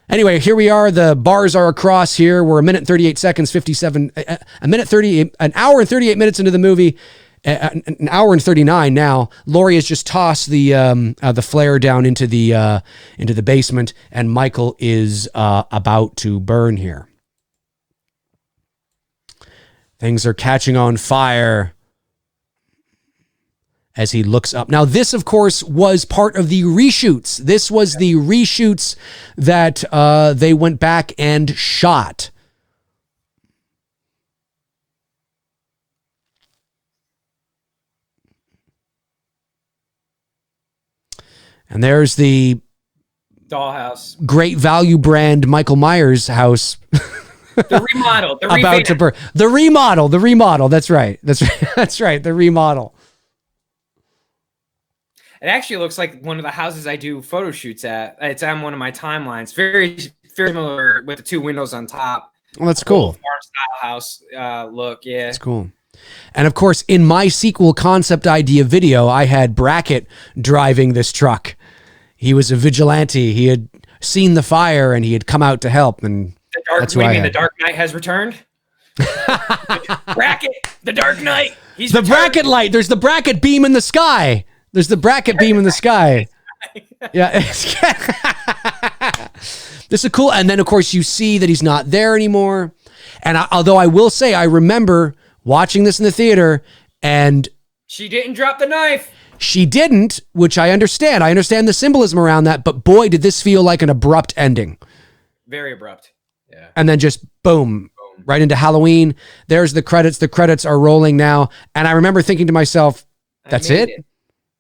Anyway, here we are. The bars are across here. We're 1 minute 38 seconds, 57, an hour and 38 minutes into the movie, an hour and 39 now. Laurie has just tossed the flare down into the basement, and Michael is about to burn here. Things are catching on fire as he looks up. Now, this, of course, was part of the reshoots. This was the reshoots that they went back and shot. And there's the dollhouse, Great Value brand Michael Myers house. The remodel, about to burn. The remodel. That's right. That's right. The remodel. It actually looks like one of the houses I do photo shoots at. It's on one of my timelines. Very, very similar with the two windows on top. Well, that's cool. Farm style house look. Yeah, that's cool. And of course, in my sequel concept idea video, I had Brackett driving this truck. He was a vigilante. He had seen the fire and he had come out to help. And the Dark Knight has returned. Brackett, the Dark Knight. He's the returned. Brackett light. There's the Brackett beam in the sky. There's the Brackett beam in the sky. Yeah. This is cool. And then, of course, you see that he's not there anymore. And although I will say, I remember watching this in the theater and... She didn't drop the knife. She didn't, which I understand. I understand the symbolism around that. But boy, did this feel like an abrupt ending. Very abrupt. Yeah. And then just boom, right into Halloween. There's the credits. The credits are rolling now. And I remember thinking to myself, that's it?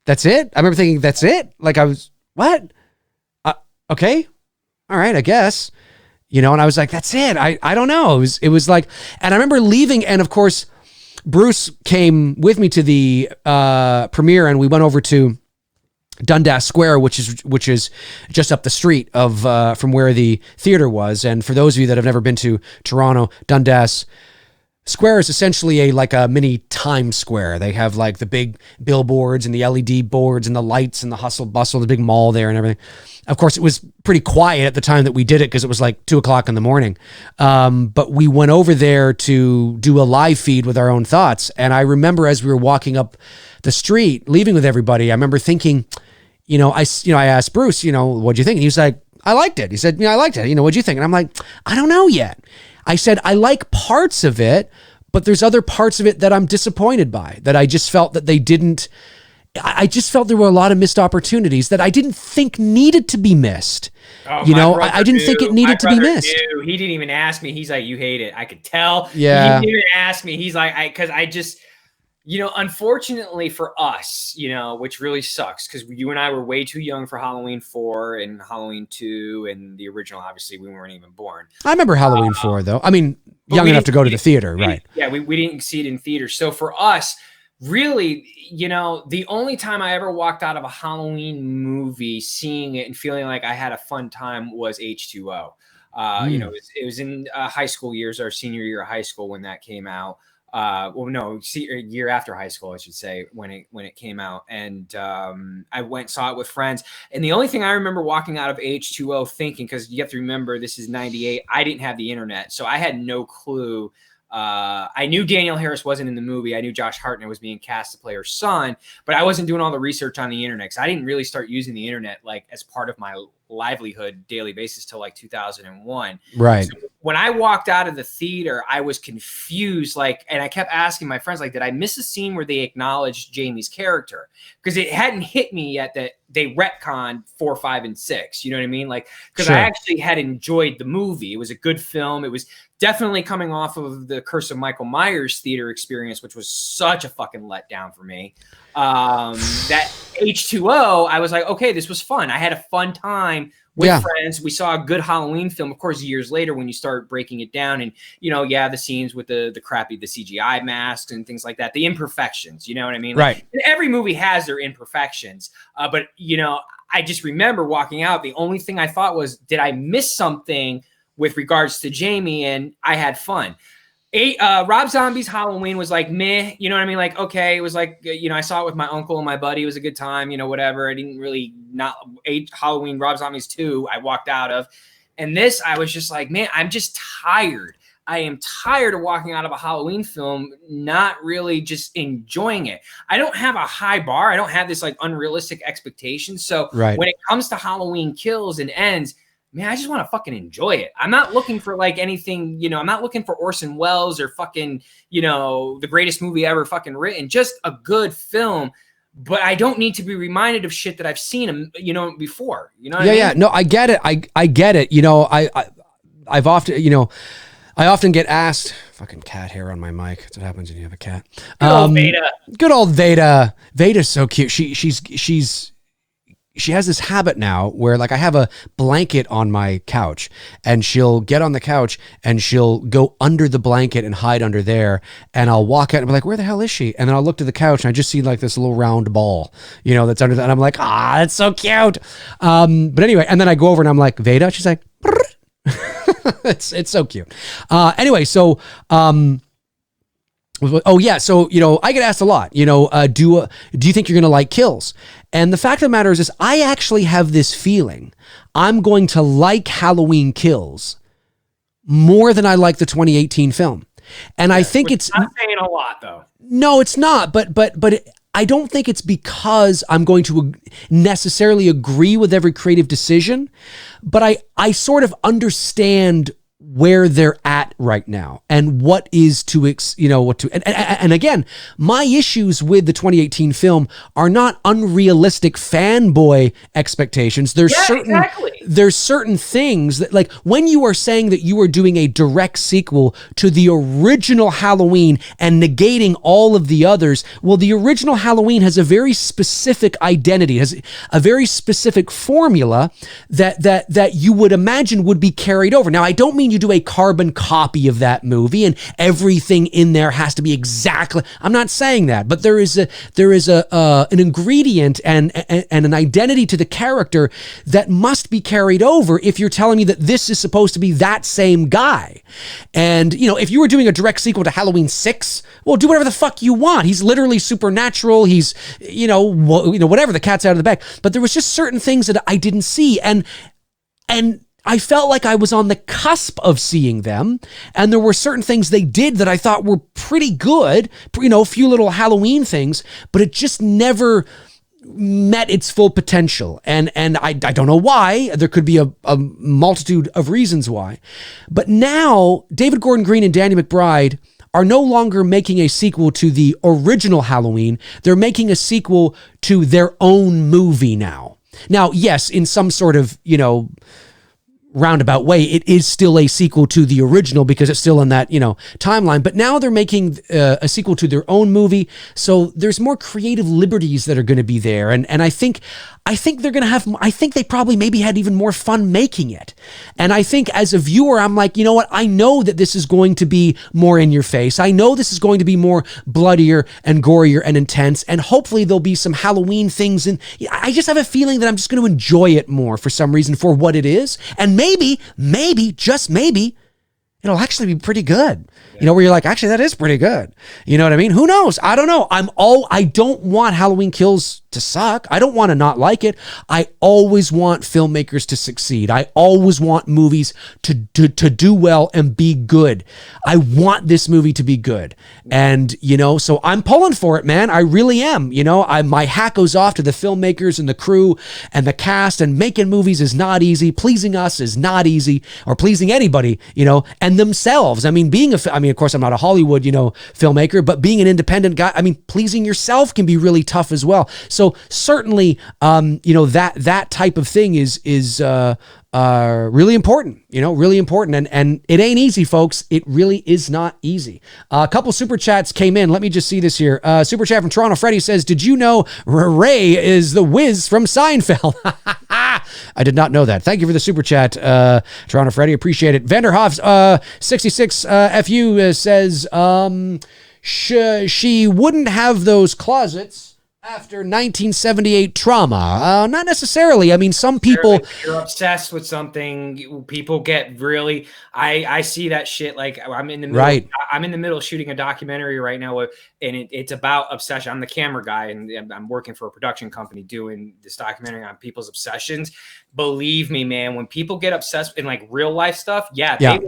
That's it? I remember thinking, that's it? Like I was, what? Okay. All right, I guess. And I was like, that's it. I don't know. It was like, and I remember leaving, and of course, Bruce came with me to the premiere, and we went over to Dundas Square, which is just up the street of from where the theater was. And for those of you that have never been to Toronto, Dundas Square is essentially a mini Times Square. They have like the big billboards and the LED boards and the lights and the hustle bustle, the big mall there and everything. Of course, it was pretty quiet at the time that we did it because it was like 2:00 in the morning. But we went over there to do a live feed with our own thoughts. And I remember as we were walking up the street, leaving with everybody, I remember thinking, I asked Bruce, what'd you think? And he was like, I liked it. He said, I liked it. What'd you think? And I'm like, I don't know yet. I said, I like parts of it, but there's other parts of it that I'm disappointed by, that I just felt that they didn't, I just felt there were a lot of missed opportunities that I didn't think needed to be missed. Oh, you know, I didn't think it needed to be missed. He didn't even ask me. He's like, you hate it. I could tell. Yeah. He didn't even ask me. He's like, because I just, you know, unfortunately for us, you know, which really sucks because you and I were way too young for Halloween 4 and Halloween 2 and the original. Obviously, we weren't even born. I remember Halloween 4, though. I mean, young enough to go to the theater, right? Yeah, we didn't see it in theaters. So for us, really, you know, the only time I ever walked out of a Halloween movie seeing it and feeling like I had a fun time was H2O. You know, it was in high school years, our senior year of high school when that came out. Well, no, year after high school, I should say, when it came out. And I went and saw it with friends. And the only thing I remember walking out of H2O thinking, because you have to remember, this is 98, I didn't have the internet. So I had no clue. I knew Danielle Harris wasn't in the movie. I knew Josh Hartnett was being cast to play her son, but I wasn't doing all the research on the internet. Cause I didn't really start using the internet like as part of my livelihood daily basis till like 2001. Right. So when I walked out of the theater, I was confused. Like, and I kept asking my friends, like, did I miss a scene where they acknowledged Jamie's character? Because it hadn't hit me yet that they retconned 4, 5, and 6. You know what I mean? Like, because Sure. I actually had enjoyed the movie. It was a good film. It was definitely coming off of the Curse of Michael Myers theater experience, which was such a fucking letdown for me. That H2O, I was like, okay, this was fun. I had a fun time with friends. We saw a good Halloween film. Of course, years later, when you start breaking it down and, you know, the scenes with the crappy, the CGI masks and things like that, the imperfections, you know what I mean? Right. Like, every movie has their imperfections. But, you know, I just remember walking out. The only thing I thought was, did I miss something with regards to Jamie? And I had fun. Rob Zombie's Halloween was like meh, you know what I mean? Like, okay, it was like, you know, I saw it with my uncle and my buddy. It was a good time, you know, whatever. I didn't really Halloween, Rob Zombie's 2, I walked out of. And this, I was just like, man, I'm just tired. I am tired of walking out of a Halloween film, not really just enjoying it. I don't have a high bar. I don't have this like unrealistic expectation. So when it comes to Halloween Kills and Ends, man, I just want to fucking enjoy it. I'm not looking for like anything, you know, I'm not looking for Orson Welles or fucking, you know, the greatest movie ever fucking written, just a good film. But I don't need to be reminded of shit that I've seen, you know, before, you know what I mean? Yeah. No, I get it. I get it. You know, I've often, you know, I often get asked, fucking cat hair on my mic. That's what happens when you have a cat. Good old Veda. Good old Veda. Veda's so cute. She has this habit now where like I have a blanket on my couch and she'll get on the couch and she'll go under the blanket and hide under there. And I'll walk out and be like, where the hell is she? And then I'll look to the couch and I just see like this little round ball, you know, that's under that. And I'm like, that's so cute. But anyway, and then I go over and I'm like, Veda? She's like, it's so cute. Anyway, so, oh yeah, so you know, I get asked a lot. You know, do you think you're gonna like Kills? And the fact of the matter is I actually have this feeling I'm going to like Halloween Kills more than I like the 2018 film. And I think it's not saying a lot though. No, it's not. But I don't think it's because I'm going to necessarily agree with every creative decision, but I sort of understand where they're at right now and what is to, you know, and again, my issues with the 2018 film are not unrealistic fanboy expectations. There's certain things that, like, when you are saying that you are doing a direct sequel to the original Halloween and negating all of the others, well, the original Halloween has a very specific identity, has a very specific formula that you would imagine would be carried over. Now, I don't mean you do a carbon copy of that movie and everything in there has to be exactly. I'm not saying that, but there is an ingredient and an identity to the character that must be carried over if you're telling me that this is supposed to be that same guy. And, you know, if you were doing a direct sequel to Halloween 6, well, do whatever the fuck you want. He's literally supernatural. He's, you know, whatever, the cat's out of the bag. But there was just certain things that I didn't see. And I felt like I was on the cusp of seeing them. And there were certain things they did that I thought were pretty good, you know, a few little Halloween things, but it just never met its full potential. And I don't know why. There could be a multitude of reasons why. But now David Gordon Green and Danny McBride are no longer making a sequel to the original Halloween. They're making a sequel to their own movie now. Now, yes, in some sort of, roundabout way, it is still a sequel to the original because it's still in that, timeline. But now they're making a sequel to their own movie. So there's more creative liberties that are going to be there. And I think they're going to have, I think they probably maybe had even more fun making it. And I think as a viewer, I'm like, you know what? I know that this is going to be more in your face. I know this is going to be more bloodier and gorier and intense. And hopefully there'll be some Halloween things. And I just have a feeling that I'm just going to enjoy it more for some reason for what it is. And maybe, just maybe, it'll actually be pretty good. Where you're like, actually, that is pretty good. You know what I mean? Who knows? I don't know. I don't want Halloween Kills to suck. I don't want to not like it. I always want filmmakers to succeed. I always want movies to do well and be good. I want this movie to be good. And, so I'm pulling for it, man. I really am. My hat goes off to the filmmakers and the crew and the cast, and making movies is not easy. Pleasing us is not easy, or pleasing anybody, and themselves. Of course, I'm not a Hollywood, filmmaker, but being an independent guy, pleasing yourself can be really tough as well. So certainly, that type of thing is really important, really important. And it ain't easy, folks. It really is not easy. A couple super chats came in. Let me just see this here. Super chat from Toronto Freddy says, did you know McRae is the Wiz from Seinfeld? I did not know that. Thank you for the super chat, Toronto Freddy. Appreciate it. Vanderhoff 66 FU says she wouldn't have those closets after 1978 trauma. Not necessarily. Some people... If you're obsessed with something, people get really... I see that shit. Like, I'm in the middle... Right. I'm in the middle of shooting a documentary right now, and it's about obsession. I'm the camera guy, and I'm working for a production company doing this documentary on people's obsessions. Believe me, man, when people get obsessed in like real life stuff, they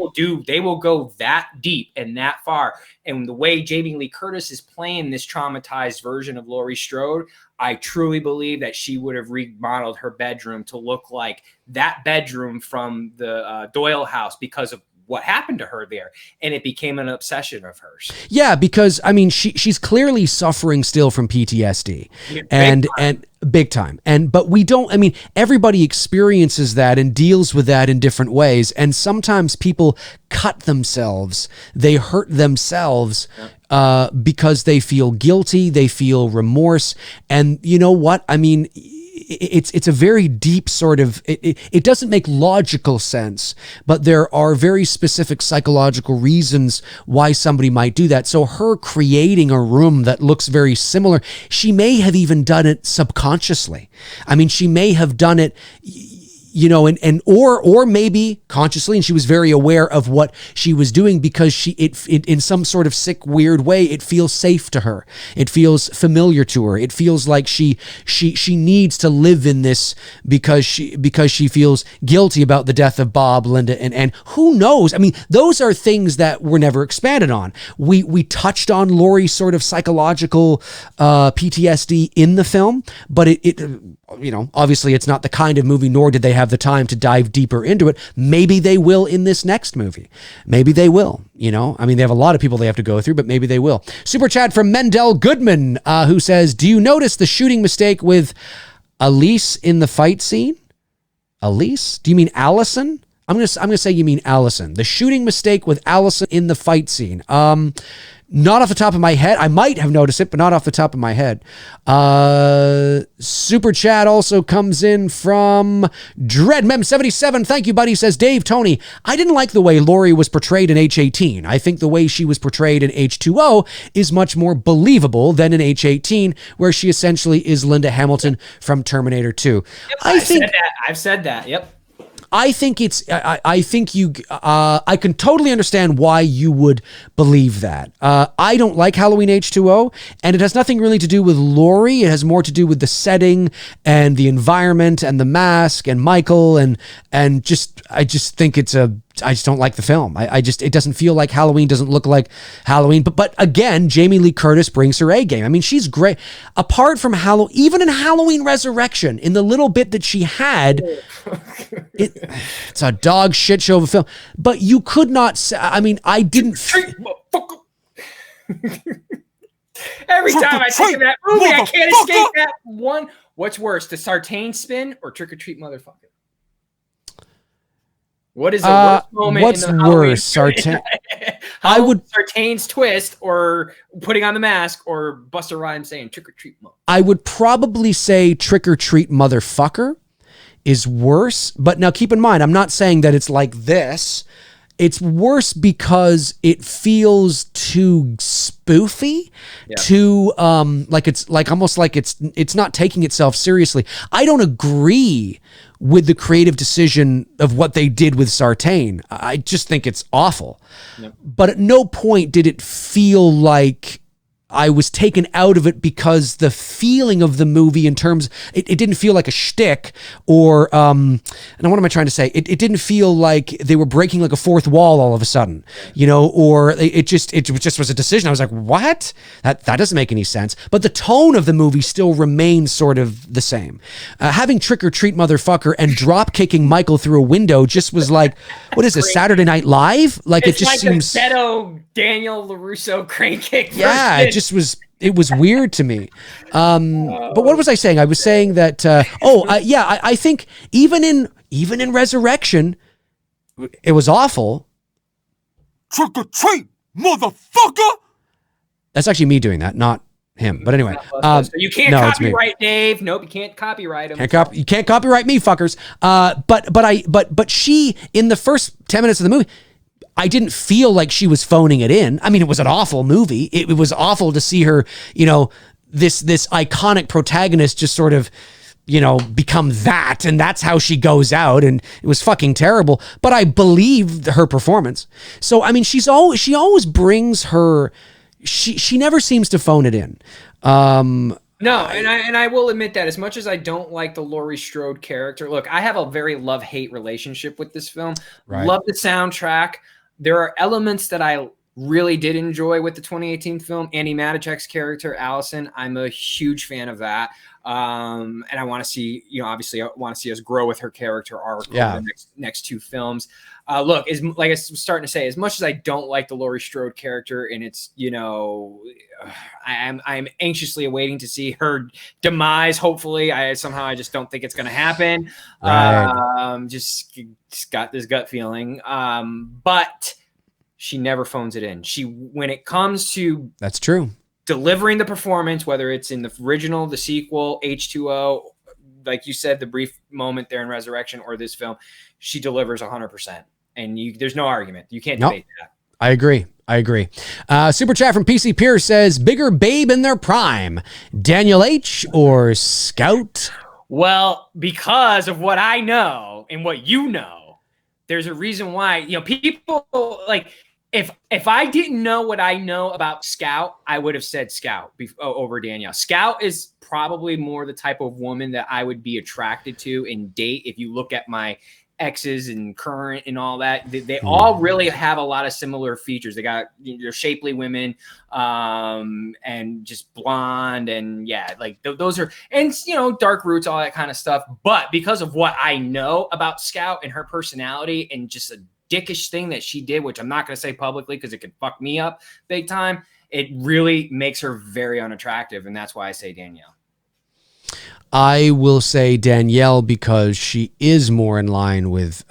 will go that deep and that far. And the way Jamie Lee Curtis is playing this traumatized version of Laurie Strode, I truly believe that she would have remodeled her bedroom to look like that bedroom from the Doyle house because of what happened to her there, and it became an obsession of hers. Yeah, because she's clearly suffering still from PTSD, and big time. But we don't. Everybody experiences that and deals with that in different ways, and sometimes people cut themselves, they hurt themselves. Because they feel guilty, they feel remorse, and you know what? It's a very deep sort of, it doesn't make logical sense, but there are very specific psychological reasons why somebody might do that. So her creating a room that looks very similar, she may have even done it subconsciously. She may have done it, or maybe consciously, and she was very aware of what she was doing because it in some sort of sick, weird way, it feels safe to her. It feels familiar to her. It feels like she needs to live in this because she feels guilty about the death of Bob, Linda, and who knows? Those are things that were never expanded on. We touched on Laurie's sort of psychological PTSD in the film, but it obviously it's not the kind of movie, nor did they have the time to dive deeper into it. Maybe they will in this next movie. Maybe they will, they have a lot of people they have to go through, but maybe they will. Super chat from Mendel Goodman, who says, do you notice the shooting mistake with Elise in the fight scene? Elise? Do you mean Allison? I'm going to say you mean Allison. The shooting mistake with Allison in the fight scene. Not off the top of my head. I might have noticed it, but not off the top of my head. Super chat also comes in from DreadMem77. Thank you, buddy. Says, Dave, Tony, I didn't like the way Laurie was portrayed in H-18. I think the way she was portrayed in H-2O is much more believable than in H-18, where she essentially is Linda Hamilton from Terminator 2. Yep, I've said that. Yep. I think I can totally understand why you would believe that. I don't like Halloween H2O, and it has nothing really to do with Laurie. It has more to do with the setting and the environment and the mask and Michael and I just think it's a just don't like the film. It doesn't feel like Halloween, doesn't look like Halloween. But again, Jamie Lee Curtis brings her A game. I mean, she's great. Apart from Halloween, even in Halloween Resurrection, in the little bit that she had, it's a dog shit show of a film. But you could not say, I mean, I didn't. Every time I think of that movie, I can't escape that one. What's worse, the Sartain spin or Trick or Treat Motherfucker? What is the worst moment? What's in the worse, Sartain? I would Sartain's twist, or putting on the mask, or Busta Rhymes saying Trick or Treat Motherfucker. I would probably say Trick or Treat Motherfucker is worse. But now keep in mind, I'm not saying that it's like this. It's worse because it feels too spoofy, too like it's like almost like it's not taking itself seriously. I don't agree with the creative decision of what they did with Sartain. I just think it's awful. Yep. But at no point did it feel like I was taken out of it because the feeling of the movie in terms, it didn't feel like a shtick or, and what am I trying to say? It didn't feel like they were breaking like a fourth wall all of a sudden, you know, or it just was a decision. I was like, what? That doesn't make any sense. But the tone of the movie still remains sort of the same. Having Trick or Treat Motherfucker and drop kicking Michael through a window just was like, what is this, Saturday Night Live? Like it's it just like seems. Beto Daniel LaRusso crane kick. Yeah, it was weird to me. But what was I saying? I was saying that, I think even in Resurrection, it was awful. Trick or treat, motherfucker! That's actually me doing that, not him. But anyway. So you can't copyright Dave. Nope, you can't copyright him. You can't copyright me, fuckers. But she, in the first 10 minutes of the movie, I didn't feel like she was phoning it in. I mean, it was an awful movie. It was awful to see her, you know, this iconic protagonist just sort of, you know, become that, and that's how she goes out, and it was fucking terrible. But I believed her performance. So I mean, she always brings her. She never seems to phone it in. No, and I will admit that as much as I don't like the Laurie Strode character, look, I have a very love-hate relationship with this film. Right. Love the soundtrack. There are elements that I really did enjoy with the 2018 film. Andy Matichak's character, Allison, I'm a huge fan of that. And I want to see, you know, obviously I want to see us grow with her character arc over the next two films. Look, like I was starting to say, as much as I don't like the Laurie Strode character, and it's, you know, I'm anxiously awaiting to see her demise. Hopefully, I just don't think it's going to happen. Right. Just got this gut feeling. But she never phones it in. When it comes to that's true, delivering the performance, whether it's in the original, the sequel, H2O, like you said, the brief moment there in Resurrection, or this film, she delivers 100%. And there's no argument. You can't debate that. I agree. Super chat from PC Pierce says, bigger babe in their prime, Daniel H. or Scout? Well, because of what I know and what you know, there's a reason why, you know, people like, if I didn't know what I know about Scout, I would have said Scout over Danielle. Scout is probably more the type of woman that I would be attracted to and date. If you look at my exes and current and all that, they all really have a lot of similar features. They're shapely women, and just blonde, and like those are, and you know, dark roots, all that kind of stuff. But because of what I know about Scout and her personality and just a dickish thing that she did, which I'm not going to say publicly because it could fuck me up big time, it really makes her very unattractive, and that's why I say Danielle. I will say Danielle because she is more in line with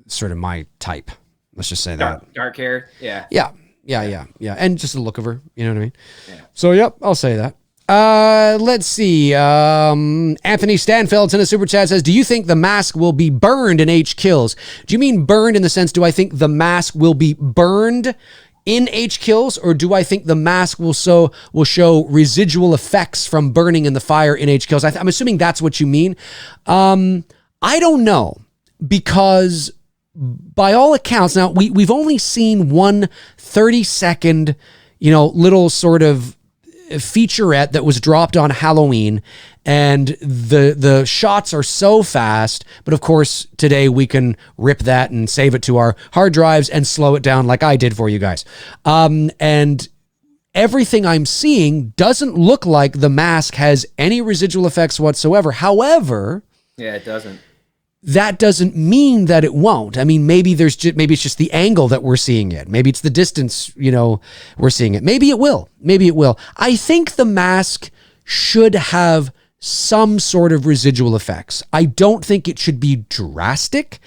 sort of my type. Let's just say that. Dark hair. Yeah. And just the look of her. You know what I mean? Yeah. So, yep, I'll say that. Let's see. Anthony Stanfeld's in a super chat says, do you think the mask will be burned in H Kills? Do you mean burned in the sense, do I think the mask will be burned in H Kills, or do I think the mask will show residual effects from burning in the fire in H Kills? I'm assuming that's what you mean. I don't know, because by all accounts, now we've only seen one 30-second, you know, little sort of featurette that was dropped on Halloween, and the shots are so fast. But of course, today we can rip that and save it to our hard drives and slow it down like I did for you guys. And everything I'm seeing doesn't look like The Mask has any residual effects whatsoever. However, yeah, it doesn't. That doesn't mean that it won't. I mean, maybe it's just the angle that we're seeing it. Maybe it's the distance, we're seeing it. Maybe it will. Maybe it will. I think The Mask should have some sort of residual effects. I don't think it should be drastic,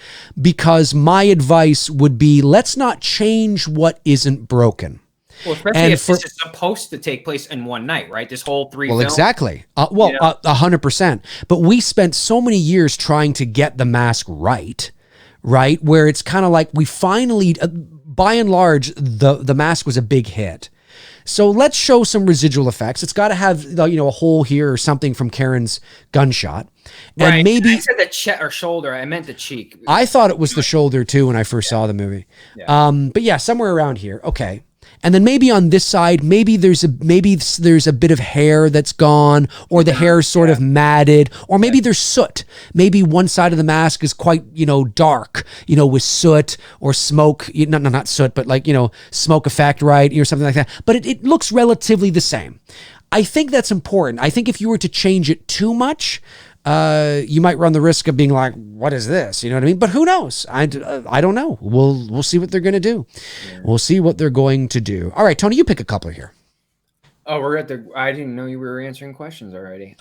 because my advice would be, let's not change what isn't broken. Well, especially if this is supposed to take place in one night, right? This whole 3 films. Exactly. 100%. But we spent so many years trying to get The Mask right? Where it's kind of like we finally, by and large, the Mask was a big hit. So let's show some residual effects. It's got to have, a hole here or something from Karen's gunshot. And right. Maybe I said the chest or shoulder. I meant the cheek. I thought it was the shoulder too when I first saw the movie. Yeah. But yeah, somewhere around here. Okay. And then maybe on this side, maybe there's a bit of hair that's gone, or the hair is sort of matted, or maybe there's soot. Maybe one side of the mask is quite, dark, with soot or smoke. Not soot, but smoke effect, right? Or something like that. But it looks relatively the same. I think that's important. I think if you were to change it too much, you might run the risk of being like, what is this? You know what I mean? But who knows? I don't know. We'll see what they're going to do. Yeah. We'll see what they're going to do. All right, Tony, you pick a couple here. Oh, I didn't know you were answering questions already.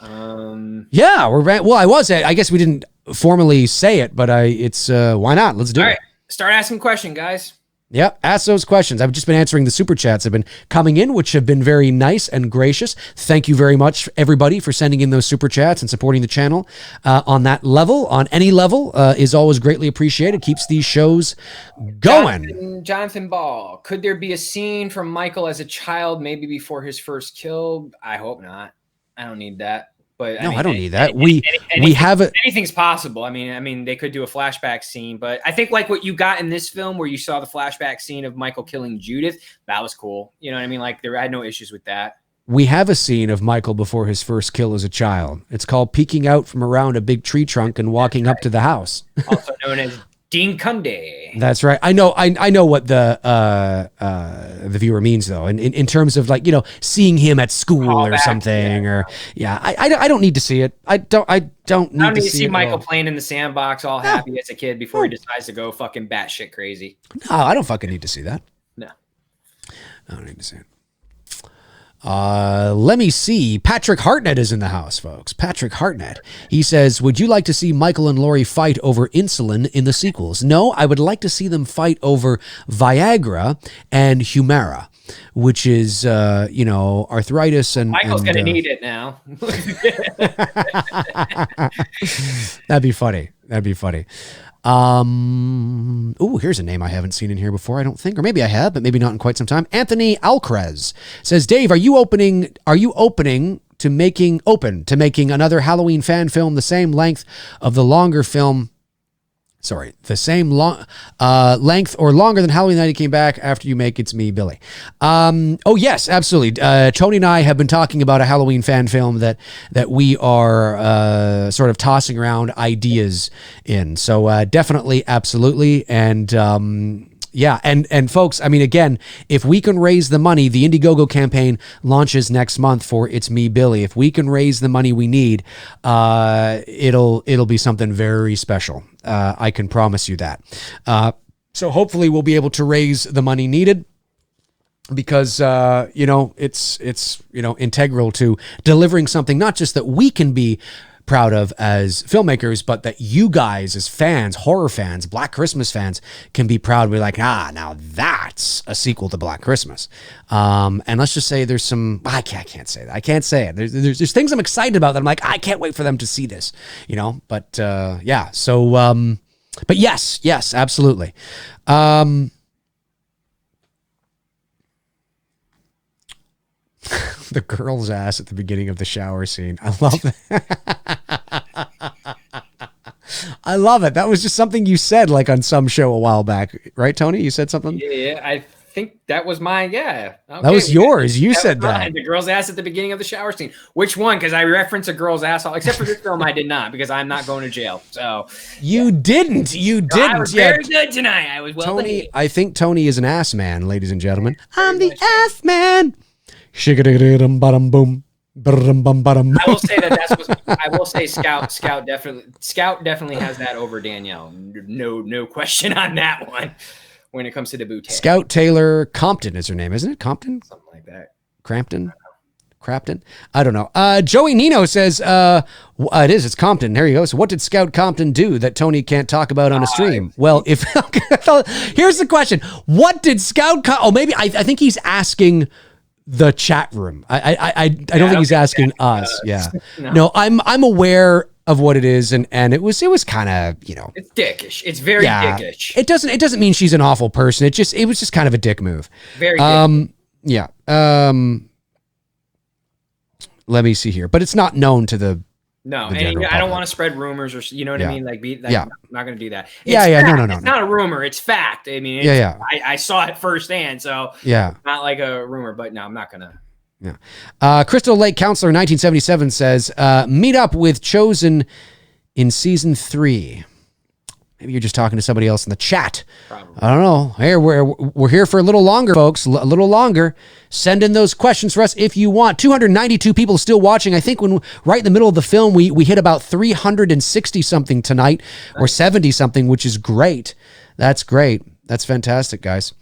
Yeah, I guess we didn't formally say it, but why not? Let's do it. All right, start asking questions, guys. Yep, ask those questions. I've just been answering the super chats that have been coming in, which have been very nice and gracious. Thank you very much, everybody, for sending in those super chats and supporting the channel on that level. On any level is always greatly appreciated. Keeps these shows going. Jonathan Ball, could there be a scene from Michael as a child, maybe before his first kill? I hope not. I don't need that. But I don't need that. We have it. Anything's possible. I mean, they could do a flashback scene, but I think like what you got in this film, where you saw the flashback scene of Michael killing Judith, that was cool. You know what I mean? Like I had no issues with that. We have a scene of Michael before his first kill as a child. It's called peeking out from around a big tree trunk and walking up to the house. Also known as Dean Cunday. That's right. I know what the viewer means though, in terms of seeing him at school or something, I don't need to see it. I don't need to see Michael playing in the sandbox all happy as a kid before he decides to go fucking batshit crazy. No, I don't fucking need to see that. No, I don't need to see it. Let me see. Patrick Hartnett is in the house, folks. Patrick Hartnett. He says, would you like to see Michael and Laurie fight over insulin in the sequels? No, I would like to see them fight over Viagra and Humira, which is, arthritis and... Michael's going to need it now. That'd be funny. Here's a name I haven't seen in here before, I don't think, or maybe I have, but maybe not in quite some time. Anthony Alcrez says, Dave, are you open to making another Halloween fan film the same length of the longer film? Sorry, the same length or longer than Halloween Night He Came Back after you make It's Me, Billy. Yes, absolutely. Tony and I have been talking about a Halloween fan film that we are sort of tossing around ideas in. So definitely, absolutely. And and folks, I mean, again, if we can raise the money, the Indiegogo campaign launches next month for It's Me, Billy. If we can raise the money we need, it'll be something very special. I can promise you that. So hopefully we'll be able to raise the money needed, because it's integral to delivering something not just that we can be proud of as filmmakers, but that you guys as fans, horror fans, Black Christmas fans, can be proud. We're like, now that's a sequel to Black Christmas. And let's just say there's some, I can't say that. I can't say it. There's things I'm excited about that I'm like, I can't wait for them to see this, but so, but yes, absolutely. The girl's ass at the beginning of the shower scene. I love that. I love it. That was just something you said like on some show a while back, right, Tony? You said something? Yeah. I think that was mine. Yeah. Okay. That was yours. You said that. The girl's ass at the beginning of the shower scene. Which one? Because I reference a girl's asshole. Except for this film, I did not, because I'm not going to jail. So you didn't. You didn't. I was very good tonight. I was well Tony, behaved. I think Tony is an ass man, ladies and gentlemen. I'm the ass man. Boom. I will say that I will say Scout definitely has that over Danielle. No question on that one. When it comes to the boot, Scout Taylor Compton is her name, isn't it? Compton, something like that. Crampton, Crapton. I don't know. Joey Nino says it is. It's Compton. There you go. So what did Scout Compton do that Tony can't talk about on a stream? Well, if here's the question: what did Scout? Maybe I think he's asking the chat room. I don't think he's asking us. Yeah. No, I'm aware of what it is, and it was kind of, it's dickish. It's very dickish. It doesn't mean she's an awful person. It was just kind of a dick move. Very dickish. Yeah. Let me see here, but it's not known to the and I don't want to spread rumors or I mean, I'm not going to do that. It's No. It's not a rumor. It's fact. I mean, I saw it firsthand, so not like a rumor. But no, I'm not going to. Yeah. Crystal Lake Counselor 1977 says, meet up with Chosen in season 3. Maybe you're just talking to somebody else in the chat. Probably. I don't know. Hey, we're here for a little longer, folks. A little longer. Send in those questions for us if you want. 292 people still watching. I think when right in the middle of the film, we hit about 360 something tonight, or 70 something, which is great. That's great. That's fantastic, guys.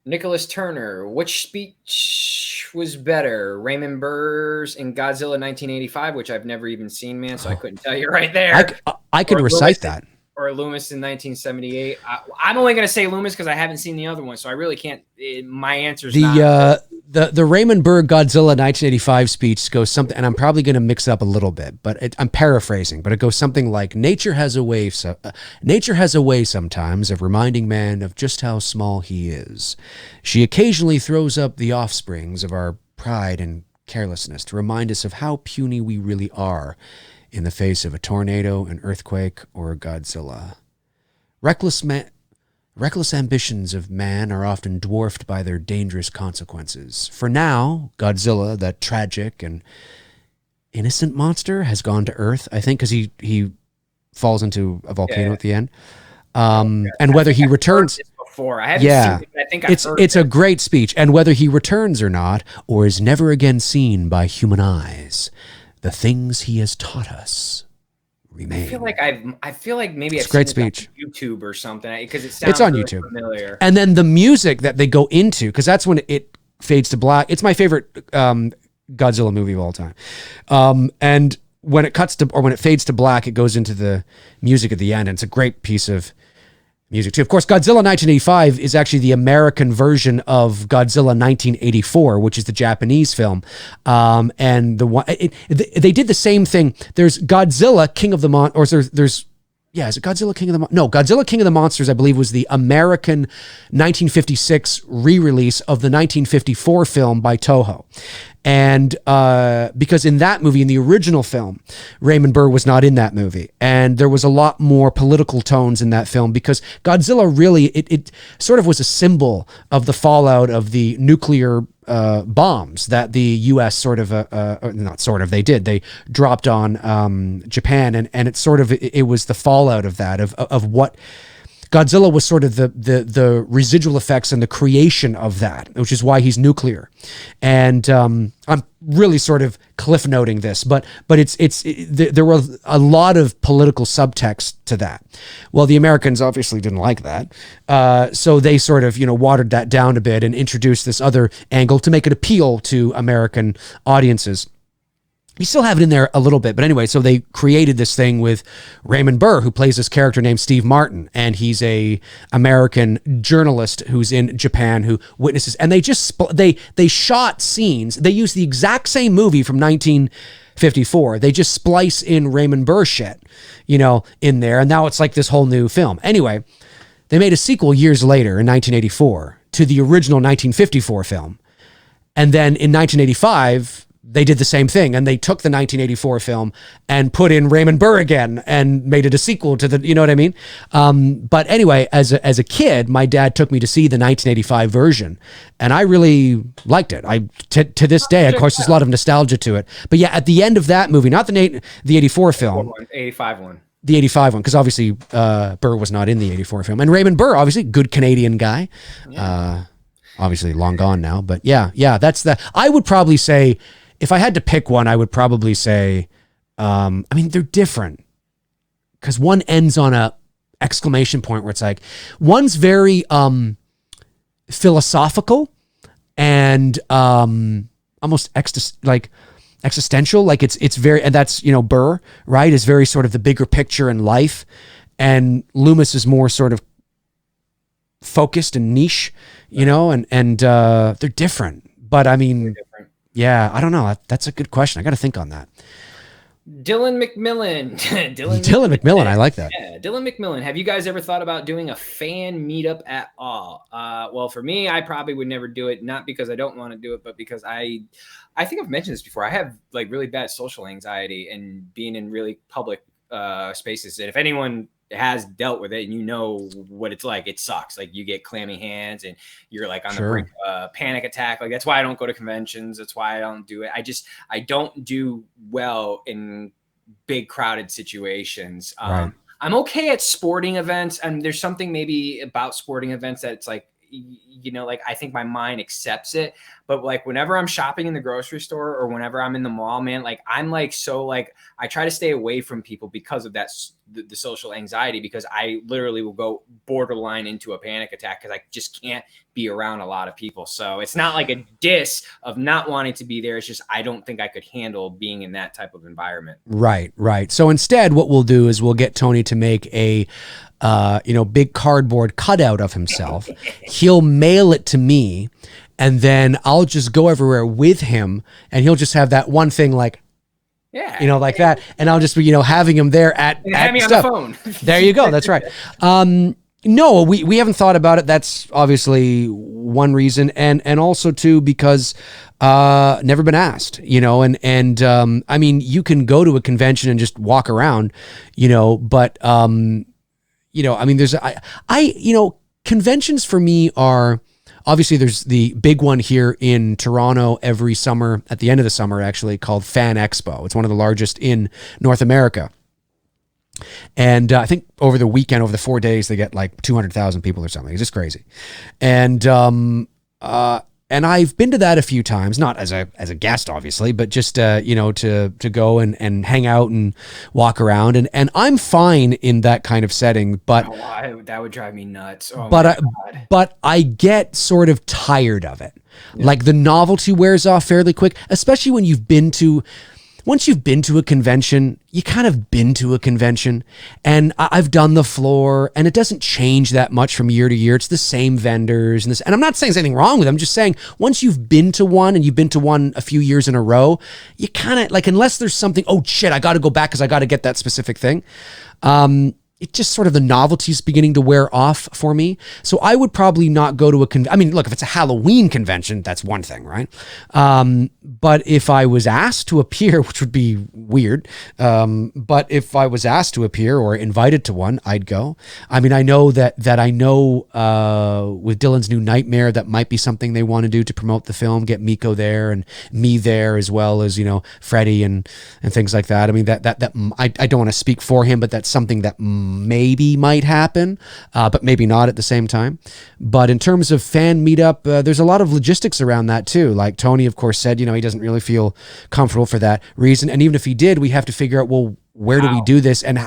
Nicholas Turner, which speech was better? Raymond Burr's in Godzilla 1985, which I've never even seen, man, so I couldn't tell you right there. I could recite that. Or Loomis in 1978. I'm only going to say Loomis because I haven't seen the other one, so I really can't. My answer's the Raymond Burr Godzilla 1985 speech goes something, and I'm probably going to mix it up a little bit, but I'm paraphrasing, but it goes something like, nature has a way sometimes of reminding man of just how small he is. She occasionally throws up the offsprings of our pride and carelessness to remind us of how puny we really are in the face of a tornado, an earthquake, or a Godzilla. Reckless ambitions of man are often dwarfed by their dangerous consequences. For now, Godzilla, that tragic and innocent monster, has gone to Earth, I think, because he falls into a volcano at the end. And whether he returns... I haven't seen it, but I think it's a great speech. And whether he returns or not, or is never again seen by human eyes, the things he has taught us remain. I feel like maybe it's a great speech on YouTube or something, because it sounds it's on really YouTube. Familiar. And then the music that they go into, because that's when it fades to black. It's my favorite Godzilla movie of all time. And when it when it fades to black, it goes into the music at the end, and it's a great piece of music too. Of course, Godzilla 1985 is actually the American version of Godzilla 1984, which is the Japanese film. And they did the same thing. There's Godzilla King of the Monsters, or is it Godzilla King of the No, Godzilla King of the Monsters, I believe, was the American 1956 re-release of the 1954 film by Toho. And because in that movie, in the original film, Raymond Burr was not in that movie. And there was a lot more political tones in that film, because Godzilla really, it sort of was a symbol of the fallout of the nuclear bombs that the U.S. they dropped on Japan. And it was the fallout of that, of what Godzilla was sort of the residual effects and the creation of that, which is why he's nuclear. And I'm really sort of cliff noting this, but there was a lot of political subtext to that. Well, the Americans obviously didn't like that, so they sort of watered that down a bit and introduced this other angle to make it appeal to American audiences. You still have it in there a little bit, but anyway, so they created this thing with Raymond Burr, who plays this character named Steve Martin, and he's a American journalist who's in Japan who witnesses, and they shot scenes. They used the exact same movie from 1954. They just splice in Raymond Burr shit, in there, and now it's like this whole new film. Anyway, they made a sequel years later in 1984 to the original 1954 film, and then in 1985. they did the same thing, and they took the 1984 film and put in Raymond Burr again and made it a sequel to the, you know what I mean? But anyway, as a kid, my dad took me to see the 1985 version, and I really liked it. To this day, of course, there's a lot of nostalgia to it. But yeah, at the end of that movie, not the 84 film, 85 one. The 85 one, because obviously Burr was not in the 84 film, and Raymond Burr, obviously, good Canadian guy. Yeah. Obviously long gone now, but yeah, that's the. I would probably say, if I had to pick one, I would probably say, I mean, they're different because one ends on a exclamation point where it's like, one's very philosophical and almost existential. Like it's very, and that's, Burr, right, is very sort of the bigger picture in life, and Loomis is more sort of focused and niche, and they're different. But I mean, yeah, I don't know. That's a good question. I got to think on that. Dylan McMillan. Dylan McMillan. I like that. Yeah, Dylan McMillan. Have you guys ever thought about doing a fan meetup at all? Well, for me, I probably would never do it. Not because I don't want to do it, but because I think I've mentioned this before. I have like really bad social anxiety and being in really public spaces. And if anyone has dealt with it and what it's like, it sucks. Like you get clammy hands and you're like on the brink of a panic attack. Like that's why I don't go to conventions. That's why I don't do it. I don't do well in big crowded situations. Right. I'm okay at sporting events, and there's something maybe about sporting events that it's like, like I think my mind accepts it. But like whenever I'm shopping in the grocery store or whenever I'm in the mall, man, like I'm like, so like I try to stay away from people because of that, the social anxiety, because I literally will go borderline into a panic attack because I just can't be around a lot of people. So it's not like a diss of not wanting to be there. It's just, I don't think I could handle being in that type of environment. Right. So instead what we'll do is we'll get Tony to make a big cardboard cutout of himself. He'll mail it to me, and then I'll just go everywhere with him, and he'll just have that one thing like, like that. And I'll just be, having him there at stuff. On the phone. There you go. That's right. No, we haven't thought about it. That's obviously one reason. And also too, because, never been asked, and I mean, you can go to a convention and just walk around, but, I mean, there's, conventions for me are, obviously there's the big one here in Toronto every summer, at the end of the summer, actually, called Fan Expo. It's one of the largest in North America. And I think over the weekend, over the 4 days, they get like 200,000 people or something. It's just crazy. And I've been to that a few times, not as a guest, obviously, but just, to go and hang out and walk around. And I'm fine in that kind of setting, but that would drive me nuts. Oh, but I get sort of tired of it. Yeah. Like the novelty wears off fairly quick, especially when once you've been to a convention, you kind of been to a convention, and I've done the floor, and it doesn't change that much from year to year. It's the same vendors and I'm not saying there's anything wrong with them. I'm just saying once you've been to one and you've been to one a few years in a row, you kind of like, unless there's something, oh shit, I got to go back because I got to get that specific thing. It just sort of, the novelty's beginning to wear off for me. So I would probably not go to I mean, look, if it's a Halloween convention, that's one thing, right? But if I was asked to appear, which would be weird, but if I was asked to appear or invited to one, I'd go. I mean, I know that I know with Dylan's new Nightmare, that might be something they want to do to promote the film, get Miko there and me there, as well as, Freddie and things like that. I mean, that I don't want to speak for him, but that's something that maybe might happen, but maybe not at the same time. But in terms of fan meetup, there's a lot of logistics around that too. Like Tony, of course, said, he doesn't really feel comfortable for that reason. And even if he did, we have to figure out, well, where do we do this, and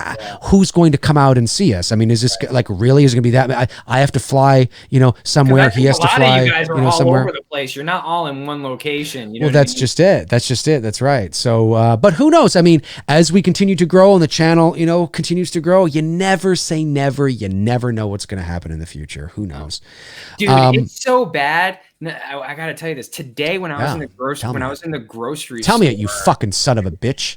who's going to come out and see us? I mean, is this like really, is it going to be that? I have to fly, somewhere. He has to fly, you guys are all somewhere over the place. You're not all in one location. Well, that's just it. That's right. So, but who knows? I mean, as we continue to grow and the channel, continues to grow, you never say never. You never know what's going to happen in the future. Who knows? Dude, it's so bad. I got to tell you this. Today, when I was in the grocery, Tell me it, you fucking son of a bitch.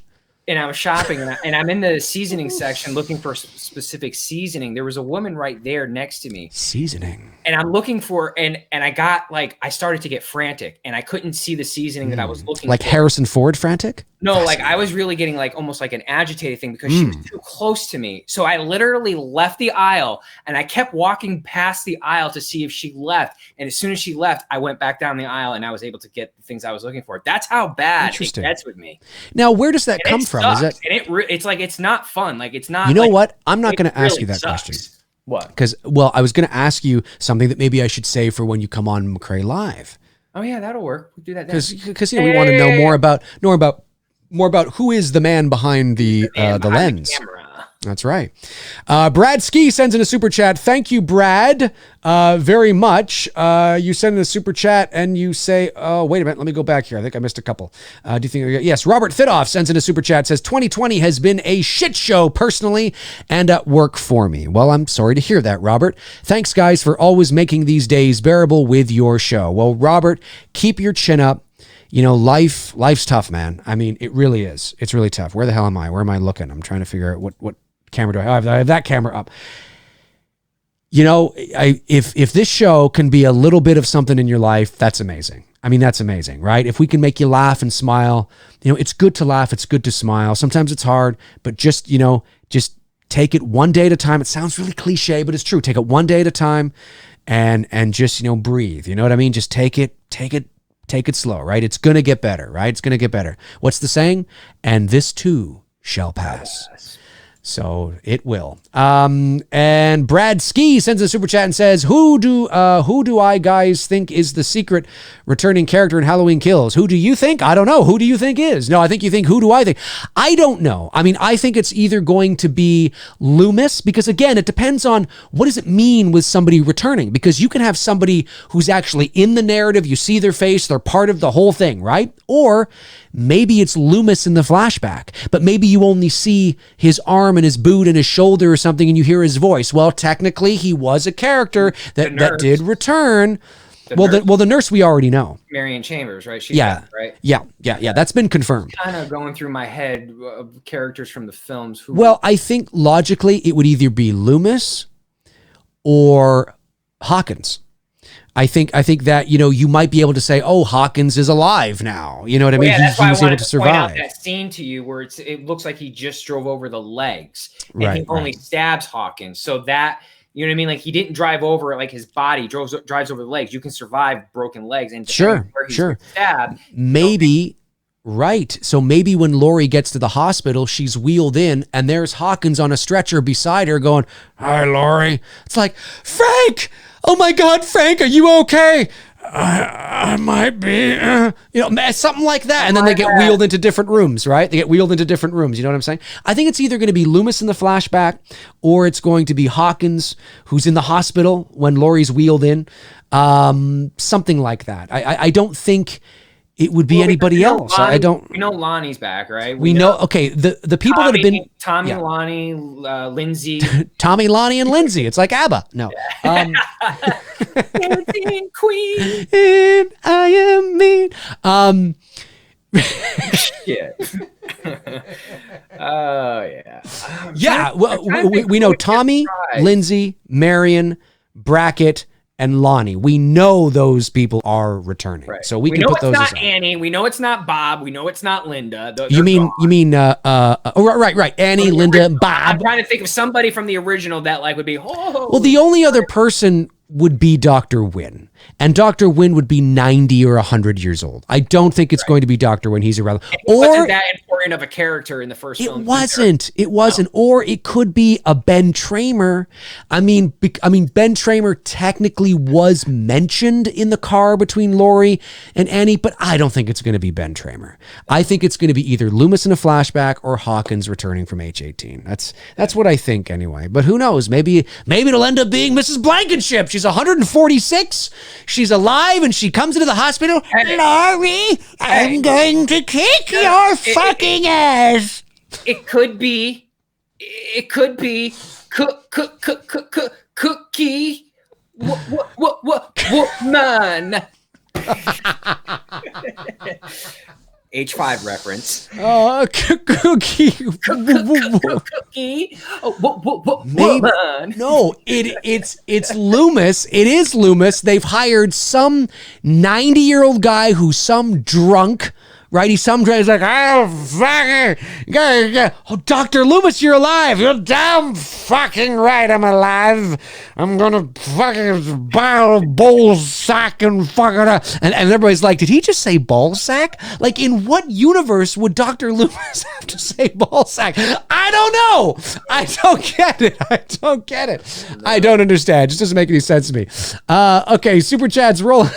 and I was shopping, and I'm in the seasoning section looking for specific seasoning. There was a woman right there next to me. Seasoning. And I'm looking for, and I got like, I started to get frantic, and I couldn't see the seasoning that I was looking like for. Harrison Ford frantic? No, like I was really getting like almost like an agitated thing because she was too close to me. So I literally left the aisle, and I kept walking past the aisle to see if she left. And as soon as she left, I went back down the aisle, and I was able to get the things I was looking for. That's how bad it gets with me. Now, where does that come from? Is it? And it's like, it's not fun. Like, it's not. You know like, what? I'm not going to ask you that question. What? Because, well, I was going to ask you something that maybe I should say for when you come on McRae Live. Oh yeah, that'll work. We'll do that. Because we want to know more about who is the man behind the lens. Camera. That's right. Brad Ski sends in a super chat. Thank you, Brad, very much. You send in a super chat and you say, oh, wait a minute. Let me go back here. I think I missed a couple. Do you think? Yes. Robert Thidoff sends in a super chat, says 2020 has been a shit show personally and at work for me. Well, I'm sorry to hear that, Robert. Thanks, guys, for always making these days bearable with your show. Well, Robert, keep your chin up. You know, life's tough, man. I mean, it really is. It's really tough. Where the hell am I? Where am I looking? I'm trying to figure out what camera do I have? I have that camera up. You know, if this show can be a little bit of something in your life, that's amazing. I mean, that's amazing, right? If we can make you laugh and smile, you know, it's good to laugh. It's good to smile. Sometimes it's hard, but just take it one day at a time. It sounds really cliche, but it's true. Take it one day at a time and just, breathe. You know what I mean? Just take it slow, right? It's going to get better, right? It's going to get better. What's the saying? And this too shall pass. So it will. And Brad Ski sends a super chat and says, who do I guys think is the secret returning character in Halloween Kills? Who do you think? I don't know. Who do you think is? No, I think you think, who do I think? I don't know. I mean, I think it's either going to be Loomis, because again, it depends on what does it mean with somebody returning, because you can have somebody who's actually in the narrative. You see their face. They're part of the whole thing, right? Or maybe it's Loomis in the flashback, but maybe you only see his arm and his boot and his shoulder or something and you hear his voice. Well, technically he was a character that did return. The nurse we already know. Marion Chambers, right? She's right? Yeah. That's been confirmed. Kind of going through my head of characters from the films. I think logically it would either be Loomis or Hawkins. I think that, you might be able to say, oh, Hawkins is alive now. You know what I mean? Yeah, that's why I wanted to point out survive. that scene to you where it looks like he just drove over the legs. And Right, he only stabs Hawkins. So that, you know what I mean? Like he didn't drive over like his body, drives over the legs. You can survive broken legs. And Sure. Stabbed, maybe, right. So maybe when Laurie gets to the hospital, she's wheeled in and there's Hawkins on a stretcher beside her going, hi, Laurie. It's like, Frank! Oh my God, Frank, are you okay? I might be, something like that. And then they get wheeled into different rooms, right? They get wheeled into different rooms. You know what I'm saying? I think it's either going to be Loomis in the flashback or it's going to be Hawkins who's in the hospital when Laurie's wheeled in. Something like that. I don't think it would be anybody else. Lonnie, I don't. We know Lonnie's back, right? We know. Okay, the people that have been Tommy, Lonnie, Lindsay, Tommy, Lonnie, and Lindsay. It's like ABBA. No. Dancing Queen. And I am mean. Shit. Oh yeah. Yeah. Well, we know Tommy, Lindsay, Marion, Brackett, and Lonnie. We know those people are returning. Right. So we can put those aside. We know it's not Annie. We know it's not Bob. We know it's not Linda. You mean right. Annie, Linda, Bob. I'm trying to think of somebody from the original that would be, well, the only other person would be Dr. Wynn. And Dr. Wynn would be 90 or 100 years old. I don't think it's going to be Dr. Wynn. He's irrelevant. It wasn't that important of a character in the first film. It wasn't. Or it could be a Ben Tramer. I mean, Ben Tramer technically was mentioned in the car between Laurie and Annie, but I don't think it's going to be Ben Tramer. I think it's going to be either Loomis in a flashback or Hawkins returning from H-18. That's what I think anyway. But who knows? Maybe it'll end up being Mrs. Blankenship. She's 146. She's alive and she comes into the hospital. Laurie, I'm going to kick your fucking ass. It could be Cookie woman. H5 reference. Cookie. Cookie. Woman. No, it's Loomis. It is Loomis. They've hired some 90-year-old guy who's some drunk. Right, he's like, oh, fucking, oh, Dr. Loomis, you're alive. You're damn fucking right, I'm alive. I'm gonna fucking buy a bowl sack and fucking, and everybody's like, did he just say ball sack? Like, in what universe would Dr. Loomis have to say ball sack? I don't know. I don't get it. I don't understand. It just doesn't make any sense to me. Okay, super chats rolling.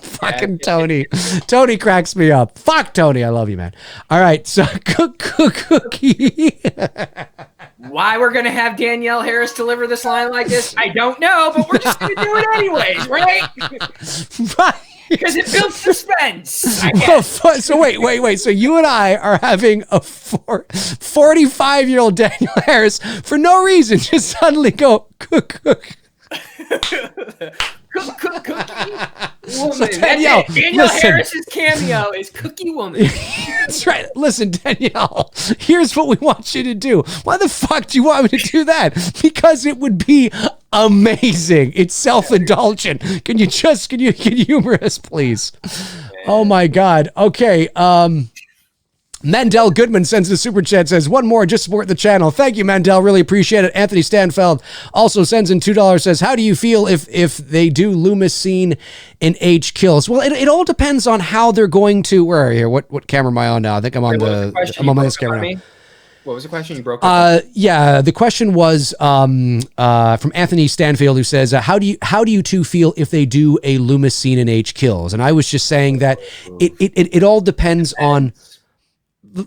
Fucking Tony. Tony cracks me up. Fuck Tony. I love you, man. All right. So cookie. Why we're going to have Danielle Harris deliver this line like this, I don't know, but we're just going to do it anyways, right? Right. Because it builds suspense. So wait. So you and I are having a 45-year-old Danielle Harris for no reason just suddenly go cook. Cookie woman. So Danielle Harris's cameo is Cookie Woman. That's right. Listen, Danielle, here's what we want you to do. Why the fuck do you want me to do that? Because it would be amazing. It's self-indulgent. Can you humor us, please? Oh my God. Okay. Mandel Goodman sends a super chat, says, one more, just support the channel. Thank you, Mandel. Really appreciate it. Anthony Stanfeld also sends in $2, says, how do you feel if they do Loomis scene in H Kills? Well, it all depends on how they're going to, where are you? What camera am I on now? I think I'm on this camera now. What was the question you broke up? Yeah, the question was from Anthony Stanfield, who says, how do you two feel if they do a Loomis scene in H Kills? And I was just saying that it all depends on,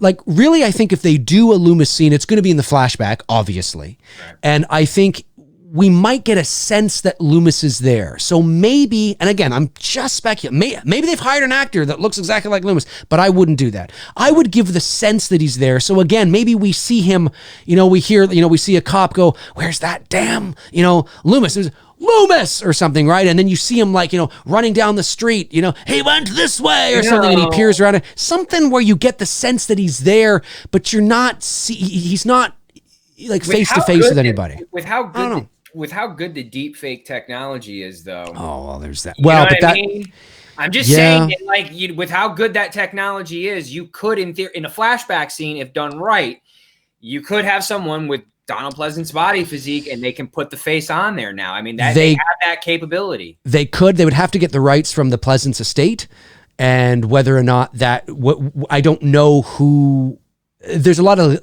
like, really, I think if they do a Loomis scene, it's going to be in the flashback, obviously. Right. And I think we might get a sense that Loomis is there. So maybe, and again, I'm just speculating, maybe they've hired an actor that looks exactly like Loomis, but I wouldn't do that. I would give the sense that he's there. So again, maybe we see him, we see a cop go, where's that damn, Loomis? Loomis or something, right? And then you see him running down the street, he went this way or something, and he peers around it. Something where you get the sense that he's there, but he's not like face to face with anybody. With how good the deep fake technology is, though. Oh, well, there's that. Well, but I'm just saying, with how good that technology is, you could, in a flashback scene, if done right, you could have someone with Donald Pleasant's body physique, and they can put the face on there now. I mean, they have that capability. They would have to get the rights from the Pleasant's estate, and whether or not I don't know who. There's a lot of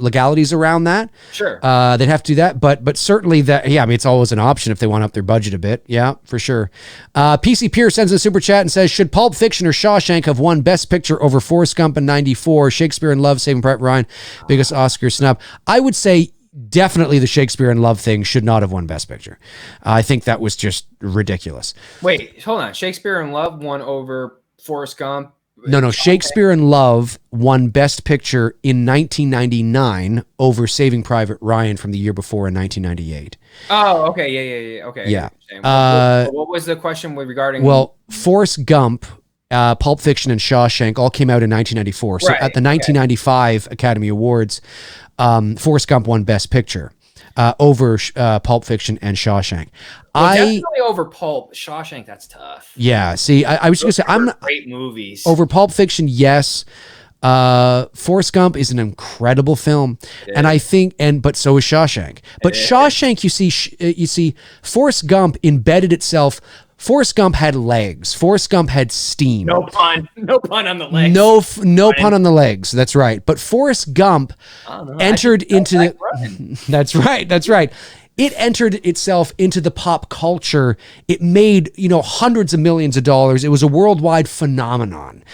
legalities around that. Sure. They'd have to do that, but certainly that, yeah, I mean, it's always an option if they want to up their budget a bit. Yeah, for sure. PC Pierce sends a super chat and says, should Pulp Fiction or Shawshank have won Best Picture over Forrest Gump in 94, Shakespeare in Love, Saving Private Ryan, biggest Oscar snub? I would say definitely the Shakespeare in Love thing should not have won Best Picture. I think that was just ridiculous. Wait, hold on. Shakespeare in Love won over Forrest Gump? No. Shakespeare in Love won Best Picture in 1999 over Saving Private Ryan from the year before in 1998. Oh, okay. Yeah. Okay. Yeah. What was the question regarding? Well, Forrest Gump, Pulp Fiction, and Shawshank all came out in 1994. So at the 1995 Academy Awards, Forrest Gump won Best Picture over Pulp Fiction and Shawshank. Definitely over Pulp. Shawshank, that's tough. Yeah, see, I was just going to say, I'm not great movies. Over Pulp Fiction, yes. Forrest Gump is an incredible film, and I think, but so is Shawshank. But Shawshank, you see, Forrest Gump embedded itself. Forrest Gump had legs. Forrest Gump had steam. No pun on the legs. No pun on the legs. That's right. But Forrest Gump entered into the. That's right. It entered itself into the pop culture. It made, hundreds of millions of dollars. It was a worldwide phenomenon.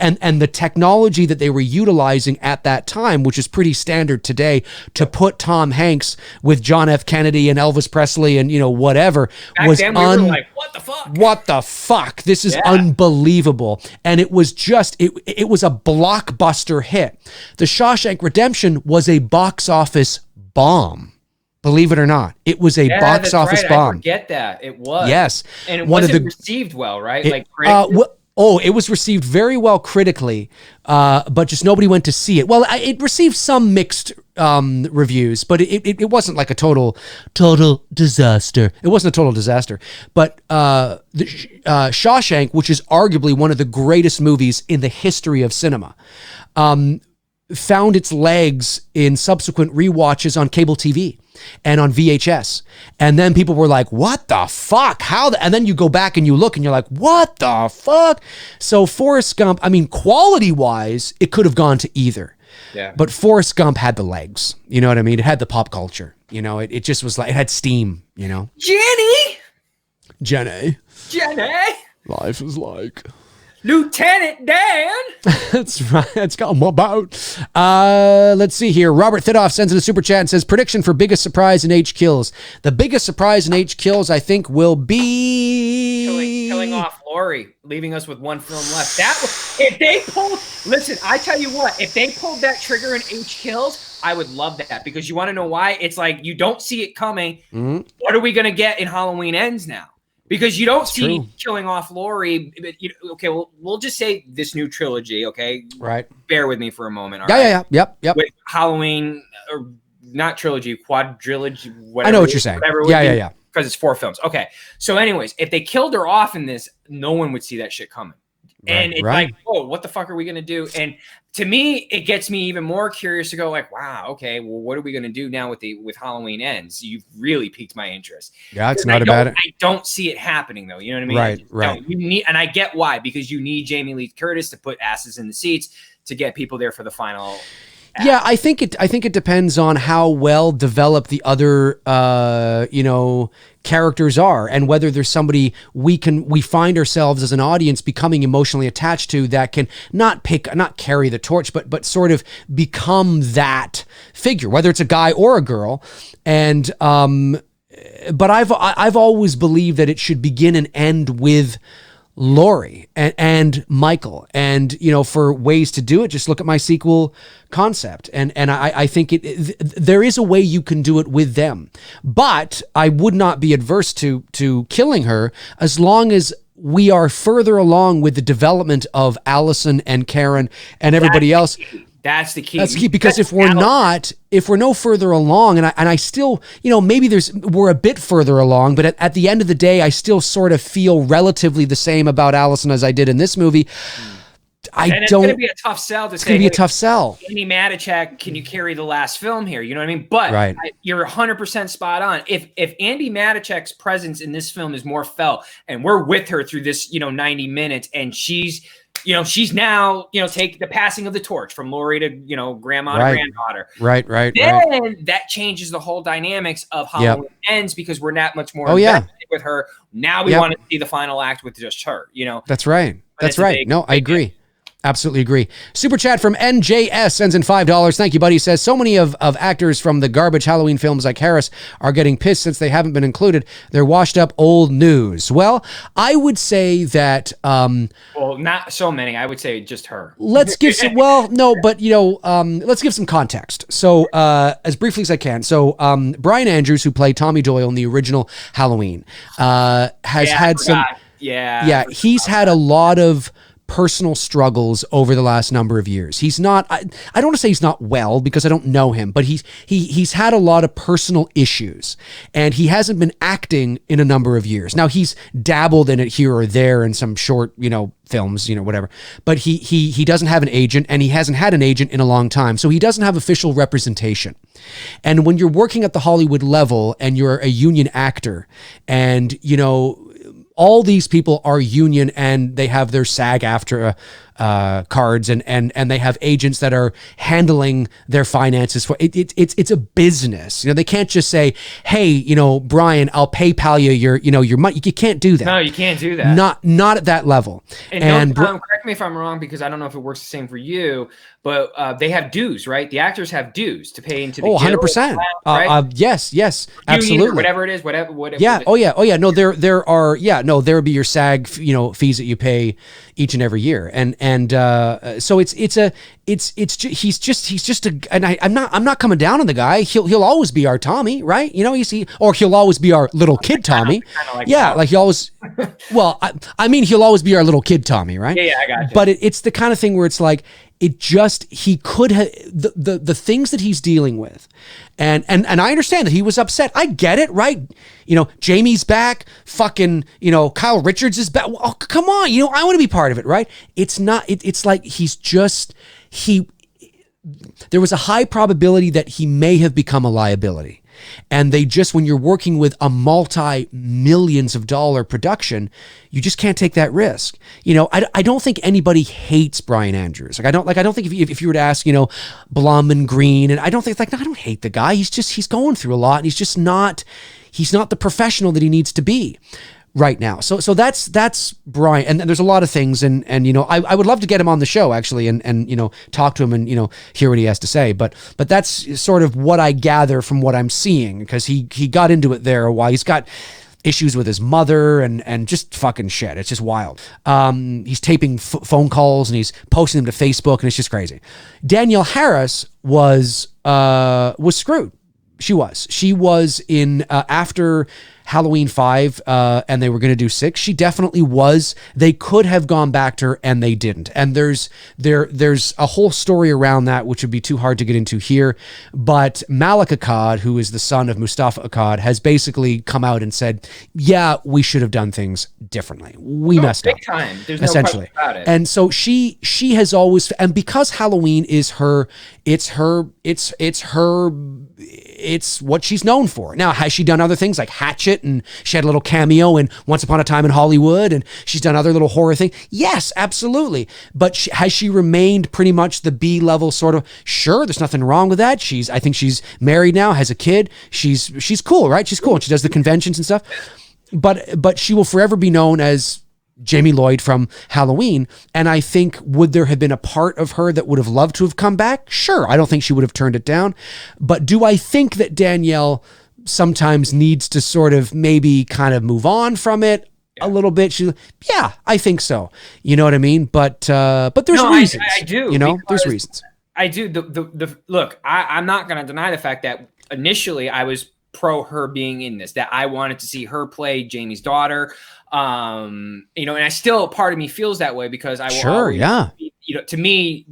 And the technology that they were utilizing at that time, which is pretty standard today, to put Tom Hanks with John F. Kennedy and Elvis Presley and, whatever, back then we were like, what the fuck? What the fuck? This is unbelievable. And it was just, it was a blockbuster hit. The Shawshank Redemption was a box office bomb. Believe it or not, it was a box office bomb. I forget that. It was. Yes. And it wasn't received well, right? Oh, it was received very well critically, but just nobody went to see it. Well, it received some mixed reviews, but it wasn't like a total disaster. It wasn't a total disaster. But Shawshank, which is arguably one of the greatest movies in the history of cinema, found its legs in subsequent rewatches on cable TV and on VHS. And then people were like, what the fuck? And then you go back and you look and you're like, what the fuck? So Forrest Gump, I mean, quality wise, it could have gone to either. Yeah. But Forrest Gump had the legs. You know what I mean? It had the pop culture. You know, it just was like, it had steam, you know? Jenny. Life is like... Lieutenant Dan. That's right. That's got what about. Let's see here. Robert Thidoff sends in a super chat and says, prediction for biggest surprise in H Kills. The biggest surprise in H Kills, I think, will be killing off Laurie, leaving us with one film left. If they pulled, listen, I tell you what, if they pulled that trigger in H Kills, I would love that, because you want to know why? It's like you don't see it coming. Mm-hmm. What are we going to get in Halloween Ends now? Because you don't see killing off Laurie. Okay, well, we'll just say this new trilogy, okay? Right. Bear with me for a moment. Yep. With Halloween, or not trilogy, quadrilogy, whatever. I know what you're saying. Yeah. Because it's 4 films. Okay. So anyways, if they killed her off in this, no one would see that shit coming. And it's like, whoa, what the fuck are we going to do? And to me, it gets me even more curious to go like, wow, okay, well, what are we going to do now with Halloween Ends? You've really piqued my interest. Yeah, it's not about it. I don't see it happening, though. You know what I mean? Right. You need, and I get why, because you need Jamie Lee Curtis to put asses in the seats to get people there for the final. Yeah, I think it depends on how well developed the other characters are, and whether there's somebody we find ourselves as an audience becoming emotionally attached to that can not carry the torch, but sort of become that figure, whether it's a guy or a girl. And but I've always believed that it should begin and end with Laurie and Michael, and for ways to do it, just look at my sequel concept, and I think there is a way you can do it with them, but I would not be adverse to killing her as long as we are further along with the development of Allison and Karen and everybody else. That's the key. That's key, because if we're no further along, and I still, maybe we're a bit further along, but at the end of the day, I still sort of feel relatively the same about Allison as I did in this movie. It's going to be a tough sell to say. It's going to be a tough sell. Amy Matichak, can you carry the last film here? You know what I mean? But you're 100% spot on. If Andi Matichak's presence in this film is more felt, and we're with her through this, 90 minutes, and she's now, take the passing of the torch from Laurie to, grandma to granddaughter. Right. Then that changes the whole dynamics of Halloween Ends, because we're that much more invested with her. Now we want to see the final act with just her, That's right. That's right. No, I agree. Absolutely agree. Super chat from NJS sends in $5. Thank you, buddy. He says, so many of actors from the garbage Halloween films like Harris are getting pissed since they haven't been included. They're washed up old news. Well, I would say that... well, not so many. I would say just her. Let's give some... Well, no, but, let's give some context. So, as briefly as I can. So, Brian Andrews, who played Tommy Doyle in the original Halloween, has had some... Yeah, he's had a lot of personal struggles over the last number of years. He's not, I don't want to say he's not well, because I don't know him, but he's had a lot of personal issues, and he hasn't been acting in a number of years. Now, he's dabbled in it here or there in some short, films, whatever, but he doesn't have an agent, and he hasn't had an agent in a long time. So he doesn't have official representation. And when you're working at the Hollywood level and you're a union actor, and, all these people are union, and they have their SAG-AFTRA cards, and they have agents that are handling their finances for it. It's a business. They can't just say, hey, Brian, I'll PayPal you your money. You can't do that. No, you can't do that. Not at that level. And correct me if I'm wrong, because I don't know if it works the same for you, but they have dues, right? The actors have dues to pay into the 100%. Right? Yes, absolutely. Or whatever it is, whatever. Yeah. Oh yeah. No, there are. Yeah. No, there would be your SAG, fees that you pay each and every year, and so he's just a, and I'm not coming down on the guy. He'll always be our Tommy, right? He'll always be our little kid Tommy. Like he always Well, I mean, he'll always be our little kid Tommy, right? Yeah, I got you. But it's the kind of thing where it's like, he could have, the things that he's dealing with. And I understand that he was upset. I get it, right? Jamie's back, fucking, Kyle Richards is back. Oh, come on. I want to be part of it, right? It's not, it's like there was a high probability that he may have become a liability. And when you're working with a multi-millions of dollar production, you just can't take that risk. I don't think anybody hates Brian Andrews. I don't think if you were to ask, Blum and Green, and I don't think I don't hate the guy. He's going through a lot, and he's not the professional that he needs to be right now. So that's Brian. And there's a lot of things. And I would love to get him on the show actually and talk to him and, hear what he has to say. But that's sort of what I gather from what I'm seeing, because he got into it there a while. He's got issues with his mother and just fucking shit. It's just wild. He's taping phone calls and he's posting them to Facebook, and it's just crazy. Danielle Harris was screwed. She was in after Halloween 5 and they were going to do 6. She definitely was. They could have gone back to her and they didn't. And there's a whole story around that, which would be too hard to get into here. But Malik Akkad, who is the son of Mustafa Akkad, has basically come out and said, yeah, we should have done things differently. We messed up. Big time. There's no question about it. And so she has always, and because Halloween is it's what she's known for. Now, has she done other things like Hatchet, and she had a little cameo in Once Upon a Time in Hollywood, and she's done other little horror things? Yes, absolutely. But has she remained pretty much the B-level sort of? Sure, there's nothing wrong with that. I think she's married now, has a kid. She's cool, right? She's cool, and she does the conventions and stuff. But she will forever be known as Jamie Lloyd from Halloween. And I think, would there have been a part of her that would have loved to have come back? Sure. I don't think she would have turned it down. But do I think that Danielle sometimes needs to sort of maybe kind of move on from it a little bit? Yeah, I think so. You know what I mean? But there's reasons. I do. There's reasons. I do. Look, I'm not going to deny the fact that initially I was pro her being in this, that I wanted to see her play Jamie's daughter. And I still, part of me feels that way, because I will always, to me,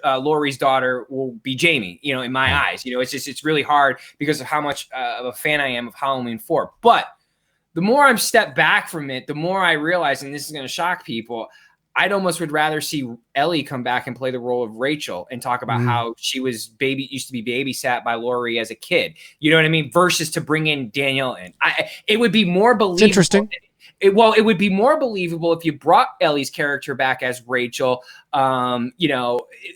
Laurie's daughter will be Jamie, in my eyes. It's really hard because of how much of a fan I am of Halloween 4. But the more I'm stepped back from it, the more I realize, and this is going to shock people, I'd almost would rather see Ellie come back and play the role of Rachel and talk about how she used to be babysat by Laurie as a kid. You know what I mean? Versus to bring in Danielle in. It would be more believable. It's interesting. It would be more believable if you brought Ellie's character back as Rachel,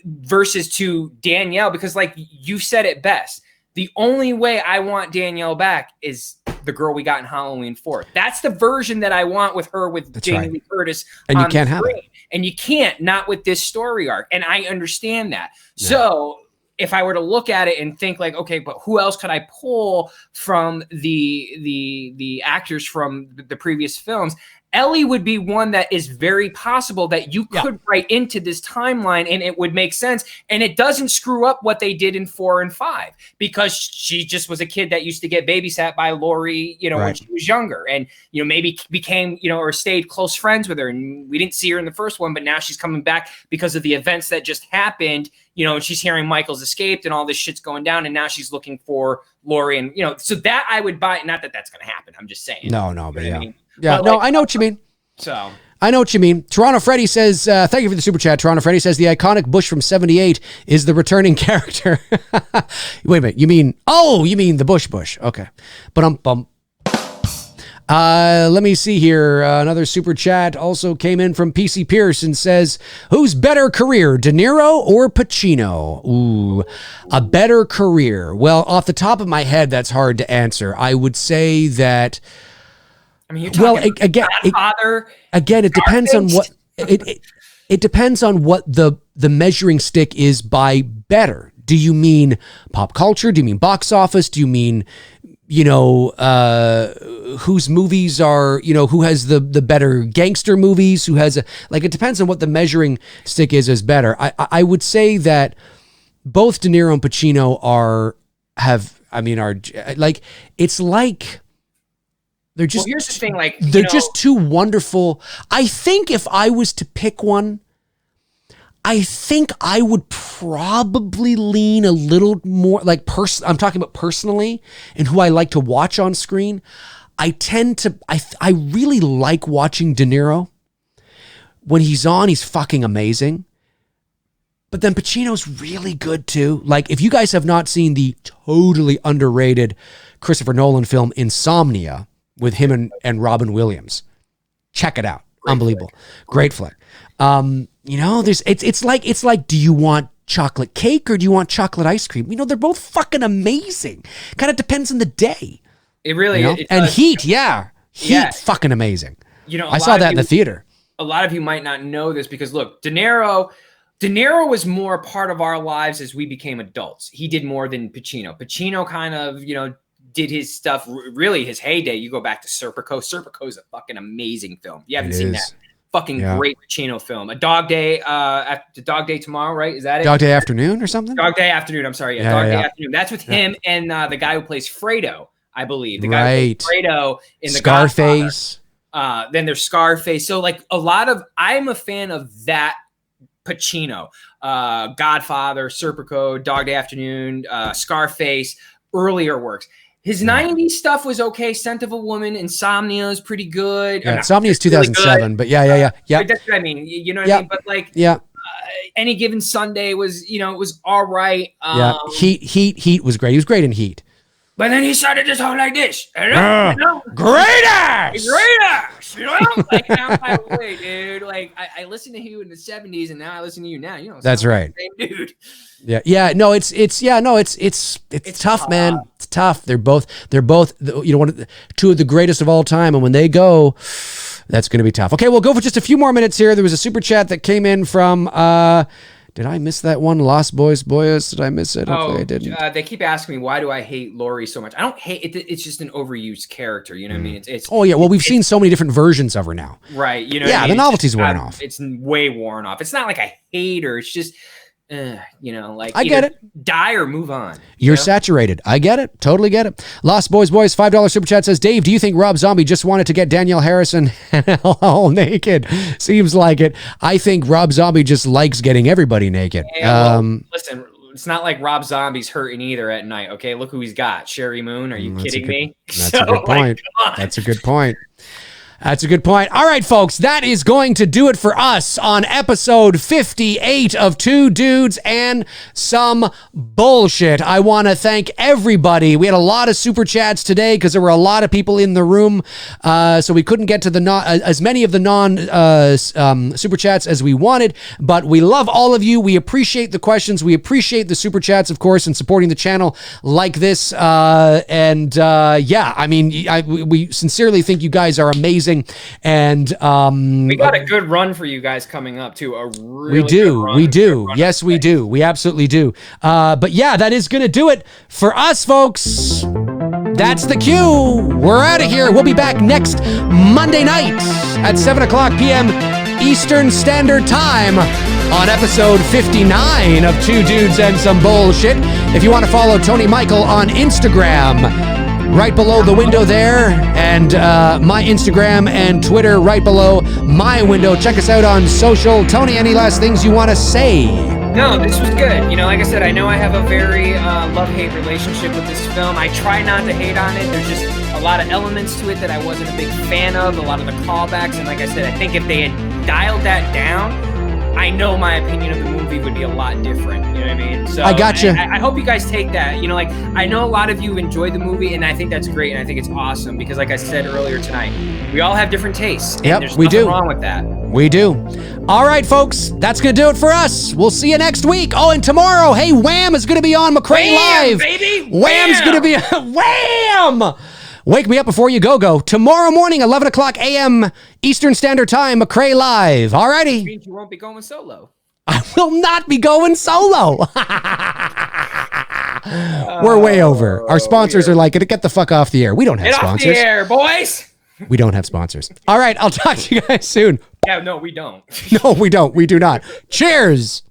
versus to Danielle, because like you said it best, the only way I want Danielle back is the girl we got in Halloween 4. That's the version that I want with her, with Jamie Lee Curtis. And you can't have it. And you can't, not with this story arc. And I understand that. Yeah. So if I were to look at it and think like, okay, but who else could I pull from the actors from the previous films? Ellie would be one that is very possible that you could write into this timeline and it would make sense. And it doesn't screw up what they did in 4 and 5, because she just was a kid that used to get babysat by Laurie, when she was younger, and, maybe became, or stayed close friends with her. And we didn't see her in the first one, but now she's coming back because of the events that just happened, and she's hearing Michael's escaped and all this shit's going down. And now she's looking for Laurie, and, so that I would buy. Not that that's going to happen. I'm just saying. No, but yeah. I mean? Yeah, I know what you mean. So I know what you mean. Toronto Freddy says, thank you for the super chat. Toronto Freddy says the iconic Bush from 78 is the returning character. Wait a minute. You mean the Bush. Okay. But let me see here. Another super chat also came in from PC Pierce and says, who's better career, De Niro or Pacino? Ooh, a better career. Well, off the top of my head, that's hard to answer. I would say that, I mean, it depends on what it depends on what the measuring stick is by better. Do you mean pop culture? Do you mean box office? Do you mean, whose movies are, who has the better gangster movies? Who has it depends on what the measuring stick is as better. I would say that both De Niro and Pacino They're just, well, here's the thing, like, they're just too wonderful. I think if I was to pick one, I think I would probably lean a little more like I'm talking about personally and who I like to watch on screen. I really like watching De Niro. When he's on, he's fucking amazing. But then Pacino's really good too. Like, if you guys have not seen the totally underrated Christopher Nolan film Insomnia with him and Robin Williams, check it out. Unbelievable. Great flick. You know, it's like, do you want chocolate cake or do you want chocolate ice cream? You know, they're both fucking amazing. Kind of depends on the day. It really, you know? And Heat, fucking amazing. You know, I saw that in the theater. A lot of you might not know this because look, De Niro was more a part of our lives as we became adults. He did more than Pacino. Pacino kind of, you know, did his stuff, really his heyday. You go back to Serpico. Serpico is a fucking amazing film. You haven't seen that. Fucking great Pacino film. A Dog Day, Dog Day Tomorrow, right? Is that it? Dog Day Afternoon or something? Dog Day Afternoon. I'm sorry. Dog Day Afternoon. That's with him and the guy who plays Fredo, I believe. The guy who plays Fredo in the Scarface. Then there's Scarface. So like I'm a fan of that Pacino. Godfather, Serpico, Dog Day Afternoon, Scarface, earlier works. His 90s stuff was okay. Scent of a Woman, Insomnia is pretty good. Yeah, Insomnia is 2007, really but yeah. That's what I mean. You know what I mean? But like, Any Given Sunday was, you know, it was all right. Heat was great. He was great in Heat. But then he started to talk like this. You know? Great ass! Great ass! You know? Like, I'm like, wait, dude. Like, I listened to you in the 70s and now I listen to you now. You know, that's right. Same dude. Yeah. No, it's tough, man. It's tough. They're both, you know, two of the greatest of all time. And when they go, that's going to be tough. Okay, we'll go for just a few more minutes here. There was a super chat that came in from, did I miss that one? Lost Boys. Did I miss it? Okay, I didn't. They keep asking me, why do I hate Laurie so much? I don't hate it. It's just an overused character. You know what I mean? It's oh, yeah. Well, we've seen so many different versions of her now. Right. You know, yeah, the novelty's worn off. It's way worn off. It's not like I hate her. It's just, you know, like I get it. Die or move on. You're saturated. I get it. Totally get it. Lost Boys, $5 super chat says, Dave, do you think Rob Zombie just wanted to get Danielle Harrison all naked? Seems like it. I think Rob Zombie just likes getting everybody naked. Yeah, well, listen, it's not like Rob Zombie's hurting either at night. Okay, look who he's got. Sherry Moon. Are you kidding me? That's a good point. That's a good point. That's a good point. All right, folks, that is going to do it for us on episode 58 of Two Dudes and Some Bullshit. I want to thank everybody. We had a lot of super chats today because there were a lot of people in the room, so we couldn't get to as many of the super chats as we wanted, but we love all of you. We appreciate the questions. We appreciate the super chats, of course, and supporting the channel like this. Yeah, I mean, we sincerely think you guys are amazing. And we got a good run for you guys coming up too. We do. Yes, we do. We absolutely do. But yeah, that is going to do it for us, folks. That's the cue. We're out of here. We'll be back next Monday night at 7:00 p.m. Eastern Standard Time on episode 59 of Two Dudes and Some Bullshit. If you want to follow Tony Michael on Instagram, right below the window there, and my Instagram and Twitter right below my window. Check us out on social. Tony, any last things you want to say? No, this was good. You know, like I said, I know I have a very love-hate relationship with this film. I try not to hate on it. There's just a lot of elements to it that I wasn't a big fan of, a lot of the callbacks, and like I said, I think if they had dialed that down, I know my opinion of the movie would be a lot different. You know what I mean? So I got you. I hope you guys take that. You know, like, I know a lot of you enjoyed the movie, and I think that's great, and I think it's awesome because, like I said earlier tonight, we all have different tastes. And there's nothing wrong with that. We do. All right, folks, that's going to do it for us. We'll see you next week. Oh, and tomorrow, hey, Wham is going to be on McRae Live. Baby! Wham's going to be Wham! Wake me up before you go. Tomorrow morning, 11:00 a.m. Eastern Standard Time, McRae Live. All righty. Means you won't be going solo. I will not be going solo. We're way over. Our sponsors are like, get the fuck off the air. We don't have sponsors. Get off the air, boys. We don't have sponsors. All right, I'll talk to you guys soon. Yeah, no, we don't. No, we don't. We do not. Cheers.